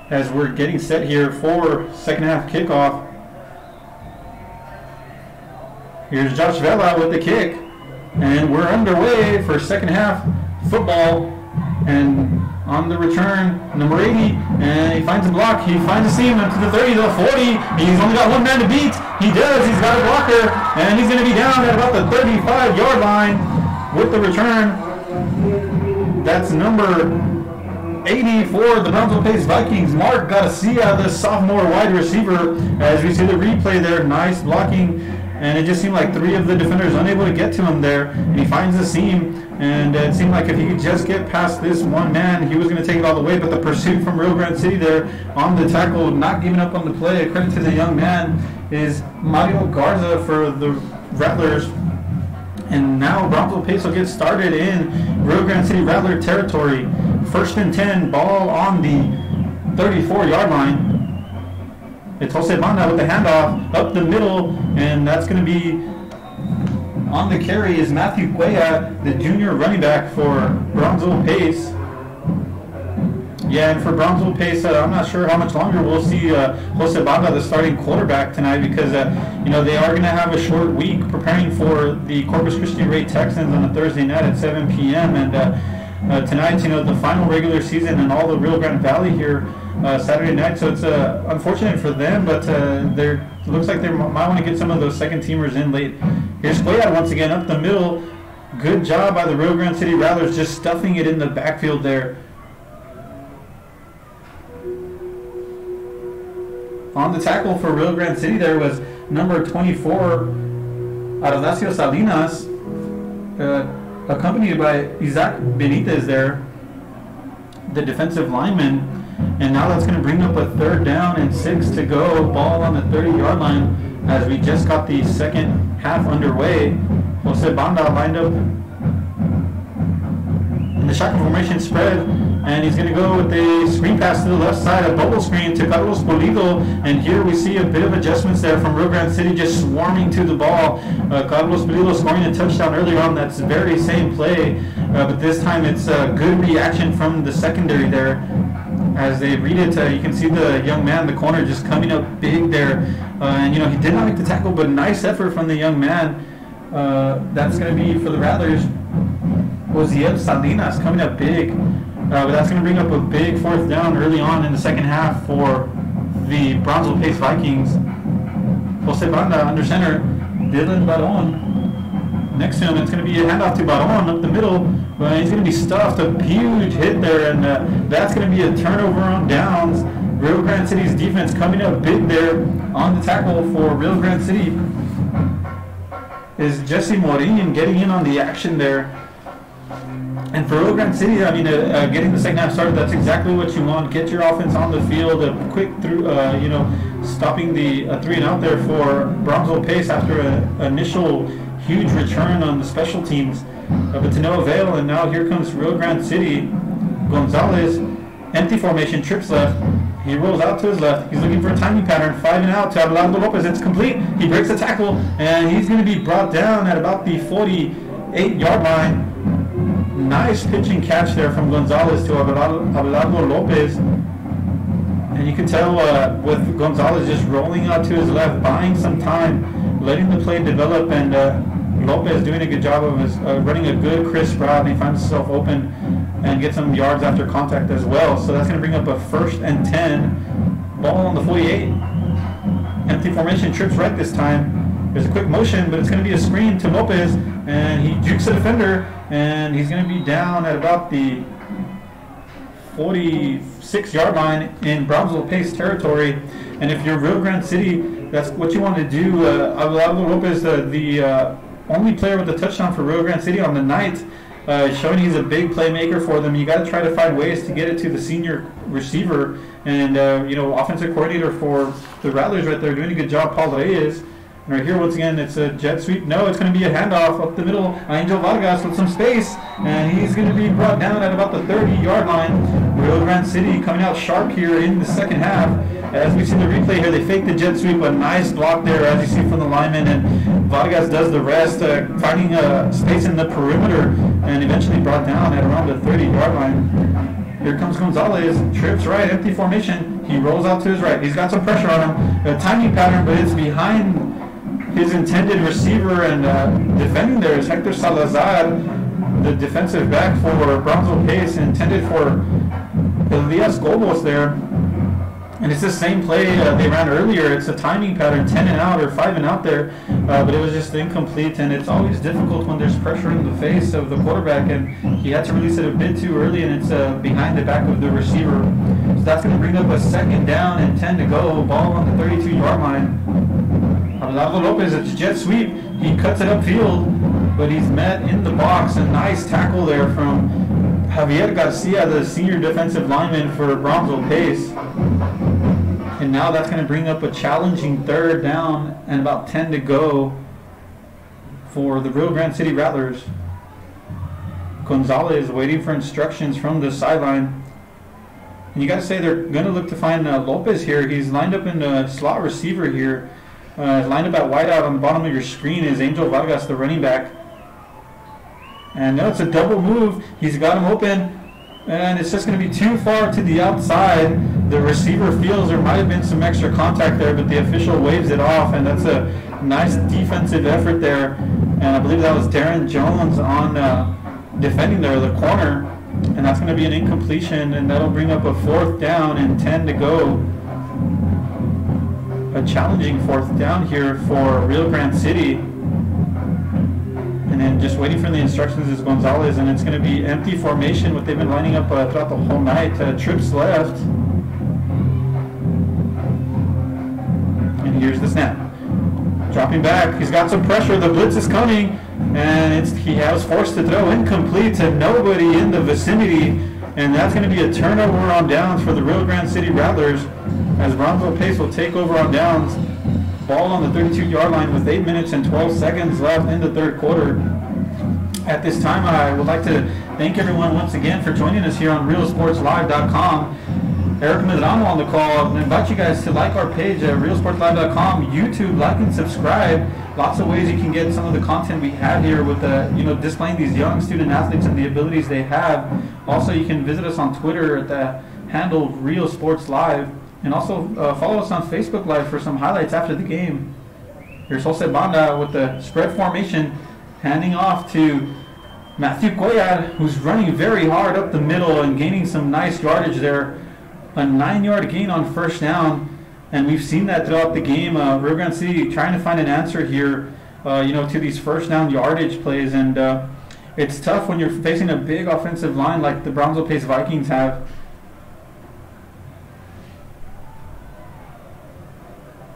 as we're getting set here for second half kickoff. Here's Josh Vela with the kick, and we're underway for second half football. And on the return, number 80, and he finds a block. He finds a seam up to the 30, the 40. He's only got one man to beat. He does. He's got a blocker, and he's going to be down at about the 35-yard line with the return. That's number 80 for the Brownsville Pace Vikings. Mark Garcia, the sophomore wide receiver. As we see the replay there, nice blocking. And it just seemed like three of the defenders unable to get to him there. And he finds the seam. And it seemed like if he could just get past this one man, he was going to take it all the way. But the pursuit from Rio Grande City there on the tackle, not giving up on the play, credit to the young man, is Mario Garza for the Rattlers. And now Brownsville Pace will get started in Rio Grande City Rattler territory. 1st and 10, ball on the 34-yard line. It's Jose Banda with the handoff up the middle, and that's going to be on the carry is Matthew Cuella, the junior running back for Brownsville Pace. Yeah, and for Brownsville Pace, I'm not sure how much longer we'll see Jose Banda, the starting quarterback, tonight, because they are going to have a short week preparing for the Corpus Christi Ray Texans on a Thursday night at 7 p.m. And tonight, the final regular season and all the Rio Grande Valley here Saturday night. So it's unfortunate for them, but it looks like they might want to get some of those second teamers in late. Here's Cuellar once again up the middle. Good job by the Rio Grande City Rattlers, just stuffing it in the backfield there. On the tackle for Rio Grande City there was number 24, Ardacio Salinas, accompanied by Isaac Benitez there, the defensive lineman. And now that's going to bring up a 3rd down and 6 to go. Ball on the 30-yard line as we just got the second half underway. Jose Banda lined up in the shotgun formation spread, and he's going to go with a screen pass to the left side, a bubble screen to Carlos Pulido. And here we see a bit of adjustments there from Rio Grande City, just swarming to the ball. Carlos Pulido scoring a touchdown earlier on that very same play, but this time it's a good reaction from the secondary there. As they read it, you can see the young man, the corner, just coming up big there. And, he did not make the tackle, but nice effort from the young man. That's going to be for the Rattlers. Josiel Salinas coming up big. But that's going to bring up a big 4th down early on in the second half for the Brownsville Pace Vikings. Jose Banda under center. Dylan Baron next to him. It's going to be a handoff to Baron up the middle. But he's going to be stuffed. A huge hit there, and that's going to be a turnover on downs. Rio Grande City's defense coming up big there on the tackle for Rio Grande City is Jesse Morin getting in on the action there. And for Rio Grande City, getting the second half started, that's exactly what you want. Get your offense on the field, a quick through, stopping the 3 and out there for Brownsville Pace after an initial huge return on the special teams. But to no avail, and now here comes Rio Grande City. Gonzalez, empty formation, trips left. He rolls out to his left. He's looking for a timing pattern. 5 and out to Abelardo Lopez. It's complete. He breaks the tackle, and he's going to be brought down at about the 48-yard line. Nice pitching catch there from Gonzalez to Abelardo Lopez. And you can tell with Gonzalez just rolling out to his left, buying some time, letting the play develop, and Lopez doing a good job of his, running a good crisp route, and he finds himself open and gets some yards after contact as well. So that's going to bring up a 1st and 10. Ball on the 48. Empty formation, trips right this time. There's a quick motion, but it's going to be a screen to Lopez, and he jukes the defender, and he's going to be down at about the 46-yard line in Brownsville pace territory. And if you're Rio Grande City, that's what you want to do. Abelardo Lopez, the only player with a touchdown for Rio Grande City on the night, showing he's a big playmaker for them. You got to try to find ways to get it to the senior receiver, and offensive coordinator for the Rattlers right there doing a good job, Paul Reyes. And right here, once again, it's a jet sweep. No, it's going to be a handoff up the middle. Angel Vargas with some space, and he's going to be brought down at about the 30-yard line. Rio Grande City coming out sharp here in the second half. As we see the replay here, they fake the jet sweep, a nice block there, as you see from the lineman, and Vargas does the rest, finding space in the perimeter, and eventually brought down at around the 30-yard line. Here comes Gonzalez, trips right, empty formation. He rolls out to his right. He's got some pressure on him. A timing pattern, but it's behind his intended receiver, and defending there is Hector Salazar, the defensive back for Brownsville Pace, intended for Elias Gobos there. And it's the same play they ran earlier. It's a timing pattern, 10 and out or 5 and out there, but it was just incomplete. And it's always difficult when there's pressure in the face of the quarterback, and he had to release it a bit too early, and it's behind the back of the receiver. So that's going to bring up a 2nd down and 10 to go. Ball on the 32-yard line. Abelardo Lopez, it's a jet sweep. He cuts it upfield, but he's met in the box. A nice tackle there from Javier Garcia, the senior defensive lineman for Brownsville Pace. And now that's going to bring up a challenging 3rd down and about 10 to go for the Rio Grande City Rattlers. Gonzalez waiting for instructions from the sideline. And you got to say they're going to look to find Lopez here. He's lined up in the slot receiver here. Lined up at wideout on the bottom of your screen is Angel Vargas, the running back. And now it's a double move. He's got him open, and it's just going to be too far to the outside. The receiver feels there might have been some extra contact there, but the official waves it off, and that's a nice defensive effort there. And I believe that was Darren Jones on defending there, the corner, and that's going to be an incompletion, and that'll bring up a 4th down and 10 to go. A challenging 4th down here for Rio Grande City. And then just waiting for the instructions is Gonzalez, and it's going to be empty formation, what they've been lining up throughout the whole night. Trips left. And here's the snap. Dropping back. He's got some pressure. The blitz is coming, and he was forced to throw incomplete to nobody in the vicinity. And that's going to be a turnover on downs for the Rio Grande City Rattlers, as Brownsville Pace will take over on downs. Ball on the 32-yard line with 8 minutes and 12 seconds left in the 3rd quarter. At this time, I would like to thank everyone once again for joining us here on RealSportsLive.com. Eric Medrano on the call. I invite you guys to like our page at RealSportsLive.com, YouTube, like and subscribe. Lots of ways you can get some of the content we have here with displaying these young student athletes and the abilities they have. Also, you can visit us on Twitter at the handle RealSportsLive. And also follow us on Facebook Live for some highlights after the game. Here's Jose Banda with the spread formation, handing off to Matthew Cuellar, who's running very hard up the middle and gaining some nice yardage there. A 9-yard gain on 1st down, and we've seen that throughout the game. Rio Grande City trying to find an answer here, to these 1st down yardage plays, and it's tough when you're facing a big offensive line like the Brownsville Pace Vikings have.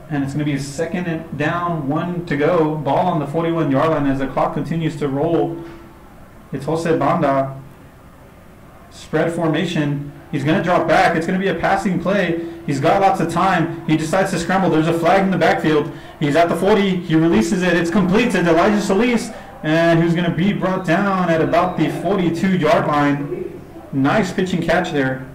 And it's going to be a 2nd down, 1 to go. Ball on the 41-yard line as the clock continues to roll. It's Jose Banda. Spread formation. He's going to drop back. It's going to be a passing play. He's got lots of time. He decides to scramble. There's a flag in the backfield. He's at the 40. He releases it. It's complete to Elijah Solis, and who's going to be brought down at about the 42-yard line. Nice pitching catch there.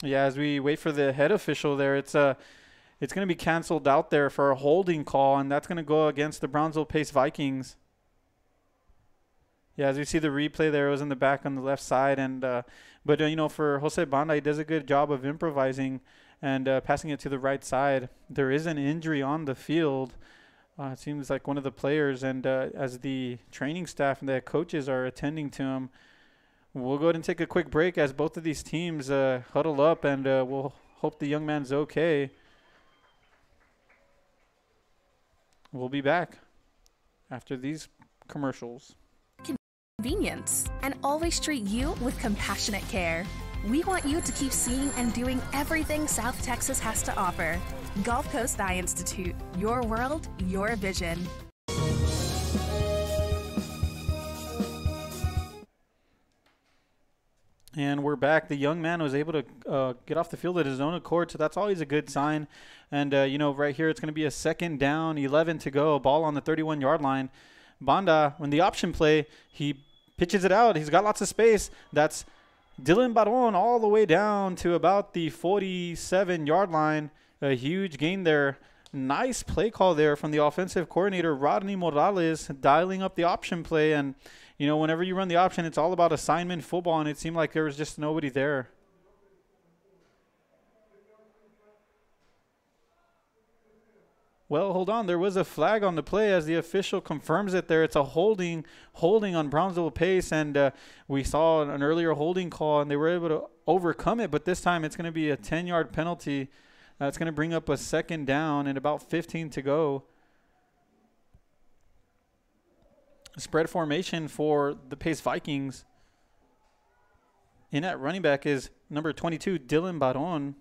Yeah, as we wait for the head official there, it's going to be canceled out there for a holding call, and that's going to go against the Brownsville Pace Vikings. Yeah, as we see the replay there, it was in the back on the left side, and but you know, for Jose Banda, he does a good job of improvising and passing it to the right side. There is an injury on the field. It seems like one of the players, and as the training staff and the coaches are attending to him, we'll go ahead and take a quick break as both of these teams huddle up, and we'll hope the young man's okay. We'll be back after these commercials. Convenience, and always treat you with compassionate care. We want you to keep seeing and doing everything South Texas has to offer. Gulf Coast Eye Institute, your world, your vision. And we're back. The young man was able to get off the field at his own accord, so that's always a good sign. And, you know, right here it's going to be a 2nd down, 11 to go, ball on the 31-yard line. Banda, when the option play, he pitches it out. He's got lots of space. That's Dylan Baron all the way down to about the 47-yard line. A huge gain there. Nice play call there from the offensive coordinator, Rodney Morales, dialing up the option play. And, you know, whenever you run the option, it's all about assignment football, and it seemed like there was just nobody there. Well, hold on. There was a flag on the play as the official confirms it there. It's a holding on Brownsville Pace, and we saw an earlier holding call, and they were able to overcome it. But this time it's going to be a 10-yard penalty. It's going to bring up a 2nd down and about 15 to go. Spread formation for the Pace Vikings. In at running back is number 22, Dylan Baron,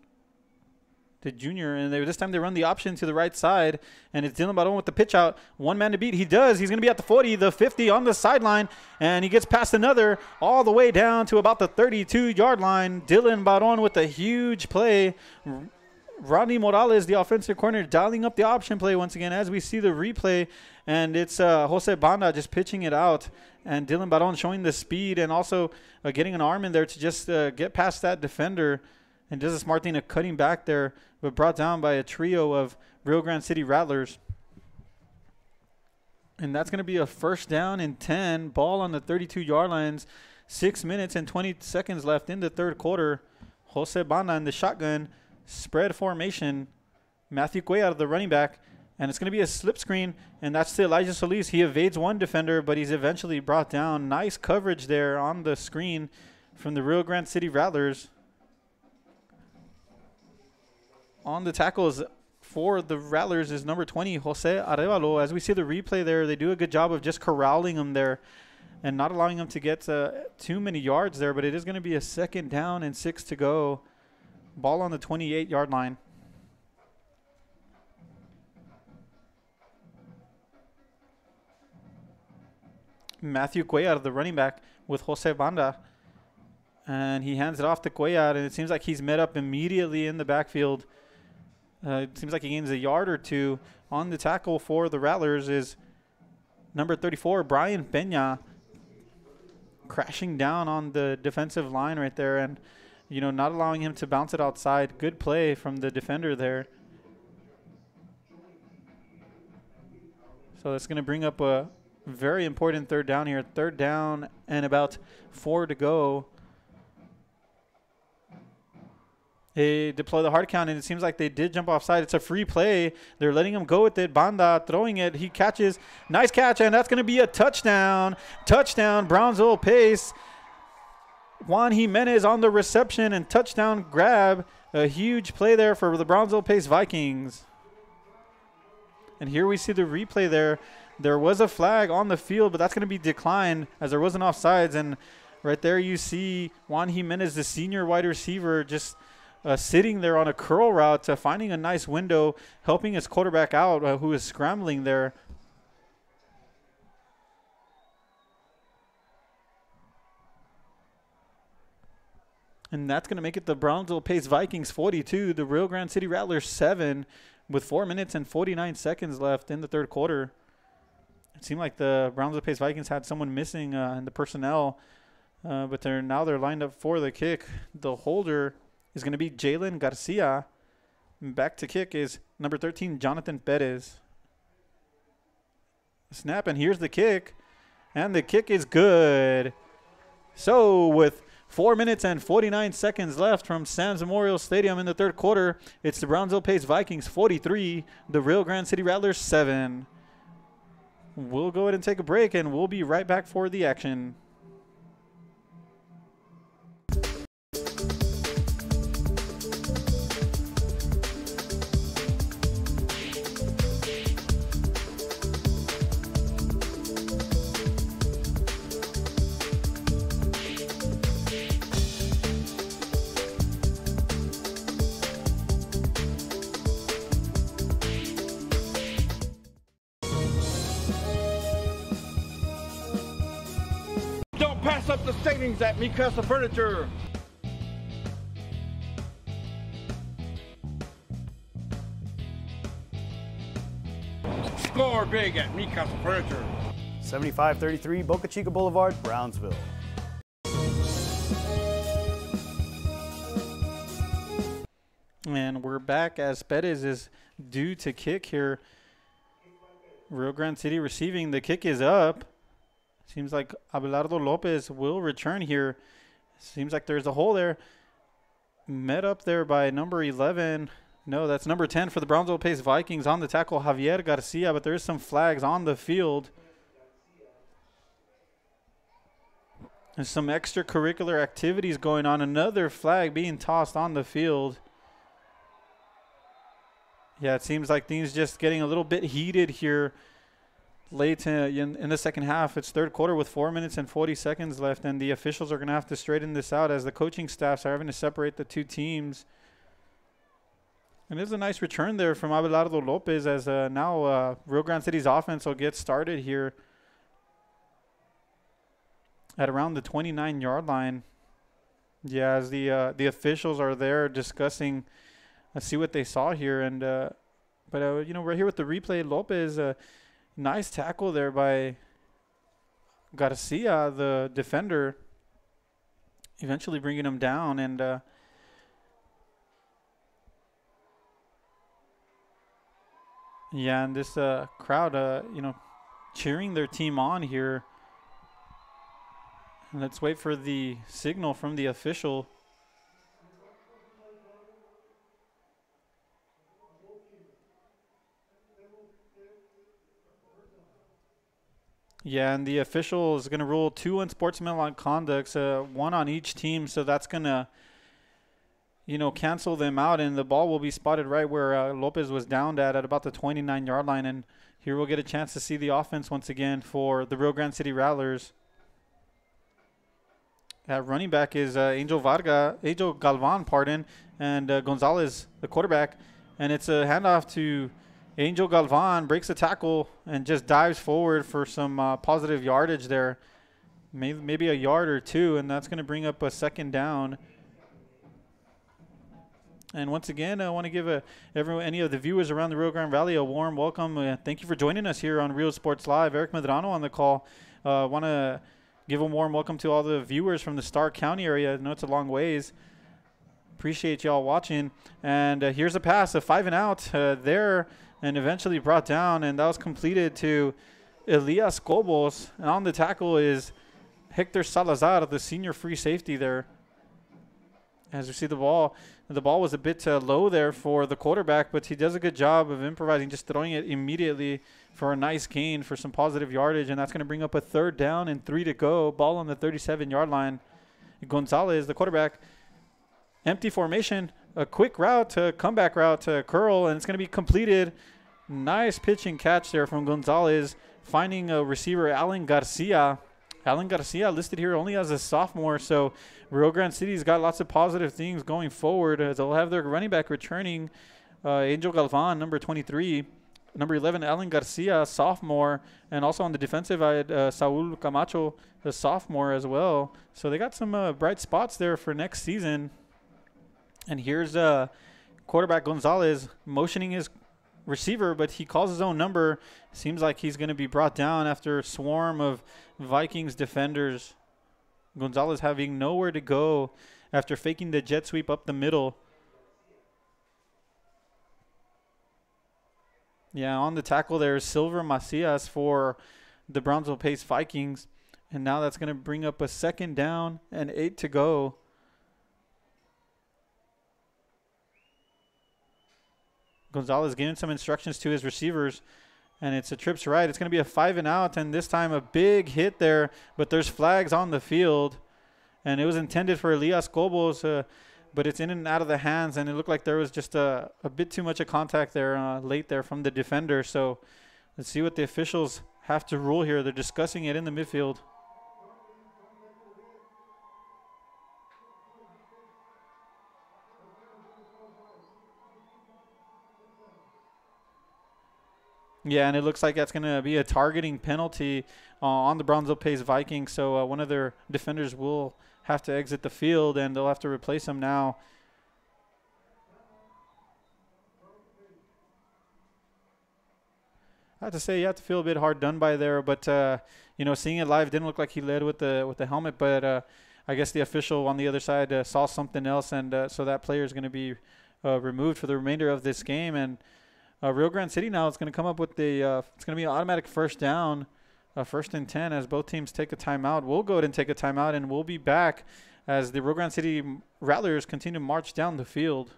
the junior, and this time they run the option to the right side, and it's Dylan Baron with the pitch out. One man to beat. He does. He's going to be at the 40, the 50 on the sideline, and he gets past another all the way down to about the 32-yard line. Dylan Baron with a huge play. Rodney Morales, the offensive coordinator, dialing up the option play once again as we see the replay, and it's Jose Banda just pitching it out, and Dylan Baron showing the speed and also getting an arm in there to just get past that defender. And does a smart thing of cutting back there, but brought down by a trio of Rio Grande City Rattlers. And that's going to be a 1st down and 10. Ball on the 32-yard lines. 6 minutes and 20 seconds left in the 3rd quarter. Jose Banda in the shotgun. Spread formation. Matthew Cuellar, the running back. And it's going to be a slip screen, and that's to Elijah Solis. He evades one defender, but he's eventually brought down. Nice coverage there on the screen from the Rio Grande City Rattlers. On the tackles for the Rattlers is number 20, Jose Arevalo. As we see the replay there, they do a good job of just corralling him there and not allowing him to get too many yards there, but it is going to be a 2nd down and 6 to go. Ball on the 28-yard line. Matthew Cuellar, the running back, with Jose Banda. And he hands it off to Cuellar, and it seems like he's met up immediately in the backfield. It seems like he gains a yard or two. On the tackle for the Rattlers is number 34, Brian Peña, crashing down on the defensive line right there, and, you know, not allowing him to bounce it outside. Good play from the defender there. So that's going to bring up a very important 3rd down here. 3rd down and about 4 to go. They deploy the hard count, and it seems like they did jump offside. It's a free play. They're letting him go with it. Banda throwing it. He catches. Nice catch, and that's going to be a touchdown. Touchdown, Brownsville Pace. Juan Jimenez on the reception and touchdown grab. A huge play there for the Brownsville Pace Vikings. And here we see the replay there. There was a flag on the field, but that's going to be declined as there wasn't offsides. And right there you see Juan Jimenez, the senior wide receiver, just sitting there on a curl route, finding a nice window, helping his quarterback out who is scrambling there. And that's going to make it the Brownsville Pace Vikings 42, the Rio Grande City Rattlers 7, with 4 minutes and 49 seconds left in the 3rd quarter. It seemed like the Brownsville Pace Vikings had someone missing in the personnel, but they're lined up for the kick. The holder is going to be Jalen Garcia. Back to kick is number 13, Jonathan Perez. Snap, and here's the kick. And the kick is good. So with 4 minutes and 49 seconds left from Sam's Memorial Stadium in the third quarter, it's the Brownsville Pace Vikings 43, the Rio Grande City Rattlers 7. We'll go ahead and take a break, and we'll be right back for the action. Pass up the savings at Mikasa Furniture. Score big at Mikasa Furniture. 7533 Boca Chica Boulevard, Brownsville. And we're back as Perez is due to kick here. Rio Grande City receiving. The kick is up. Seems like Abelardo Lopez will return here. Seems like there's a hole there. Met up there by number 11. No, that's number 10 for the Brownsville Pace Vikings on the tackle, Javier Garcia, but there's some flags on the field. There's some extracurricular activities going on. Another flag being tossed on the field. Yeah, it seems like things just getting a little bit heated here. Late in the second half. It's third quarter with 4 minutes and 40 seconds left, and the officials are going to have to straighten this out as the coaching staffs are having to separate the two teams. And there's a nice return there from Abelardo Lopez as now Rio Grande City's offense will get started here at around the 29-yard line. Yeah, as the officials are there discussing, see what they saw here, and you know, right here with the replay, Lopez. Nice tackle there by Garcia, the defender, eventually bringing him down. And yeah, and this crowd, you know, cheering their team on here. And let's wait for the signal from the official. Yeah, and the official is going to rule 2 unsportsmanlike conducts, 1 on each team. So that's going to, you know, cancel them out. And the ball will be spotted right where Lopez was downed at about the 29-yard line. And here we'll get a chance to see the offense once again for the Rio Grande City Rattlers. Running back is Angel Galvan, and Gonzalez, the quarterback. And it's a handoff to Angel Galvan, breaks a tackle and just dives forward for some positive yardage there. Maybe a yard or two, and that's going to bring up a second down. And once again, I want to give any of the viewers around the Rio Grande Valley a warm welcome. Thank you for joining us here on Real Sports Live. Eric Medrano on the call. Want to give a warm welcome to all the viewers from the Starr County area. I know it's a long ways. Appreciate y'all watching. And here's a pass, a 5-and-out there, and eventually brought down, and that was completed to Elias Cobos. And on the tackle is Hector Salazar, the senior free safety there. As you see the ball was a bit low there for the quarterback, but he does a good job of improvising, just throwing it immediately for a nice gain for some positive yardage, and that's going to bring up a 3rd down and 3 to go. Ball on the 37-yard line. Gonzalez, the quarterback, empty formation, a quick route, comeback route to curl, and it's going to be completed. Nice pitch and catch there from Gonzalez, finding a receiver, Alan Garcia. Alan Garcia listed here only as a sophomore, so Rio Grande City's got lots of positive things going forward. They'll have their running back returning, Angel Galvan, number 23. Number 11, Alan Garcia, sophomore. And also on the defensive, I had Saul Camacho, the sophomore as well. So they got some bright spots there for next season. And here's quarterback Gonzalez motioning his receiver, but he calls his own number. Seems like he's going to be brought down after a swarm of Vikings defenders. Gonzalez having nowhere to go after faking the jet sweep up the middle. Yeah, on the tackle there is Silver Macias for the Brownsville Pace Vikings. And now that's going to bring up a 2nd down and 8 to go. Gonzalez giving some instructions to his receivers. And it's a trips right. It's going to be a 5 and out. And this time a big hit there. But there's flags on the field. And it was intended for Elias Cobos. But it's in and out of the hands. And it looked like there was just a bit too much of contact there late there from the defender. So let's see what the officials have to rule here. They're discussing it in the midfield. Yeah, and it looks like that's going to be a targeting penalty on the Brownsville Pace Vikings. So one of their defenders will have to exit the field, and they'll have to replace him now. I have to say, you have to feel a bit hard done by there, but you know, seeing it live didn't look like he led with the helmet, but I guess the official on the other side saw something else, and so that player is going to be removed for the remainder of this game. And Rio Grande City now is going to come up with the it's going to be an automatic 1st down, 1st and 10 as both teams take a timeout. We'll go ahead and take a timeout, and we'll be back as the Rio Grande City Rattlers continue to march down the field.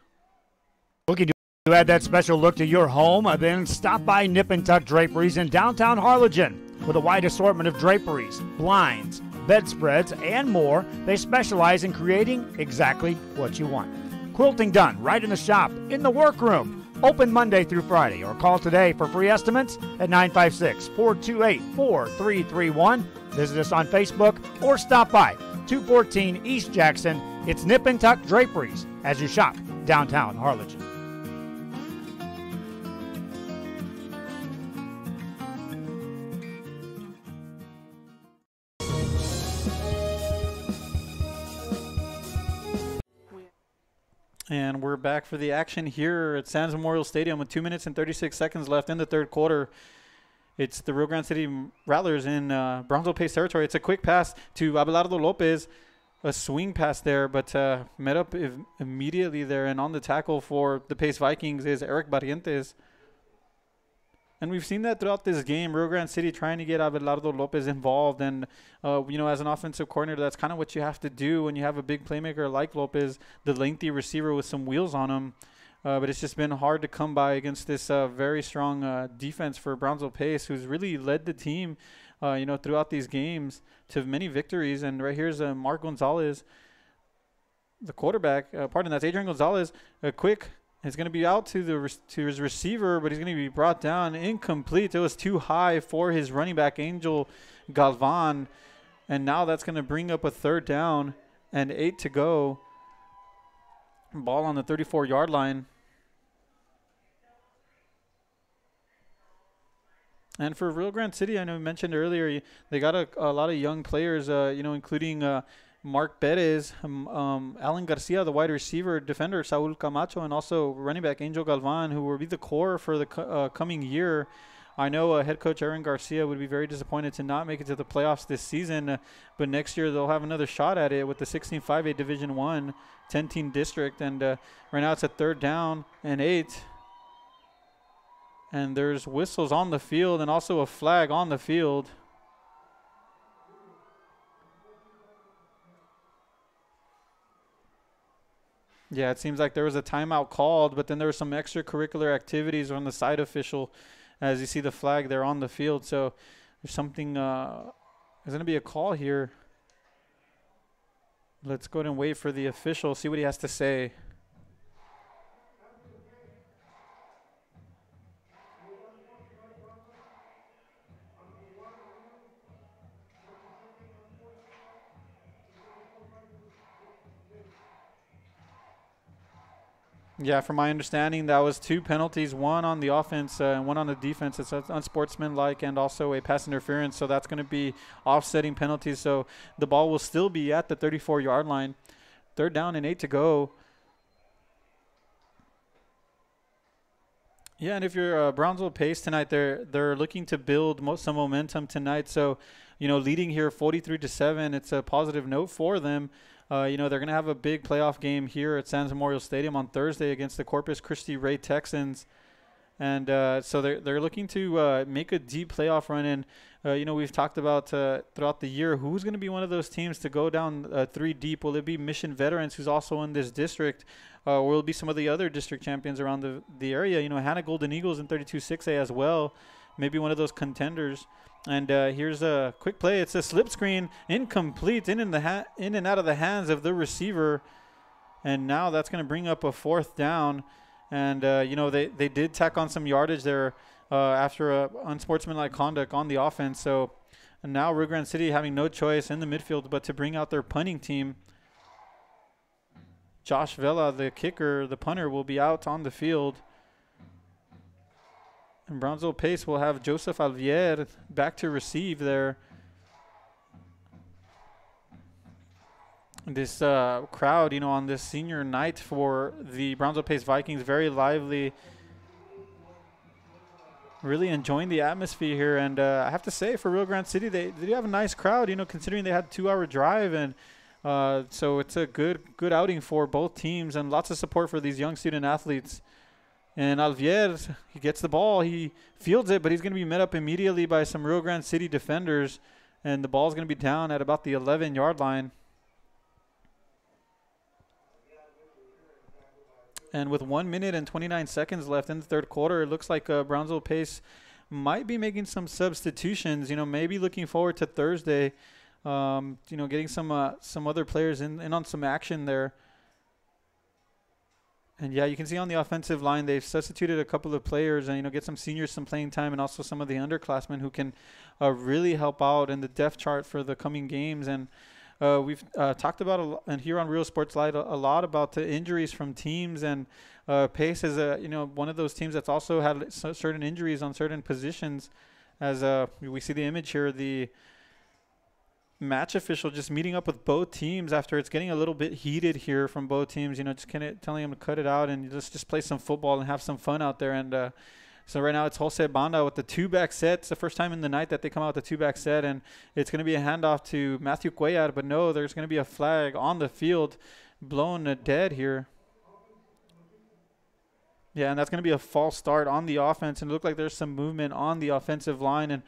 Looking to add that special look to your home, then stop by Nip and Tuck Draperies in downtown Harlingen. With a wide assortment of draperies, blinds, bedspreads, and more, they specialize in creating exactly what you want. Quilting done right in the shop, in the workroom. Open Monday through Friday, or call today for free estimates at 956-428-4331. Visit us on Facebook or stop by 214 East Jackson. It's Nip and Tuck Draperies as you shop downtown Harlingen. And we're back for the action here at Sands Memorial Stadium with 2 minutes and 36 seconds left in the 3rd quarter. It's the Rio Grande City Rattlers in Brownsville Pace territory. It's a quick pass to Abelardo Lopez, a swing pass there, but met up immediately there. And on the tackle for the Pace Vikings is Eric Barrientes. And we've seen that throughout this game, Rio Grande City trying to get Abelardo Lopez involved. And, you know, as an offensive coordinator, that's kind of what you have to do when you have a big playmaker like Lopez, the lengthy receiver with some wheels on him. But it's just been hard to come by against this very strong defense for Brownsville Pace, who's really led the team, you know, throughout these games to many victories. And right here's Mark Gonzalez, the quarterback. That's Adrian Gonzalez, a quick. It's going to be out to his receiver, but he's going to be brought down incomplete. It was too high for his running back, Angel Galvan. And now that's going to bring up a 3rd down and 8 to go. Ball on the 34-yard line. And for Rio Grande City, I know we mentioned earlier, they got a lot of young players, you know, including Mark Perez, Alan Garcia, the wide receiver, defender Saul Camacho, and also running back Angel Galvan, who will be the core for the coming year. I know head coach Aaron Garcia would be very disappointed to not make it to the playoffs this season, but next year they'll have another shot at it with the 16-5A Division I 10-team district. And right now it's a 3rd down and 8. And there's whistles on the field and also a flag on the field. Yeah, it seems like there was a timeout called, but then there were some extracurricular activities on the side official as you see the flag there on the field. So there's something, there's going to be a call here. Let's go ahead and wait for the official, see what he has to say. Yeah, from my understanding, that was 2 penalties, one on the offense and one on the defense. It's unsportsmanlike and also a pass interference, so that's going to be offsetting penalties. So the ball will still be at the 34-yard line. 3rd down and 8 to go. Yeah, and if you're Brownsville Pace tonight, they're looking to build some momentum tonight. So, you know, leading here 43-7, it's a positive note for them. You know, they're going to have a big playoff game here at Sands Memorial Stadium on Thursday against the Corpus Christi Ray Texans. And so they're looking to make a deep playoff run. And, you know, we've talked about throughout the year who's going to be one of those teams to go down 3 deep. Will it be Mission Veterans, who's also in this district? Or will it be some of the other district champions around the area? You know, Hannah Golden Eagles in 32-6A as well. Maybe one of those contenders. And here's a quick play. It's a slip screen, incomplete, in and out of the hands of the receiver. And now that's going to bring up a 4th down. And, you know, they did tack on some yardage there after unsportsmanlike conduct on the offense. So and now Rio Grande City having no choice in the midfield but to bring out their punting team. Josh Vela, the kicker, the punter, will be out on the field. And Brownsville Pace will have Joseph Alvier back to receive there. This crowd, you know, on this senior night for the Brownsville Pace Vikings, very lively. Really enjoying the atmosphere here. And I have to say, for Rio Grande City, they do have a nice crowd, you know, considering they had a 2-hour drive. And so it's a good outing for both teams and lots of support for these young student athletes. And Alvier, he gets the ball, he fields it, but he's going to be met up immediately by some Rio Grande City defenders. And the ball's going to be down at about the 11-yard line. And with 1 minute and 29 seconds left in the third quarter, it looks like Brownsville Pace might be making some substitutions. You know, maybe looking forward to Thursday. You know, getting some other players in on some action there. And yeah, you can see on the offensive line they've substituted a couple of players and, you know, get some seniors some playing time and also some of the underclassmen who can really help out in the depth chart for the coming games. And we've talked about and here on Real Sports Light a lot about the injuries from teams, and Pace is you know, one of those teams that's also had certain injuries on certain positions. As we see the image here, the match official just meeting up with both teams after it's getting a little bit heated here from both teams. You know, just kind of telling them to cut it out and just play some football and have some fun out there. And so right now it's Jose Banda with the 2-back set. It's the first time in the night that they come out with the 2-back set, and it's going to be a handoff to Matthew Cuellar, but no, there's going to be a flag on the field blown dead here. Yeah, and that's going to be a false start on the offense, and it looked like there's some movement on the offensive line, and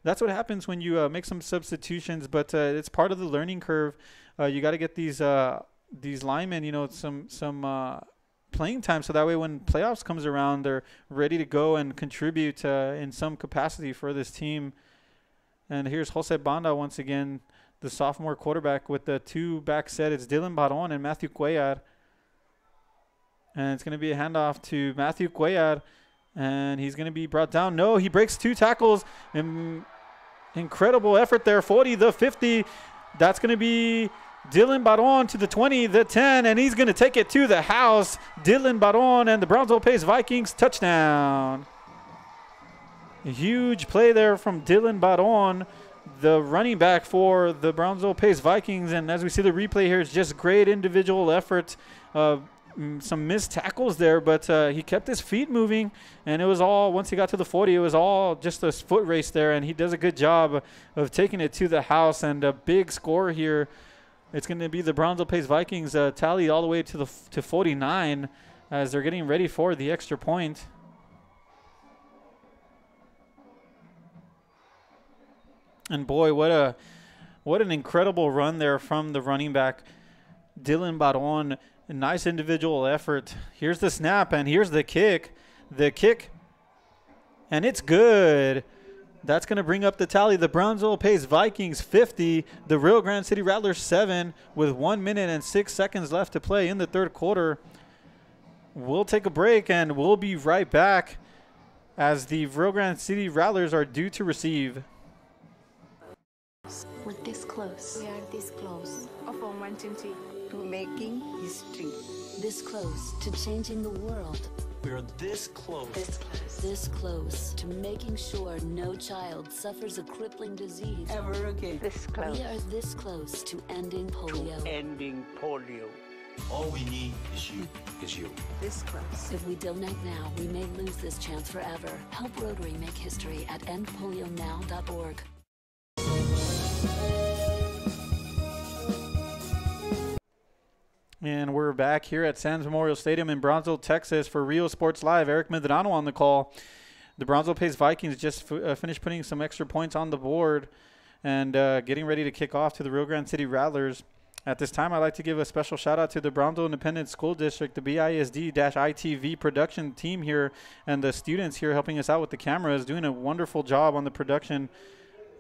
that's what happens when you make some substitutions, but it's part of the learning curve. You got to get these linemen, you know, some playing time, so that way when playoffs comes around, they're ready to go and contribute in some capacity for this team. And here's Jose Banda once again, the sophomore quarterback with the 2-back set. It's Dylan Baron and Matthew Cuellar. And it's going to be a handoff to Matthew Cuellar, and he's going to be brought down. No, he breaks 2 tackles. Incredible effort there. 40, the 50. That's going to be Dylan Baron to the 20, the 10, and he's going to take it to the house. Dylan Baron and the Brownsville Pace Vikings touchdown. A huge play there from Dylan Baron, the running back for the Brownsville Pace Vikings. And as we see the replay here, it's just great individual effort. Some missed tackles there, but he kept his feet moving, and it was all, once he got to the 40, it was all just a foot race there, and he does a good job of taking it to the house. And a big score here. It's going to be the Brownsville Pace Vikings tally all the way to 49 as they're getting ready for the extra point. And boy, what an incredible run there from the running back Dylan Baron. A nice individual effort. Here's the snap, and here's the kick. The kick, and it's good. That's going to bring up the tally. The Brownsville Pace Vikings 50, the Rio Grande City Rattlers 7 with 1 minute and 6 seconds left to play in the third quarter. We'll take a break, and we'll be right back as the Rio Grande City Rattlers are due to receive. We're this close. We are this close. Of wanting to making history. This close to changing the world. We are this close. This close to making sure no child suffers a crippling disease ever again. This close. We are this close to ending polio. Ending polio. All we need is you. This close. If we don't act now, we may lose this chance forever. Help Rotary make history at endpolionow.org. And we're back here at Sands Memorial Stadium in Brownsville, Texas for Rio Sports Live. Eric Medrano on the call. The Brownsville Pace Vikings just finished putting some extra points on the board and getting ready to kick off to the Rio Grande City Rattlers. At this time, I'd like to give a special shout out to the Brownsville Independent School District, the BISD-ITV production team here, and the students here helping us out with the cameras, doing a wonderful job on the production.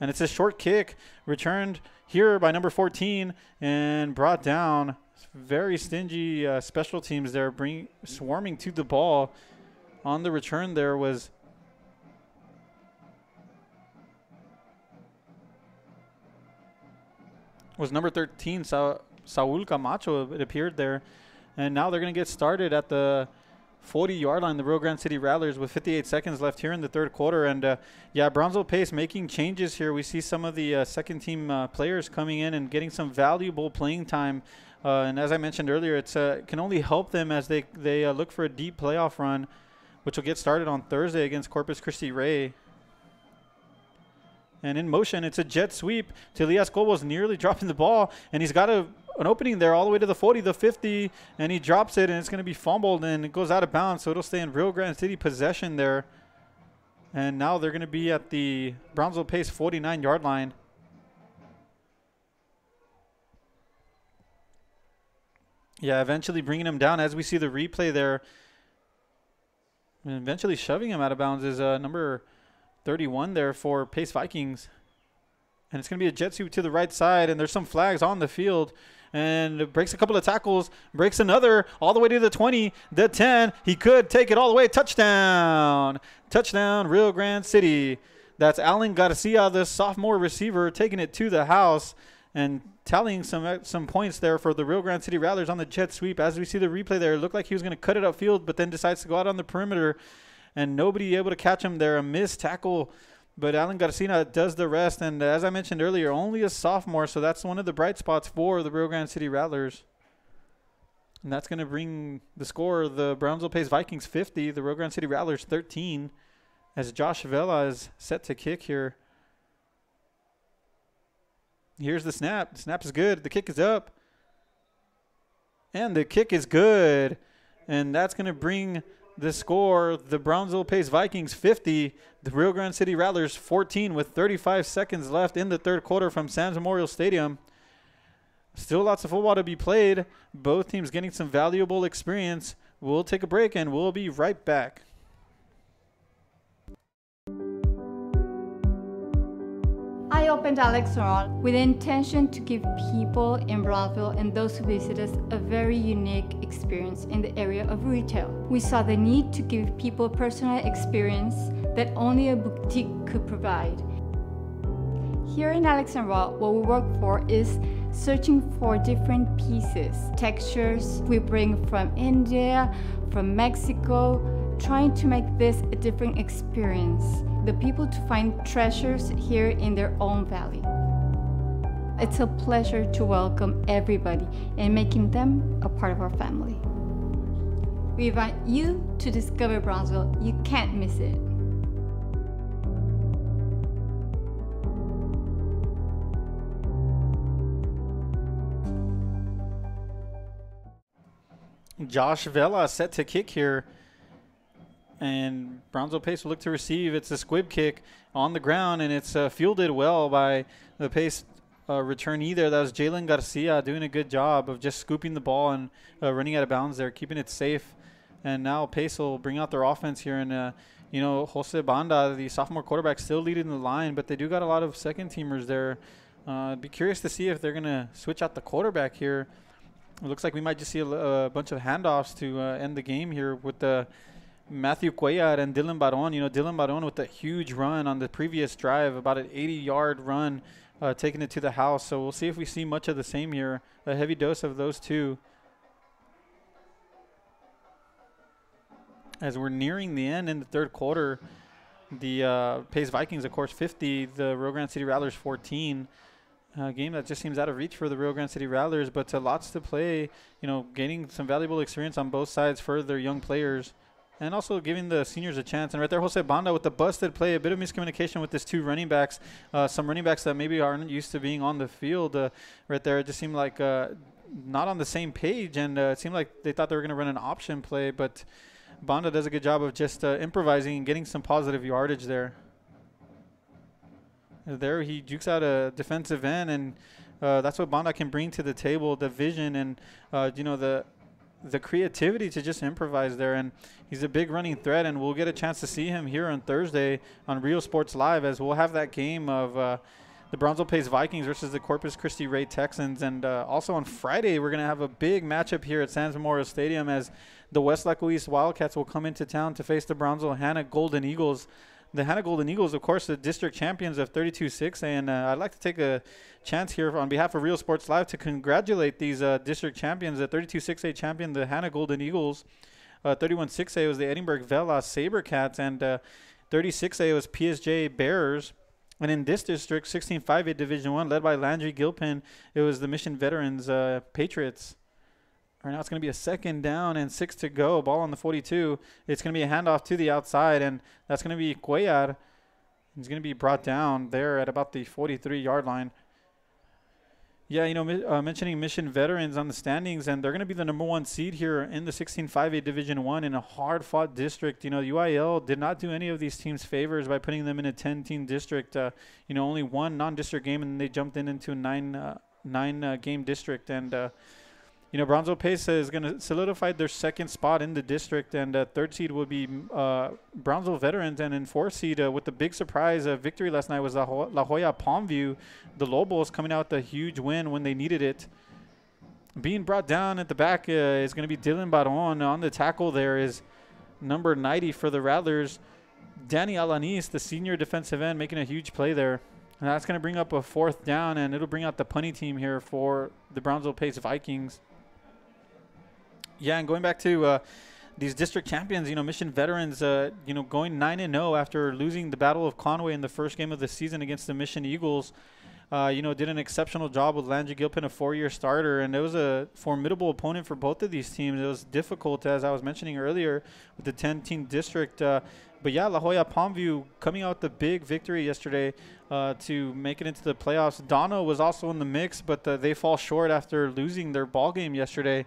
And it's a short kick returned here by number 14 and brought down. Very stingy special teams there, swarming to the ball. On the return there was number 13, Saul Camacho. It appeared there. And now they're going to get started at the 40-yard line, the Rio Grande City Rattlers, with 58 seconds left here in the third quarter. And, yeah, Brownsville Pace making changes here. We see some of the second-team players coming in and getting some valuable playing time. And as I mentioned earlier, it can only help them as they look for a deep playoff run, which will get started on Thursday against Corpus Christi Ray. And in motion, it's a jet sweep to Elias Cobos, nearly dropping the ball. And he's got an opening there all the way to the 40, the 50, and he drops it, and it's going to be fumbled, and it goes out of bounds. So it'll stay in Rio Grande City possession there. And now they're going to be at the Brownsville Pace 49-yard line. Yeah, eventually bringing him down as we see the replay there. And eventually shoving him out of bounds is number 31 there for Pace Vikings. And it's going to be a jet sweep to the right side, and there's some flags on the field. And it breaks a couple of tackles, breaks another all the way to the 20, the 10. He could take it all the way. Touchdown. Touchdown, Rio Grande City. That's Alan Garcia, the sophomore receiver, taking it to the house and tallying some points there for the Rio Grande City Rattlers on the jet sweep. As we see the replay there, it looked like he was going to cut it upfield, but then decides to go out on the perimeter, and nobody able to catch him there. A missed tackle, but Alan Garcia does the rest. And as I mentioned earlier, only a sophomore, so that's one of the bright spots for the Rio Grande City Rattlers. And that's going to bring the score, the Brownsville Pace Vikings 50, the Rio Grande City Rattlers 13, as Josh Vela is set to kick here. Here's the snap. The snap is good. The kick is up. And the kick is good. And that's going to bring the score, the Brownsville Pace Vikings 50, the Rio Grande City Rattlers 14, with 35 seconds left in the third quarter from Sands Memorial Stadium. Still lots of football to be played. Both teams getting some valuable experience. We'll take a break and we'll be right back. I opened Alex Restaurant with the intention to give people in Brownsville and those who visit us a very unique experience in the area of retail. We saw the need to give people a personal experience that only a boutique could provide. Here in Alexandria, what we work for is searching for different pieces, textures we bring from India, from Mexico, trying to make this a different experience. The people to find treasures here in their own valley. It's a pleasure to welcome everybody and making them a part of our family. We invite you to discover Brownsville. You can't miss it. Josh Vela set to kick here. And Brownsville Pace will look to receive. It's a squib kick on the ground, and it's fielded well by the Pace returnee there. That was Jalen Garcia doing a good job of just scooping the ball and running out of bounds there, keeping it safe. And now Pace will bring out their offense here. And, you know, Jose Banda, the sophomore quarterback, still leading the line, but they do got a lot of second-teamers there. I'd be curious to see if they're going to switch out the quarterback here. It looks like we might just see a bunch of handoffs to end the game here with the Matthew Cuellar and Dylan Baron. You know, Dylan Baron with a huge run on the previous drive, about an 80-yard run, taking it to the house. So we'll see if we see much of the same here. A heavy dose of those two. As we're nearing the end in the third quarter, the Pace Vikings, of course, 50, the Rio Grande City Rattlers 14. Game that just seems out of reach for the Rio Grande City Rattlers, but lots to play. You know, gaining some valuable experience on both sides for their young players. And also giving the seniors a chance. And right there, Jose Banda with the busted play. A bit of miscommunication with his two running backs. Some running backs that maybe aren't used to being on the field. Right there, it just seemed like not on the same page, and it seemed like they thought they were going to run an option play, but Banda does a good job of just improvising and getting some positive yardage there. There he jukes out a defensive end, and that's what Banda can bring to the table, the vision and, you know, the creativity to just improvise there. And he's a big running threat, and we'll get a chance to see him here on Thursday on Rio Sports Live, as we'll have that game of the Brownsville Pace Vikings versus the Corpus Christi Ray Texans. And also on Friday, we're going to have a big matchup here at Sands Memorial Stadium, as the West Laco East Wildcats will come into town to face the Brownsville Hanna Golden Eagles. The Hanna Golden Eagles, of course, the district champions of 32-6, and I'd like to take a chance here on behalf of Real Sports Live to congratulate these district champions. The 32-6A champion, the Hanna Golden Eagles. 31-6A was the Edinburgh Vela Sabercats, and 36A was PSJ Bears. And in this district, 16-5A Division I, led by Landry Gilpin, it was the Mission Veterans Patriots. Right now it's going to be a 2nd down and 6 to go. Ball on the 42. It's going to be a handoff to the outside, and that's going to be Cuellar. He's going to be brought down there at about the 43-yard line. Yeah, you know, mentioning Mission Veterans on the standings, and they're going to be the #1 seed here in the 16-5A Division I in a hard-fought district. You know, UIL did not do any of these teams favors by putting them in a 10-team district. You know, only one non-district game, and they jumped into a nine-game district. And, you know, Brownsville Pace is going to solidify their 2nd spot in the district, and 3rd seed would be Brownsville Veterans. And in 4th seed, with the big surprise victory last night, was La Jolla Palmview. The Lobos coming out with a huge win when they needed it. Being brought down at the back is going to be Dylan Baron. On the tackle there is number 90 for the Rattlers, Danny Alanis, the senior defensive end, making a huge play there. And that's going to bring up a 4th down, and it'll bring out the punting team here for the Brownsville Pace Vikings. Yeah, and going back to these district champions, you know, Mission Veterans, you know, going 9-0 after losing the Battle of Conway in the first game of the season against the Mission Eagles. You know, did an exceptional job with Landry Gilpin, a 4-year starter, and it was a formidable opponent for both of these teams. It was difficult, as I was mentioning earlier, with the 10-team district. But yeah, La Jolla Palmview coming out with a big victory yesterday to make it into the playoffs. Dono was also in the mix, but they fall short after losing their ball game yesterday.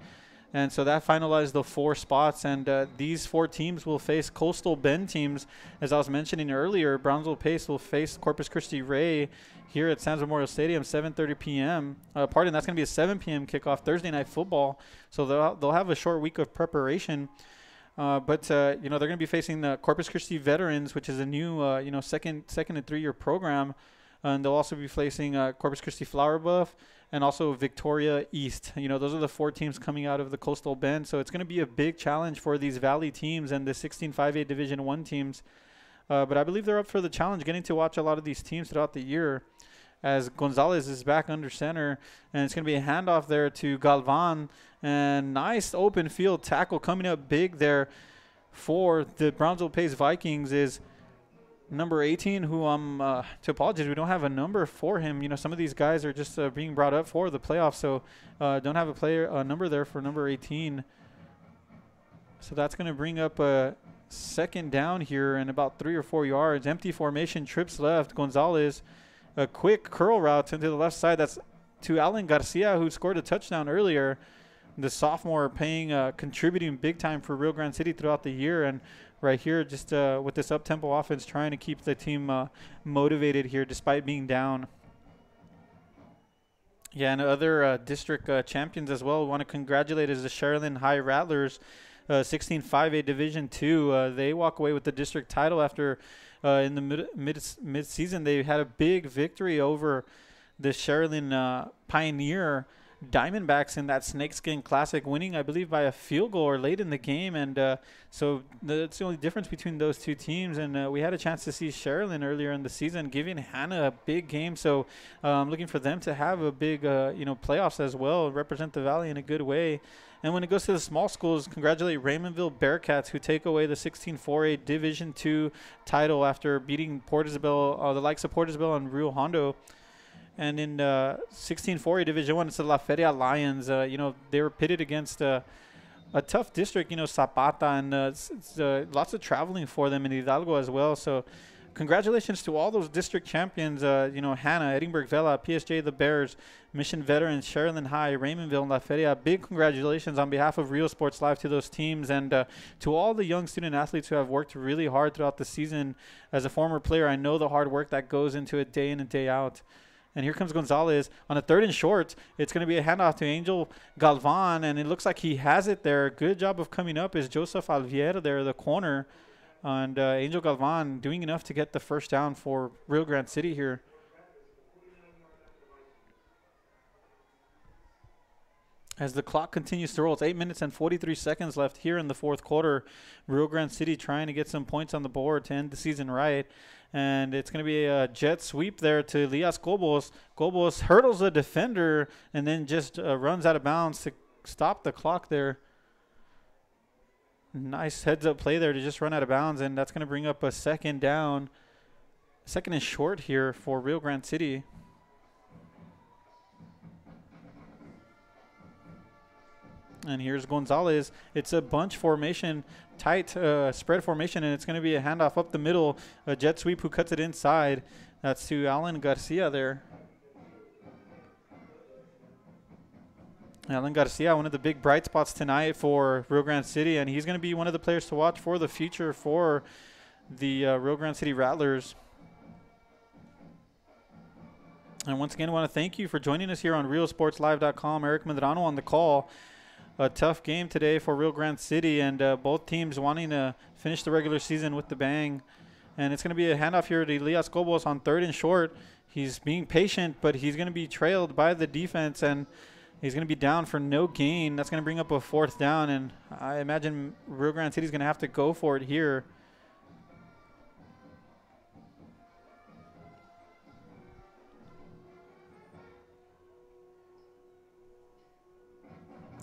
And so that finalized the 4 spots, and these 4 teams will face Coastal Bend teams. As I was mentioning earlier, Brownsville Pace will face Corpus Christi Ray here at Sands Memorial Stadium, 7:30 p.m. That's going to be a 7 p.m. kickoff, Thursday night football. So they'll have a short week of preparation. But you know, they're going to be facing the Corpus Christi Veterans, which is a new, you know, second and 3-year program. And they'll also be facing Corpus Christi Flower Buff and also Victoria East. You know, those are the 4 teams coming out of the Coastal Bend. So it's going to be a big challenge for these Valley teams and the 16-5A Division I teams. But I believe they're up for the challenge, getting to watch a lot of these teams throughout the year, as Gonzalez is back under center. And it's going to be a handoff there to Galvan. And nice open field tackle coming up big there for the Brownsville Pace Vikings is number 18, who to apologize, we don't have a number for him. You know, some of these guys are just being brought up for the playoffs, so don't have a number there for number 18. So that's going to bring up a 2nd down here and about 3 or 4 yards. Empty formation, trips left. Gonzalez, a quick curl route into the left side. That's to Alan Garcia, who scored a touchdown earlier. The sophomore contributing big time for Rio Grande City throughout the year, and right here, just with this up-tempo offense, trying to keep the team motivated here despite being down. Yeah, and other district champions as well. We want to congratulate is the Sherilyn High Rattlers, 16-5A Division II. They walk away with the district title after in the mid-season they had a big victory over the Sherilyn Pioneer Diamondbacks in that Snakeskin Classic, winning, I believe, by a field goal or late in the game. And so that's the only difference between those 2 teams. And we had a chance to see Sherilyn earlier in the season, giving Hannah a big game. So I'm looking for them to have a big, you know, playoffs as well, represent the Valley in a good way. And when it goes to the small schools, congratulate Raymondville Bearcats, who take away the 16-4A Division II title after beating Port Isabel, the likes of Port Isabel and Rio Hondo. And in 16-4A Division I, it's the La Feria Lions. You know, they were pitted against a tough district, you know, Zapata, and it's lots of traveling for them in Hidalgo as well. So congratulations to all those district champions, you know, Hannah, Edinburgh Vela, PSJ The Bears, Mission Veterans, Sherilyn High, Raymondville, La Feria. Big congratulations on behalf of Rio Sports Live to those teams, and to all the young student athletes who have worked really hard throughout the season. As a former player, I know the hard work that goes into it day in and day out. And here comes Gonzalez on a 3rd and short. It's going to be a handoff to Angel Galvan, and it looks like he has it there. Good job of coming up is Joseph Alvier there, the corner. And Angel Galvan doing enough to get the first down for Rio Grande City here. As the clock continues to roll, it's 8 minutes and 43 seconds left here in the 4th quarter. Rio Grande City trying to get some points on the board to end the season right. And it's going to be a jet sweep there to Elias Gobos. Gobos hurdles a defender and then just runs out of bounds to stop the clock there. Nice heads-up play there to just run out of bounds, and that's going to bring up a 2nd down. 2nd and short here for Rio Grande City. And here's Gonzalez. It's a bunch formation, tight spread formation, and it's going to be a handoff up the middle. A jet sweep who cuts it inside. That's to Alan Garcia there. Alan Garcia, one of the big bright spots tonight for Rio Grande City, and he's going to be one of the players to watch for the future for the Rio Grande City Rattlers. And once again, I want to thank you for joining us here on RioSportsLive.com. Eric Medrano on the call. A tough game today for Rio Grande City, and both teams wanting to finish the regular season with the bang. And it's going to be a handoff here to Elias Gobos on 3rd and short. He's being patient, but he's going to be trailed by the defense, and he's going to be down for no gain. That's going to bring up a 4th down, and I imagine Rio Grande City is going to have to go for it here.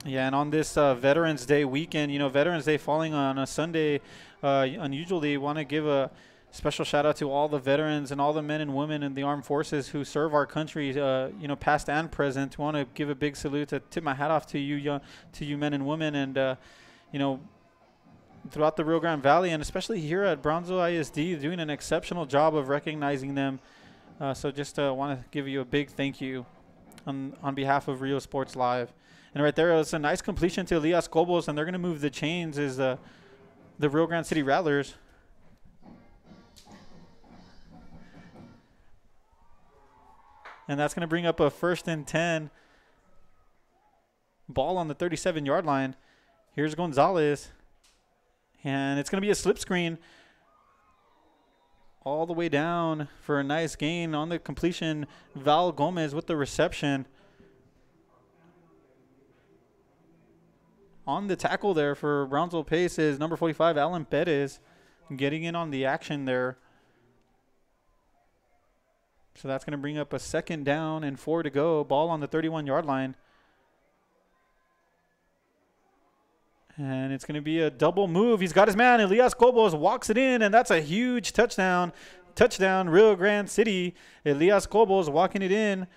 Yeah, and on this Veterans Day weekend, you know, Veterans Day falling on a Sunday, unusually want to give a special shout out to all the veterans and all the men and women in the armed forces who serve our country, you know, past and present. Want to give a big salute, to tip my hat off to you men and women, and you know, throughout the Rio Grande Valley, and especially here at Brownsville ISD, doing an exceptional job of recognizing them. So just want to give you a big thank you on behalf of Rio Sports Live. And right there, it's a nice completion to Elias Gobos, and they're going to move the chains as the Rio Grande City Rattlers. And that's going to bring up a 1st and 10. Ball on the 37-yard line. Here's Gonzalez. And it's going to be a slip screen all the way down for a nice gain on the completion. Val Gomez with the reception. On the tackle there for Brownsville Pace is number 45, Alan Perez, getting in on the action there. So that's going to bring up a 2nd down and 4 to go. Ball on the 31-yard line. And it's going to be a double move. He's got his man. Elias Gobos walks it in, and that's a huge touchdown. Touchdown, Rio Grande City. Elias Gobos walking it in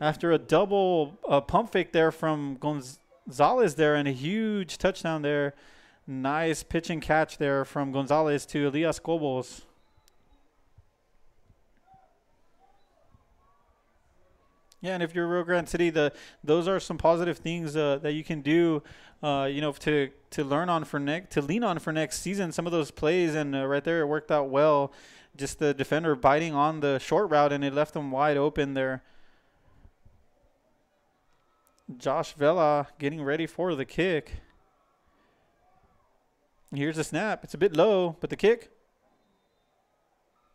after a double pump fake there from Gonzalez there, and a huge touchdown there. Nice pitch and catch there from Gonzalez to Elias Gobos. Yeah, and if you're Rio Grande City, those are some positive things that you can do, you know, to lean on for next season. Some of those plays, and right there it worked out well. Just the defender biting on the short route, and it left them wide open there. Josh Vela getting ready for the kick. Here's the snap. It's a bit low, but the kick,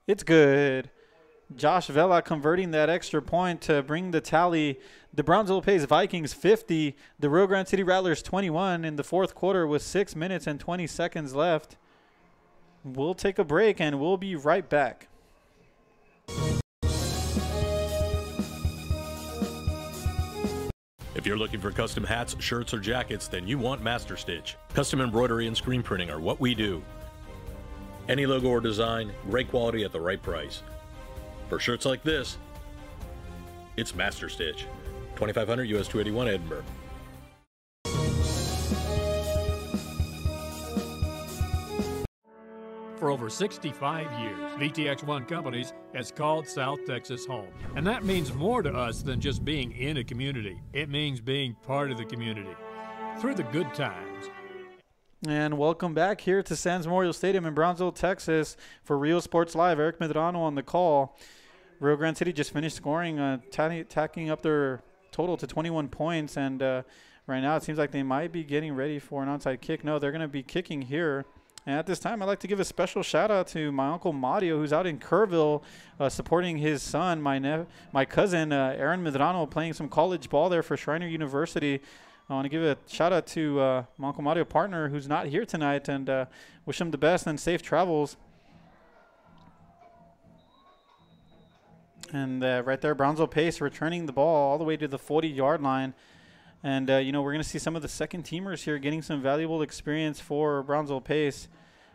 it's good. Josh Vela converting that extra point to bring the tally. The Brownsville Pace Vikings 50, the Rio Grande City Rattlers 21 in the 4th quarter with 6 minutes and 20 seconds left. We'll take a break and we'll be right back. If you're looking for custom hats, shirts, or jackets, then you want Master Stitch. Custom embroidery and screen printing are what we do. Any logo or design, great quality at the right price. For shirts like this, it's Master Stitch. 2500 US 281 Edinburgh. For over 65 years, VTX1 Companies has called South Texas home. And that means more to us than just being in a community. It means being part of the community through the good times. And welcome back here to Sands Memorial Stadium in Brownsville, Texas for Rio Sports Live. Eric Medrano on the call. Rio Grande City just finished scoring, tacking up their total to 21 points. And right now it seems like they might be getting ready for an onside kick. No, they're going to be kicking here. And at this time, I'd like to give a special shout-out to my uncle Mario, who's out in Kerrville supporting his son, my cousin, Aaron Medrano, playing some college ball there for Schreiner University. I want to give a shout-out to my uncle Mario partner, who's not here tonight, and wish him the best and safe travels. And right there, Brownsville Pace returning the ball all the way to the 40-yard line. And, we're going to see some of the second-teamers here getting some valuable experience for Brownsville Pace.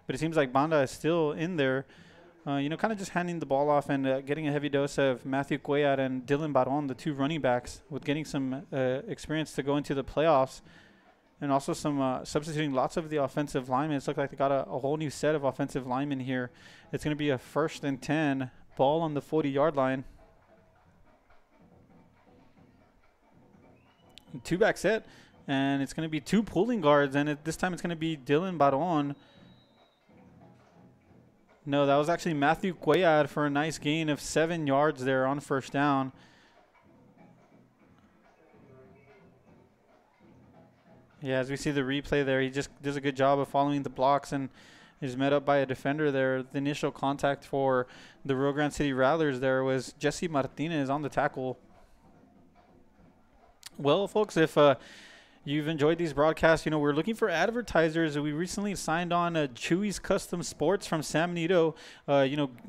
But it seems like Banda is still in there, kind of just handing the ball off and getting a heavy dose of Matthew Cuellar and Dylan Baron, the two running backs, with getting some experience to go into the playoffs. And also some substituting lots of the offensive linemen. It's looked like they got a whole new set of offensive linemen here. It's going to be a 1st and 10, ball on the 40-yard line. Two-back set, and it's going to be two pulling guards, and this time it's going to be Dylan Baron. No, that was actually Matthew Cuellar for a nice gain of 7 yards there on 1st down. Yeah, as we see the replay there, he just does a good job of following the blocks and is met up by a defender there. The initial contact for the Rio Grande City Rattlers there was Jesse Martinez on the tackle. Well, folks, if you've enjoyed these broadcasts, we're looking for advertisers. We recently signed on Chewy's Custom Sports from San Benito,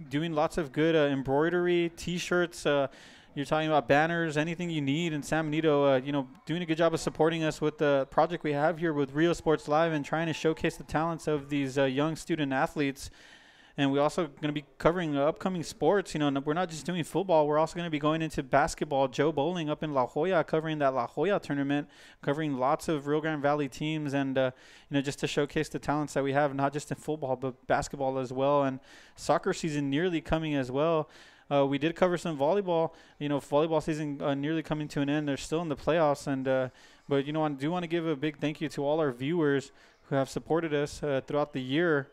doing lots of good embroidery, T-shirts. You're talking about banners, anything you need in San Benito, doing a good job of supporting us with the project we have here with Rio Sports Live and trying to showcase the talents of these young student athletes. And we're also going to be covering upcoming sports. We're not just doing football. We're also going to be going into basketball. Joe Bowling up in La Jolla, covering that La Jolla tournament, covering lots of Rio Grande Valley teams, and just to showcase the talents that we have, not just in football but basketball as well. And soccer season nearly coming as well. We did cover some volleyball. Volleyball season nearly coming to an end. They're still in the playoffs, but I do want to give a big thank you to all our viewers who have supported us throughout the year.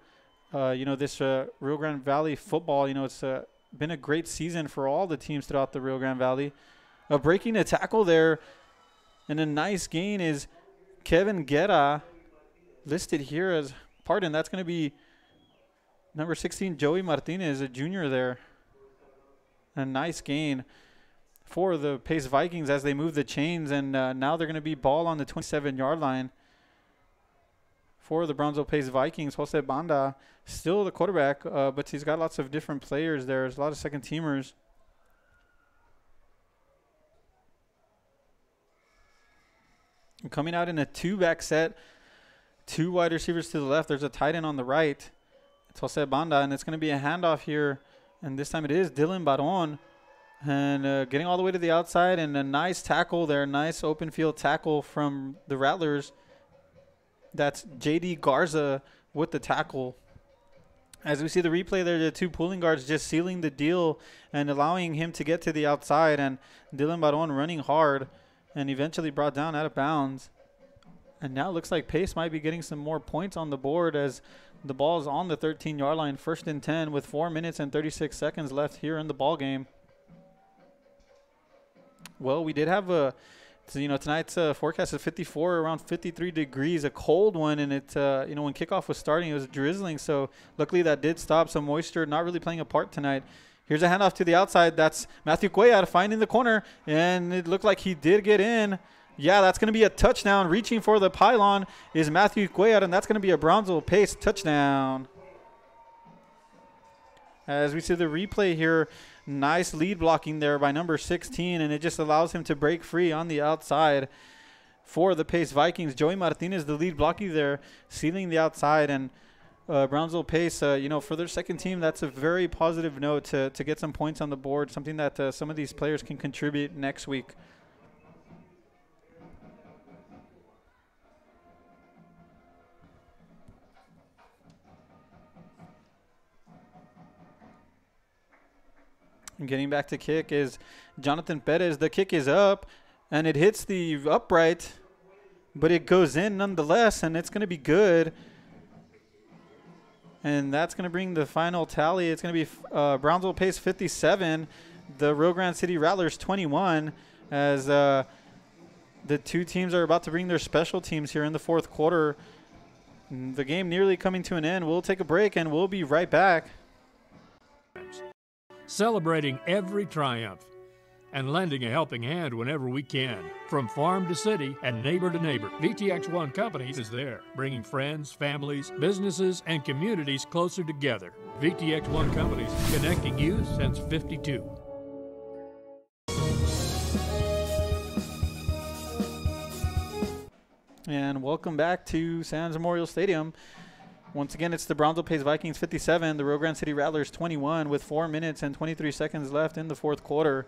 This Rio Grande Valley football, it's been a great season for all the teams throughout the Rio Grande Valley. Breaking a tackle there, and a nice gain is Kevin Guerra, listed here as, that's going to be number 16, Joey Martinez, a junior there. A nice gain for the Pace Vikings as they move the chains, and now they're going to be ball on the 27-yard line. For the Brownsville Pace Vikings, Jose Banda, still the quarterback, but he's got lots of different players there. There's a lot of second-teamers. Coming out in a two-back set, two wide receivers to the left. There's a tight end on the right. It's Jose Banda, and it's going to be a handoff here. And this time it is Dylan Baron. And getting all the way to the outside, and a nice tackle there. Nice open field tackle from the Rattlers. That's J.D. Garza with the tackle. As we see the replay there, the two pulling guards just sealing the deal and allowing him to get to the outside. And Dylan Baron running hard and eventually brought down out of bounds. And now it looks like Pace might be getting some more points on the board as the ball is on the 13-yard line, 1st and 10 with 4 minutes and 36 seconds left here in the ball game. Well, we did have tonight's forecast is 54, around 53 degrees, a cold one, and it, when kickoff was starting, it was drizzling. So luckily that did stop. So moisture not really playing a part tonight. Here's a handoff to the outside. That's Matthew Cuellar finding the corner, and it looked like he did get in. Yeah, that's going to be a touchdown. Reaching for the pylon is Matthew Cuellar, and that's going to be a Brownsville Pace touchdown. As we see the replay here, nice lead blocking there by number 16, and it just allows him to break free on the outside for the Pace Vikings. Joey Martinez, the lead blocker there, sealing the outside, and Brownsville Pace, for their second team, that's a very positive note to get some points on the board, something that some of these players can contribute next week. And getting back to kick is Jonathan Perez. The kick is up, and it hits the upright, but it goes in nonetheless, and it's going to be good. And that's going to bring the final tally. It's going to be Brownsville Pace 57, the Rio Grande City Rattlers 21, as the two teams are about to bring their special teams here in the fourth quarter. The game nearly coming to an end. We'll take a break, and we'll be right back. Celebrating every triumph and lending a helping hand whenever we can. From farm to city and neighbor to neighbor, VTX1 Companies is there, bringing friends, families, businesses, and communities closer together. VTX1 Companies, connecting you since '52. And welcome back to Sands Memorial Stadium. Once again, it's the Brownsville Pace Vikings 57, the Rio Grande City Rattlers 21, with 4 minutes and 23 seconds left in the fourth quarter.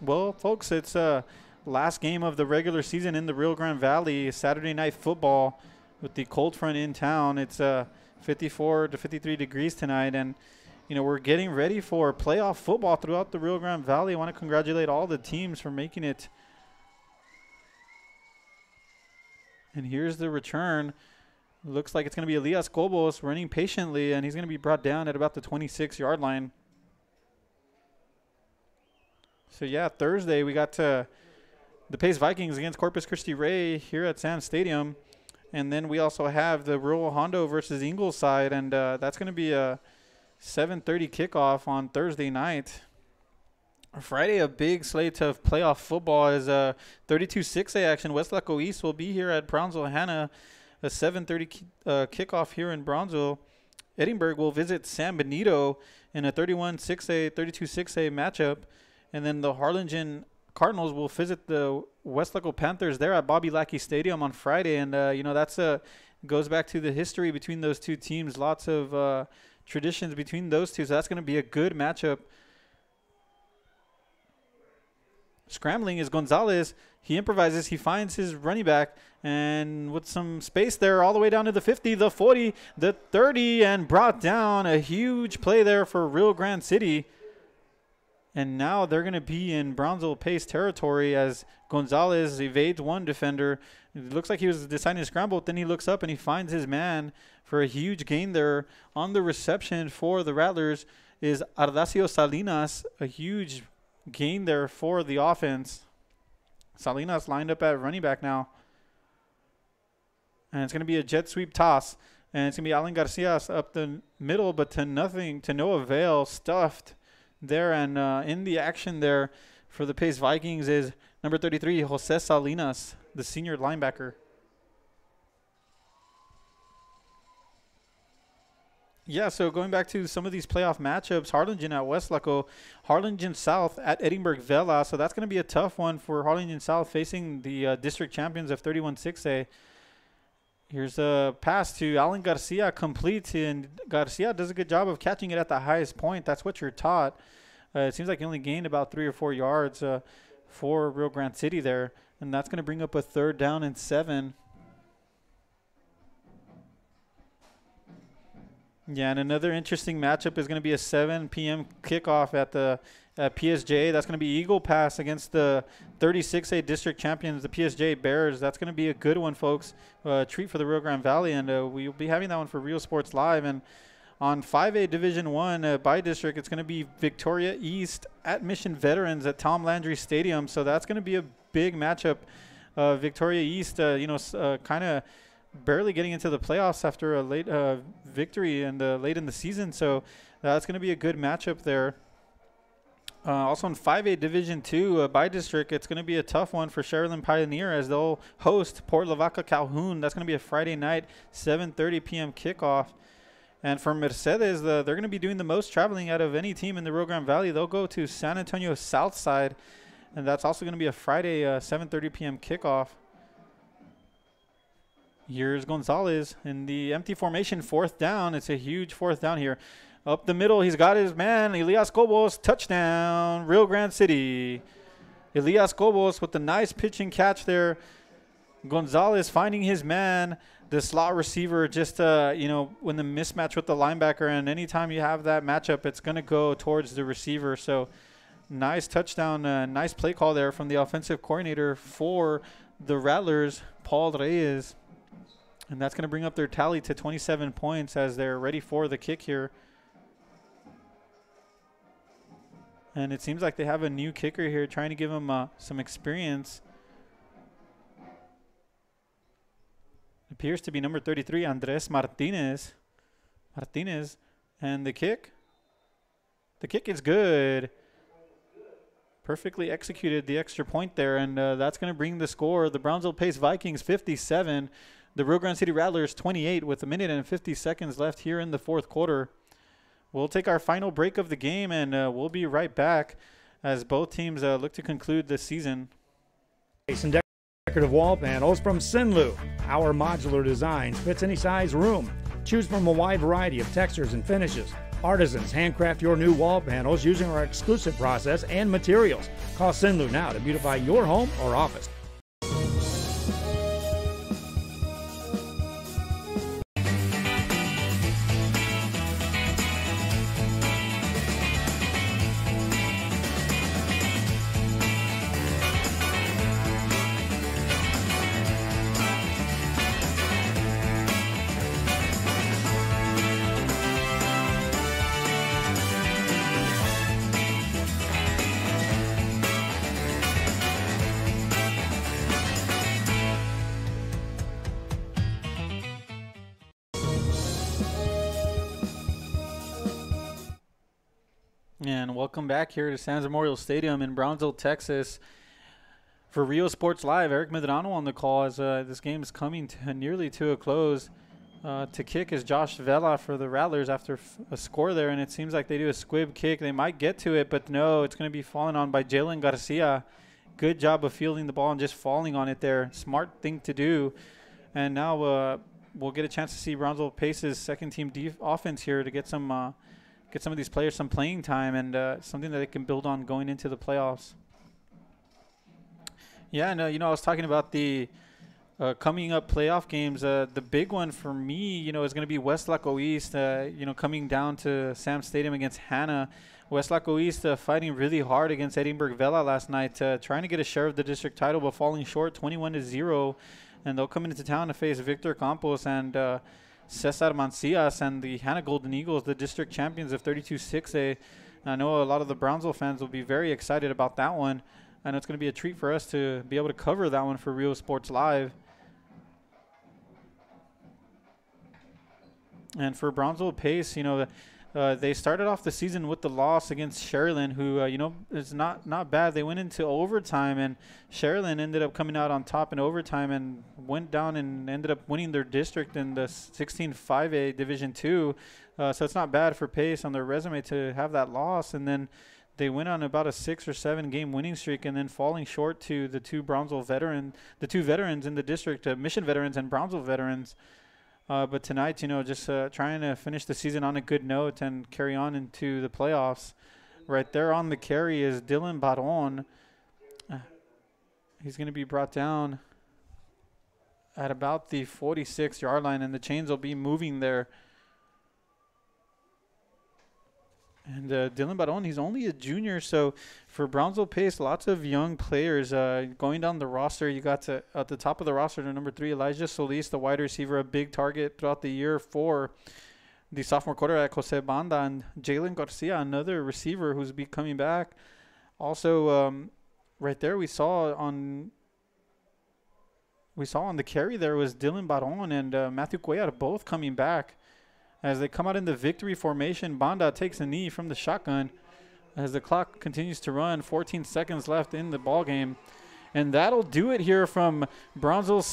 Well, folks, it's last game of the regular season in the Rio Grande Valley, Saturday night football with the cold front in town. It's 54 to 53 degrees tonight, and you know, we're getting ready for playoff football throughout the Rio Grande Valley. I want to congratulate all the teams for making it. And here's the return. Looks like it's going to be Elias Cobos running patiently, and he's going to be brought down at about the 26-yard line. So, yeah, Thursday we got the Pace Vikings against Corpus Christi Ray here at Sands Stadium. And then we also have the Rural Hondo versus Ingleside, and that's going to be a 7:30 kickoff on Thursday night. Friday, a big slate of playoff football is 32 6A action. West Laco East will be here at Brownsville Hanna. A 7:30 kickoff here in Brownsville. Edinburgh will visit San Benito in a 31 6A, 32 6A matchup. And then the Harlingen Cardinals will visit the West Laco Panthers there at Bobby Lackey Stadium on Friday. And, you know, that's goes back to the history between those two teams. Lots of traditions between those two. So that's going to be a good matchup. Scrambling is Gonzalez. He improvises. He finds his running back. And with some space there all the way down to the 50, the 40, the 30, and brought down. A huge play there for Rio Grande City. And now they're going to be in Brownsville Pace territory as Gonzalez evades one defender. It looks like he was deciding to scramble, but then he looks up and he finds his man for a huge gain there. On the reception for the Rattlers is Ardacio Salinas, a huge gain there for the offense. Salinas lined up at running back now. And it's going to be a jet sweep toss. And it's going to be Alan Garcia up the middle, but to no avail, stuffed there. And in the action there for the Pace Vikings is number 33, Jose Salinas, the senior linebacker. Yeah, so going back to some of these playoff matchups, Harlingen at West Laco, Harlingen South at Edinburgh Vela. So that's going to be a tough one for Harlingen South facing the district champions of 31 6A. Here's a pass to Alan Garcia, complete, and Garcia does a good job of catching it at the highest point. That's what you're taught. It seems like he only gained about 3 or 4 yards for Rio Grande City there, and that's going to bring up a 3rd down and 7. Yeah, and another interesting matchup is going to be a 7 p.m. kickoff at the PSJ. That's going to be Eagle Pass against the 36A district champions, the PSJ Bears. That's going to be a good one, folks. Treat for the Rio Grande Valley, and we'll be having that one for Real Sports Live. And on 5A Division 1 by district, it's going to be Victoria East at Mission Veterans at Tom Landry Stadium. So that's going to be a big matchup. Victoria East, kind of barely getting into the playoffs after a late victory and late in the season. So that's going to be a good matchup there. Also in 5A Division 2 by district, it's going to be a tough one for Sherilyn Pioneer as they'll host Port Lavaca Calhoun. That's going to be a Friday night, 7:30 p.m. kickoff. And for Mercedes, they're going to be doing the most traveling out of any team in the Rio Grande Valley. They'll go to San Antonio Southside, and that's also going to be a Friday, 7:30 p.m. kickoff. Here's Gonzalez in the empty formation, 4th down. It's a huge 4th down here. Up the middle, he's got his man, Elias Cobos, touchdown, Rio Grande City. Elias Cobos with the nice pitch and catch there. Gonzalez finding his man the slot receiver just, when the mismatch with the linebacker, and anytime you have that matchup, it's going to go towards the receiver. So nice touchdown, nice play call there from the offensive coordinator for the Rattlers, Paul Reyes. And that's going to bring up their tally to 27 points as they're ready for the kick here. And it seems like they have a new kicker here, trying to give him some experience. Appears to be number 33, Andres Martinez. And the kick? The kick is good. Perfectly executed the extra point there, and that's going to bring the score. The Brownsville Pace Vikings 57. The Rio Grande City Rattlers 28 with 1 minute and 50 seconds left here in the fourth quarter. We'll take our final break of the game, and we'll be right back as both teams look to conclude this season. Some decorative wall panels from Sinlu. Our modular designs fits any size room. Choose from a wide variety of textures and finishes. Artisans handcraft your new wall panels using our exclusive process and materials. Call Sinlu now to beautify your home or office. And welcome back here to Sands Memorial Stadium in Brownsville, Texas. For Rio Sports Live, Eric Medrano on the call as this game is coming nearly to a close. To kick is Josh Vela for the Rattlers after a score there, and it seems like they do a squib kick. They might get to it, but no, it's going to be fallen on by Jalen Garcia. Good job of fielding the ball and just falling on it there. Smart thing to do. And now we'll get a chance to see Brownsville Pace's second-team offense here to get some of these players some playing time and something that they can build on going into the playoffs. Yeah, and I was talking about the coming up playoff games. The big one for me, is going to be West Laco East, coming down to Sam Stadium against Hanna. West Laco East fighting really hard against Edinburgh Vela last night, trying to get a share of the district title, but falling short 21-0. And they'll come into town to face Victor Campos and Cesar Mancias and the Hanna Golden Eagles, the district champions of 32-6A. I know a lot of the Brownsville fans will be very excited about that one. And it's going to be a treat for us to be able to cover that one for Rio Sports Live. And for Brownsville Pace, they started off the season with the loss against Sherilyn, who, is not bad. They went into overtime, and Sherilyn ended up coming out on top in overtime and went down and ended up winning their district in the 16-5A Division II. So it's not bad for Pace on their resume to have that loss. And then they went on about a 6 or 7 game winning streak, and then falling short to the two veterans in the district, Mission veterans and Brownsville veterans. But tonight, just trying to finish the season on a good note and carry on into the playoffs. Right there on the carry is Dylan Baron. He's going to be brought down at about the 46-yard line, and the chains will be moving there. And Dylan Baron, he's only a junior, so for Brownsville Pace, lots of young players going down the roster. You got at the top of the roster to number 3, Elijah Solis, the wide receiver, a big target throughout the year for the sophomore quarterback, Jose Banda, and Jalen Garcia, another receiver who's be coming back. Also, right there we saw on the carry there was Dylan Baron and Matthew Cuellar both coming back. As they come out in the victory formation, Banda takes a knee from the shotgun as the clock continues to run. 14 seconds left in the ball game. And that'll do it here from Brownsville,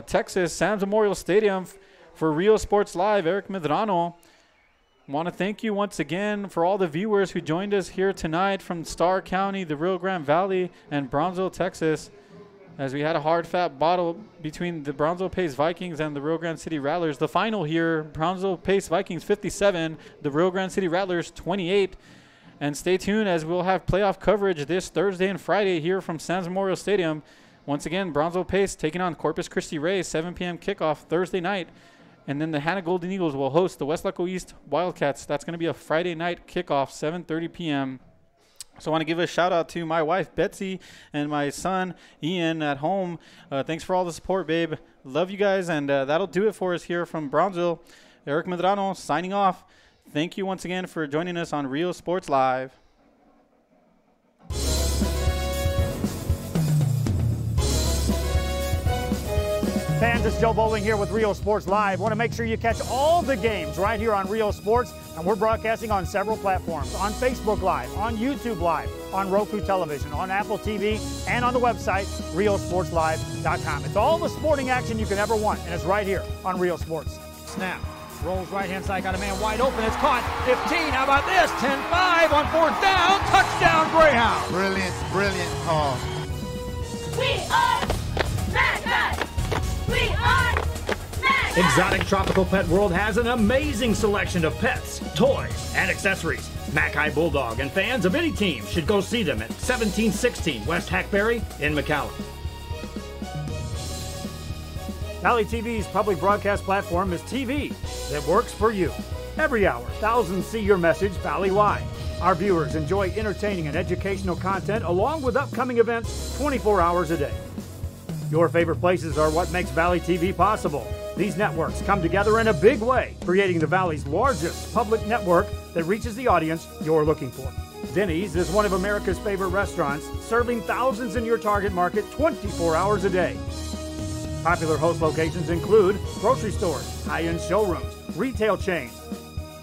Texas, Sam's Memorial Stadium for Rio Sports Live. Eric Medrano. Want to thank you once again for all the viewers who joined us here tonight from Starr County, the Rio Grande Valley, and Brownsville, Texas. As we had a hard, fat battle between the Brownsville Pace Vikings and the Rio Grande City Rattlers. The final here, Brownsville Pace Vikings 57, the Rio Grande City Rattlers 28. And stay tuned as we'll have playoff coverage this Thursday and Friday here from Sands Memorial Stadium. Once again, Brownsville Pace taking on Corpus Christi Rays, 7 p.m. kickoff Thursday night. And then the Hannah Golden Eagles will host the West Laco East Wildcats. That's going to be a Friday night kickoff, 7:30 p.m. So I want to give a shout out to my wife, Betsy, and my son, Ian, at home. Thanks for all the support, babe. Love you guys, and that'll do it for us here from Brownsville. Eric Medrano signing off. Thank you once again for joining us on Rio Sports Live. Fans, it's Joe Bowling here with Rio Sports Live. Want to make sure you catch all the games right here on Rio Sports, and we're broadcasting on several platforms, on Facebook Live, on YouTube Live, on Roku Television, on Apple TV, and on the website, riosportslive.com. It's all the sporting action you can ever want, and it's right here on Rio Sports. Snap. Rolls right-hand side, got a man wide open. It's caught. 15. How about this? 10-5 on 4th down. Touchdown, Greyhound. Brilliant call. We are Rattlers. We are Rattlers. Exotic Tropical Pet World has an amazing selection of pets, toys, and accessories. Mackay Bulldog and fans of any team should go see them at 1716 West Hackberry in McAllen. Valley TV's public broadcast platform is TV that works for you. Every hour, thousands see your message valley-wide. Our viewers enjoy entertaining and educational content along with upcoming events 24 hours a day. Your favorite places are what makes Valley TV possible. These networks come together in a big way, creating the Valley's largest public network that reaches the audience you're looking for. Denny's is one of America's favorite restaurants, serving thousands in your target market 24 hours a day. Popular host locations include grocery stores, high-end showrooms, retail chains.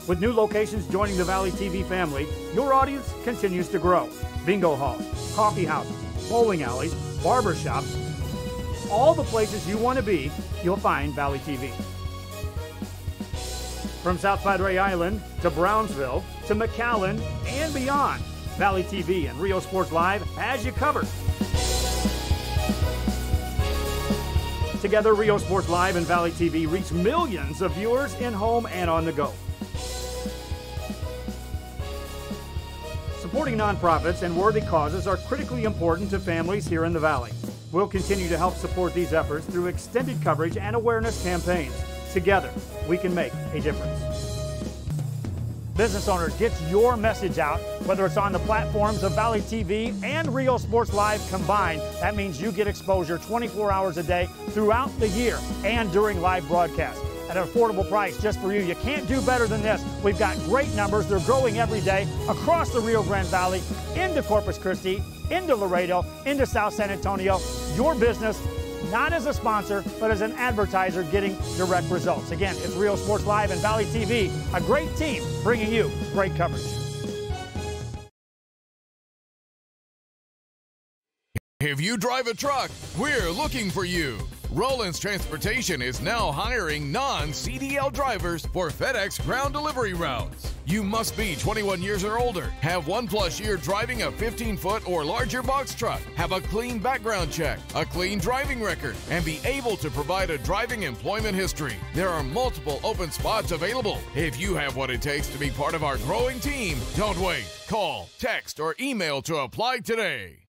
With new locations joining the Valley TV family, your audience continues to grow. Bingo halls, coffee houses, bowling alleys, barber shops, all the places you want to be, you'll find Valley TV. From South Padre Island to Brownsville to McAllen and beyond, Valley TV and Rio Sports Live has you covered. Together, Rio Sports Live and Valley TV reach millions of viewers in home and on the go. Supporting nonprofits and worthy causes are critically important to families here in the Valley. We'll continue to help support these efforts through extended coverage and awareness campaigns. Together, we can make a difference. Business owner, get your message out, whether it's on the platforms of Valley TV and Rio Sports Live combined. That means you get exposure 24 hours a day throughout the year and during live broadcasts at an affordable price just for you. You can't do better than this. We've got great numbers. They're growing every day across the Rio Grande Valley, into Corpus Christi, into Laredo, into South San Antonio. Your business, not as a sponsor, but as an advertiser getting direct results. Again, it's Rio Sports Live and Valley TV, a great team bringing you great coverage. If you drive a truck, we're looking for you. Rollins Transportation is now hiring non-CDL drivers for FedEx ground delivery routes. You must be 21 years or older, have 1+ year driving a 15-foot or larger box truck, have a clean background check, a clean driving record, and be able to provide a driving employment history. There are multiple open spots available. If you have what it takes to be part of our growing team, don't wait. Call, text, or email to apply today.